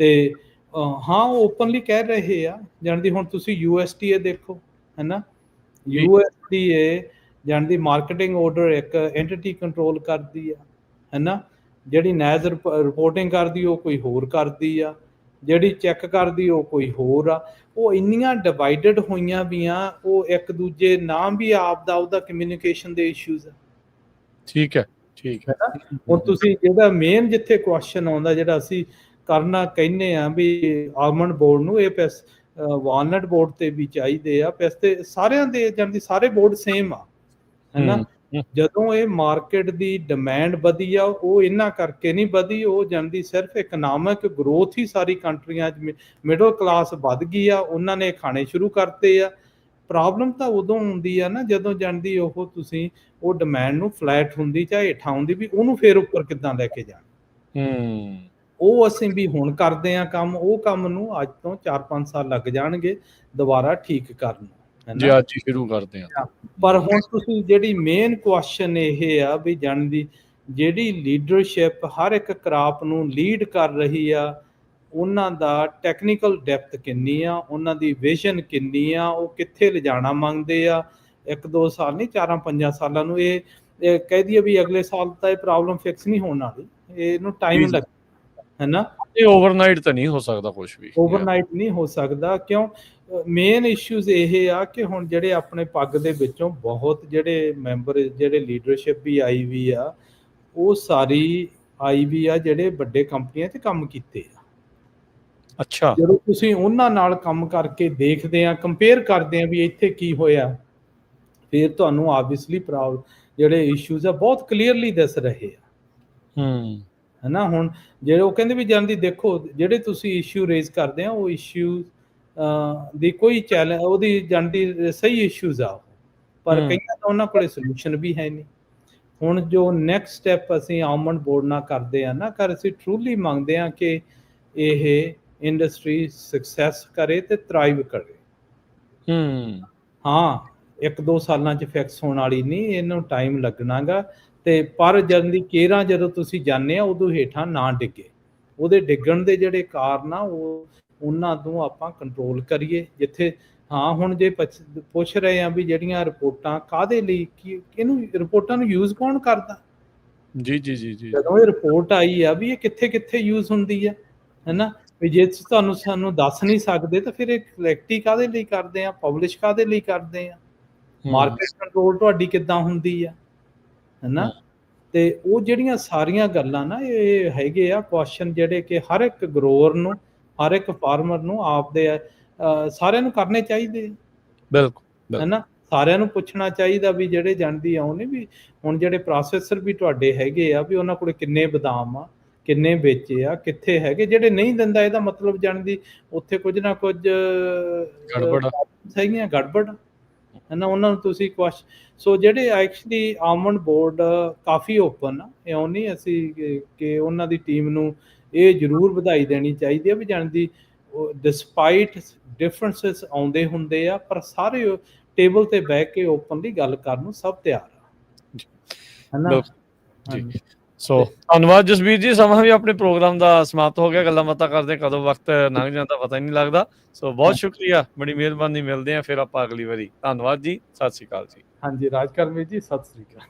ਤੇ ਹਾਂ ਉਹ ਓਪਨਲੀ ਕਹਿ ਰਹੇ ਆ ਜਾਣਦੀ, ਹੁਣ ਤੁਸੀਂ USDA ਦੇਖੋ, ਹੈਨਾ, USDA ਜਾਣਦੀ ਮਾਰਕੀਟਿੰਗ ਆਰਡਰ ਇੱਕ ਐਂਟੀਟੀ ਕੰਟਰੋਲ ਕਰਦੀ ਆ, ਹੈਨਾ। ਜਿਹੜੀ ਨੈਜ਼ ਰਿਪੋਰਟਿੰਗ ਕਰਦੀ ਉਹ ਕੋਈ ਹੋਰ ਕਰਦੀ ਆ, ਜਿਹੜੀ ਚੈੱਕ ਕਰਦੀ ਉਹ ਕੋਈ ਹੋਰ ਆ। ਉਹ ਇੰਨੀਆਂ ਡਿਵਾਈਡਡ ਹੋਈਆਂ ਵੀਆਂ, ਉਹ ਇੱਕ ਦੂਜੇ ਨਾਮ ਵੀ ਆਪ ਦਾ ਉਹਦਾ ਕਮਿਊਨੀਕੇਸ਼ਨ ਦੇ ਇਸ਼ੂਜ਼ ਆ, ਠੀਕ ਹੈ, ਠੀਕ ਹੈ। ਹੁਣ ਤੁਸੀਂ ਜਿਹੜਾ ਮੇਨ ਜਿੱਥੇ ਕੁਐਸਚਨ ਆਉਂਦਾ, ਜਿਹੜਾ ਅਸੀਂ ਕਰਨਾ ਕਹਿੰਦੇ ਆ ਵੀ ਆਲਮੰਡ ਬੋਰਡ ਨੂੰ ਇਹ ਵਾਲਨਟ ਬੋਰਡ ਤੇ ਵੀ ਚਾਹੀਦੇ ਆ ਪਿਸਤੇ, ਸਾਰਿਆਂ ਦੇ ਜਾਂਦੀ ਸਾਰੇ ਬੋਰਡ ਸੇਮ ਆ, ਹੈਨਾ। ਜਦੋਂ ਇਹ ਮਾਰਕੀਟ ਦੀ ਡਿਮਾਂਡ ਵਧੀ ਆ, ਉਹ ਇਹਨਾਂ ਕਰਕੇ ਨਹੀਂ ਵਧੀ, ਉਹ ਜਾਂਦੀ ਸਿਰਫ ਇਕਨੋਮਿਕ ਗਰੋਥ ਹੀ ਸਾਰੀ ਕੰਟਰੀਆਂ 'ਚ ਮਿਡਲ ਕਲਾਸ ਵੱਧ ਗਈ ਆ, ਉਹਨਾਂ ਨੇ ਖਾਣੇ ਸ਼ੁਰੂ ਕਰਤੇ ਆ। ਪ੍ਰੋਬਲਮ ਤਾਂ ਉਦੋਂ ਹੁੰਦੀ ਆ ਨਾ ਜਦੋਂ ਜਾਂਦੀ ਉਹ ਤੁਸੀਂ ਉਹ ਡਿਮਾਂਡ ਨੂੰ ਫਲੈਟ ਹੁੰਦੀ ਚਾਹੇ ਹੇਠਾਂ ਹੁੰਦੀ, ਵੀ ਉਹਨੂੰ ਫੇਰ ਉੱਪਰ ਕਿੱਦਾਂ ਲੈ ਕੇ ਜਾਣਾ। ਉਹ ਅਸੀਂ ਵੀ ਹੁਣ ਕਰਦੇ ਆ ਕੰਮ, ਉਹ ਕੰਮ ਨੂੰ ਅੱਜ ਤੋਂ 4-5 ਸਾਲ ਲੱਗ ਜਾਣਗੇ ਦੁਬਾਰਾ ਠੀਕ ਕਰਨ ਨੂੰ, ਜੇ ਅੱਜ ਹੀ ਸ਼ੁਰੂ ਕਰਦੇ ਆ। ਪਰ ਹੁਣ ਤੁਸੀਂ ਜਿਹੜੀ ਮੇਨ ਕੁਐਸਚਨ ਇਹ ਆ ਵੀ ਜਾਣਦੀ, ਜਿਹੜੀ ਲੀਡਰਸ਼ਿਪ ਹਰ ਇੱਕ ਕ੍ਰਾਪ ਨੂੰ ਲੀਡ ਕਰ ਰਹੀ ਆ, ਉਹਨਾਂ ਦਾ ਟੈਕਨੀਕਲ ਡੈਪਥ ਕਿੰਨੀ ਆ, ਉਹਨਾਂ ਦੀ ਵਿਜ਼ਨ ਕਿੰਨੀ ਆ, ਉਹ ਕਿੱਥੇ ਲਿਜਾਣਾ ਮੰਗਦੇ ਆ। 1-2 ਸਾਲ ਨਹੀਂ, 4-5 ਸਾਲਾਂ ਨੂੰ ਇਹ ਕਹਿ ਦਈਏ ਵੀ ਅਗਲੇ ਸਾਲ ਤਾਂ ਇਹ ਪ੍ਰੋਬਲਮ ਫਿਕਸ ਨਹੀਂ ਹੋਣ ਵਾਲੀ, ਇਹਨੂੰ ਟਾਈਮ ਲੱਗ, ਹੈਨਾ। ਇਹ ਓਵਰਨਾਈਟ ਤਾਂ ਨਹੀਂ ਹੋ ਸਕਦਾ, ਕੁਝ ਵੀ ਓਵਰਨਾਈਟ ਨਹੀਂ ਹੋ ਸਕਦਾ। ਕਿਉਂ ਮੇਨ ਇਸ਼ੂਜ਼ ਇਹ ਆ ਕਿ ਹੁਣ ਜਿਹੜੇ ਆਪਣੇ ਪੱਗ ਦੇ ਵਿੱਚੋਂ ਬਹੁਤ ਜਿਹੜੇ ਮੈਂਬਰ, ਜਿਹੜੇ ਲੀਡਰਸ਼ਿਪ ਵੀ ਆਈ ਵੀ ਆ, ਉਹ ਸਾਰੀ ਆਈ ਵੀ ਆ ਜਿਹੜੇ ਵੱਡੇ ਕੰਪਨੀਆਂ 'ਚ ਕੰਮ ਕੀਤੇ ਆ। ਅੱਛਾ, ਜਦੋਂ ਤੁਸੀਂ ਉਹਨਾਂ ਨਾਲ ਕੰਮ ਕਰਕੇ ਦੇਖਦੇ ਆ, ਕੰਪੇਅਰ ਕਰਦੇ ਆ ਵੀ ਇੱਥੇ ਕੀ ਹੋਇਆ, ਫਿਰ ਤੁਹਾਨੂੰ ਆਬਵੀਅਸਲੀ ਜਿਹੜੇ ਇਸ਼ੂਜ਼ ਆ ਬਹੁਤ ਕਲੀਅਰਲੀ ਦਿਸ ਰਹੇ ਆ, ਹੈਨਾ। ਹੁਣ ਜਿਹੜੇ ਉਹ ਕਹਿੰਦੇ ਵੀ ਜਾਂਦੀ ਦੇਖੋ, ਜਿਹੜੇ ਤੁਸੀਂ ਇਸ਼ੂ ਰੇਜ਼ ਕਰਦੇ ਆ ਉਹ ਇਸ਼ੂ ਦੀ ਕੋਈ ਚੈਲੰਜ, ਉਹਦੀ ਜਾਂਦੀ ਸਹੀ ਇਸ਼ੂਜ਼ ਆ, ਪਰ ਕਈਆਂ ਦਾ ਉਹਨਾਂ ਕੋਲੇ ਸੋਲੂਸ਼ਨ ਵੀ ਹੈ ਨਹੀਂ। ਹੁਣ ਜੋ ਨੈਕਸਟ ਸਟੈਪ ਅਸੀਂ ਆਲਮੰਡ ਬੋਰਡ ਨਾਲ ਕਰਦੇ ਆ ਨਾ, ਕਰ ਅਸੀਂ ਟਰੂਲੀ ਮੰਗਦੇ ਆ ਕਿ ਇਹ ਇੰਡਸਟਰੀ ਸਕਸੈਸ ਕਰੇ ਤੇ ਥਰਾਈਵ ਕਰੇ। ਹਾਂ 1-2 ਸਾਲਾਂ 'ਚ ਫਿਕਸ ਹੋਣ ਵਾਲੀ ਨਹੀਂ, ਇਹਨੂੰ ਟਾਈਮ ਲੱਗਣਾਗਾ। ਤੇ ਪਰ ਜਦੋਂ ਤੁਸੀਂ ਜਾਂਦੇ ਆ ਉਦੋਂ ਹੇਠਾਂ ਨਾ ਡਿੱਗੇ, ਉਹਦੇ ਡਿੱਗਣ ਦੇ ਜਿਹੜੇ ਕਾਰਨ ਆ ਉਹ ਉਹਨਾਂ ਨੂੰ ਆਪਾਂ ਕੰਟਰੋਲ ਕਰੀਏ। ਜਿੱਥੇ ਹਾਂ ਹੁਣ ਜੇ ਪੁੱਛ ਰਹੇ ਆ ਵੀ ਜਿਹੜੀਆਂ ਰਿਪੋਰਟਾਂ ਕਾਹਦੇ ਲਈ, ਇਹਨੂੰ ਰਿਪੋਰਟਾਂ ਨੂੰ ਯੂਜ਼ ਕੌਣ ਕਰਦਾ? ਜੀ ਜੀ ਜੀ ਜੀ ਜਦੋਂ ਇਹ ਰਿਪੋਰਟ ਆਈ ਆ ਵੀ ਇਹ ਕਿੱਥੇ ਕਿੱਥੇ ਯੂਜ਼ ਹੁੰਦੀ ਆ, ਹੈਨਾ, ਵੀ ਜੇ ਤੁਹਾਨੂੰ ਸਾਨੂੰ ਦੱਸ ਨਹੀਂ ਸਕਦੇ ਤਾਂ ਫਿਰ ਇਹ ਕਲੈਕਟੀ ਕਾਹਦੇ ਲਈ ਕਰਦੇ ਆ, ਪਬਲਿਸ਼ ਕਾਹਦੇ ਲਈ ਕਰਦੇ ਆ, ਮਾਰਕੀਟ ਕੰਟਰੋਲ ਤੁਹਾਡੀ ਕਿੱਦਾਂ ਹੁੰਦੀ ਆ, ਹੈਨਾ। ਤੇ ਉਹ ਜਿਹੜੀਆਂ ਸਾਰੀਆਂ ਗੱਲਾਂ ਨਾ ਇਹ ਹੈਗੇ ਆ ਕੁਐਸਚਨ ਜਿਹੜੇ ਕਿ ਹਰ ਇੱਕ ਗਰੋਅਰ ਨੂੰ, ਹਰ ਇੱਕ ਫਾਰਮਰ ਨੂੰ ਆਪਦੇ ਸਾਰਿਆਂ ਨੂੰ ਕਰਨੇ ਚਾਹੀਦੇ, ਬਿਲਕੁਲ ਹੈਨਾ। ਸਾਰਿਆਂ ਨੂੰ ਪੁੱਛਣਾ ਚਾਹੀਦਾ ਵੀ ਜਿਹੜੇ ਜਾਣਦੀ ਆਉਣੇ ਵੀ ਹੁਣ ਜਿਹੜੇ ਪ੍ਰੋਸੈਸਰ ਵੀ ਤੁਹਾਡੇ ਹੈਗੇ ਆ ਵੀ ਉਹਨਾਂ ਕੋਲ ਕਿੰਨੇ ਬਦਾਮ ਆ, ਕਿੰਨੇ ਵੇਚੇ ਆ, ਕਿੱਥੇ ਹੈਗੇ। ਜਿਹੜੇ ਨਹੀਂ ਦਿੰਦਾ ਇਹਦਾ ਮਤਲਬ ਜਾਣਦੀ ਉੱਥੇ ਕੁਝ ਨਾ ਕੁਝ ਹੈਗੀਆਂ ਗੜਬੜ, ਹੈਨਾ। ਉਹਨਾਂ ਨੂੰ ਤੁਸੀਂ ਸੋ ਜਿਹੜੇ ਐਕਚੁਅਲੀ ਆਲਮੰਡ ਬੋਰਡ ਕਾਫੀ ਓਪਨ ਆ, ਇਉਂ ਨਹੀਂ ਅਸੀਂ ਕਿ ਉਹਨਾਂ ਦੀ ਟੀਮ ਨੂੰ ਇਹ ਜ਼ਰੂਰ ਵਧਾਈ ਦੇਣੀ ਚਾਹੀਦੀ ਆ ਵੀ ਜਾਣਦੀ ਡਿਸਪਾਈਟ ਡਿਫਰੈਂਸਿਸ ਆਉਂਦੇ ਹੁੰਦੇ ਆ, ਪਰ ਸਾਰੇ ਟੇਬਲ ਤੇ ਬਹਿ ਕੇ ਓਪਨਲੀ ਗੱਲ ਕਰਨ ਨੂੰ ਸਭ ਤਿਆਰ ਆ, ਹੈਨਾ ਜੀ। ਸੋ ਧੰਨਵਾਦ ਜਸਬੀਰ ਜੀ, ਸਮਾਂ ਵੀ ਆਪਣੇ ਪ੍ਰੋਗਰਾਮ ਦਾ ਸਮਾਪਤ ਹੋ ਗਿਆ। ਗੱਲਾਂ ਬਾਤਾਂ ਕਰਦੇ ਕਦੋਂ ਵਕਤ ਲੰਘ ਜਾਂਦਾ ਪਤਾ ਹੀ ਨਹੀਂ ਲੱਗਦਾ। ਸੋ ਬਹੁਤ ਸ਼ੁਕਰੀਆ, ਬੜੀ ਮਿਹਰਬਾਨੀ। ਮਿਲਦੇ ਆ ਫਿਰ ਆਪਾਂ ਅਗਲੀ ਵਾਰੀ। ਧੰਨਵਾਦ ਜੀ, ਸਤਿ ਸ਼੍ਰੀ ਅਕਾਲ ਜੀ। ਹਾਂਜੀ ਰਾਜਕਰਮੀ ਜੀ, ਸਤਿ ਸ਼੍ਰੀ ਅਕਾਲ।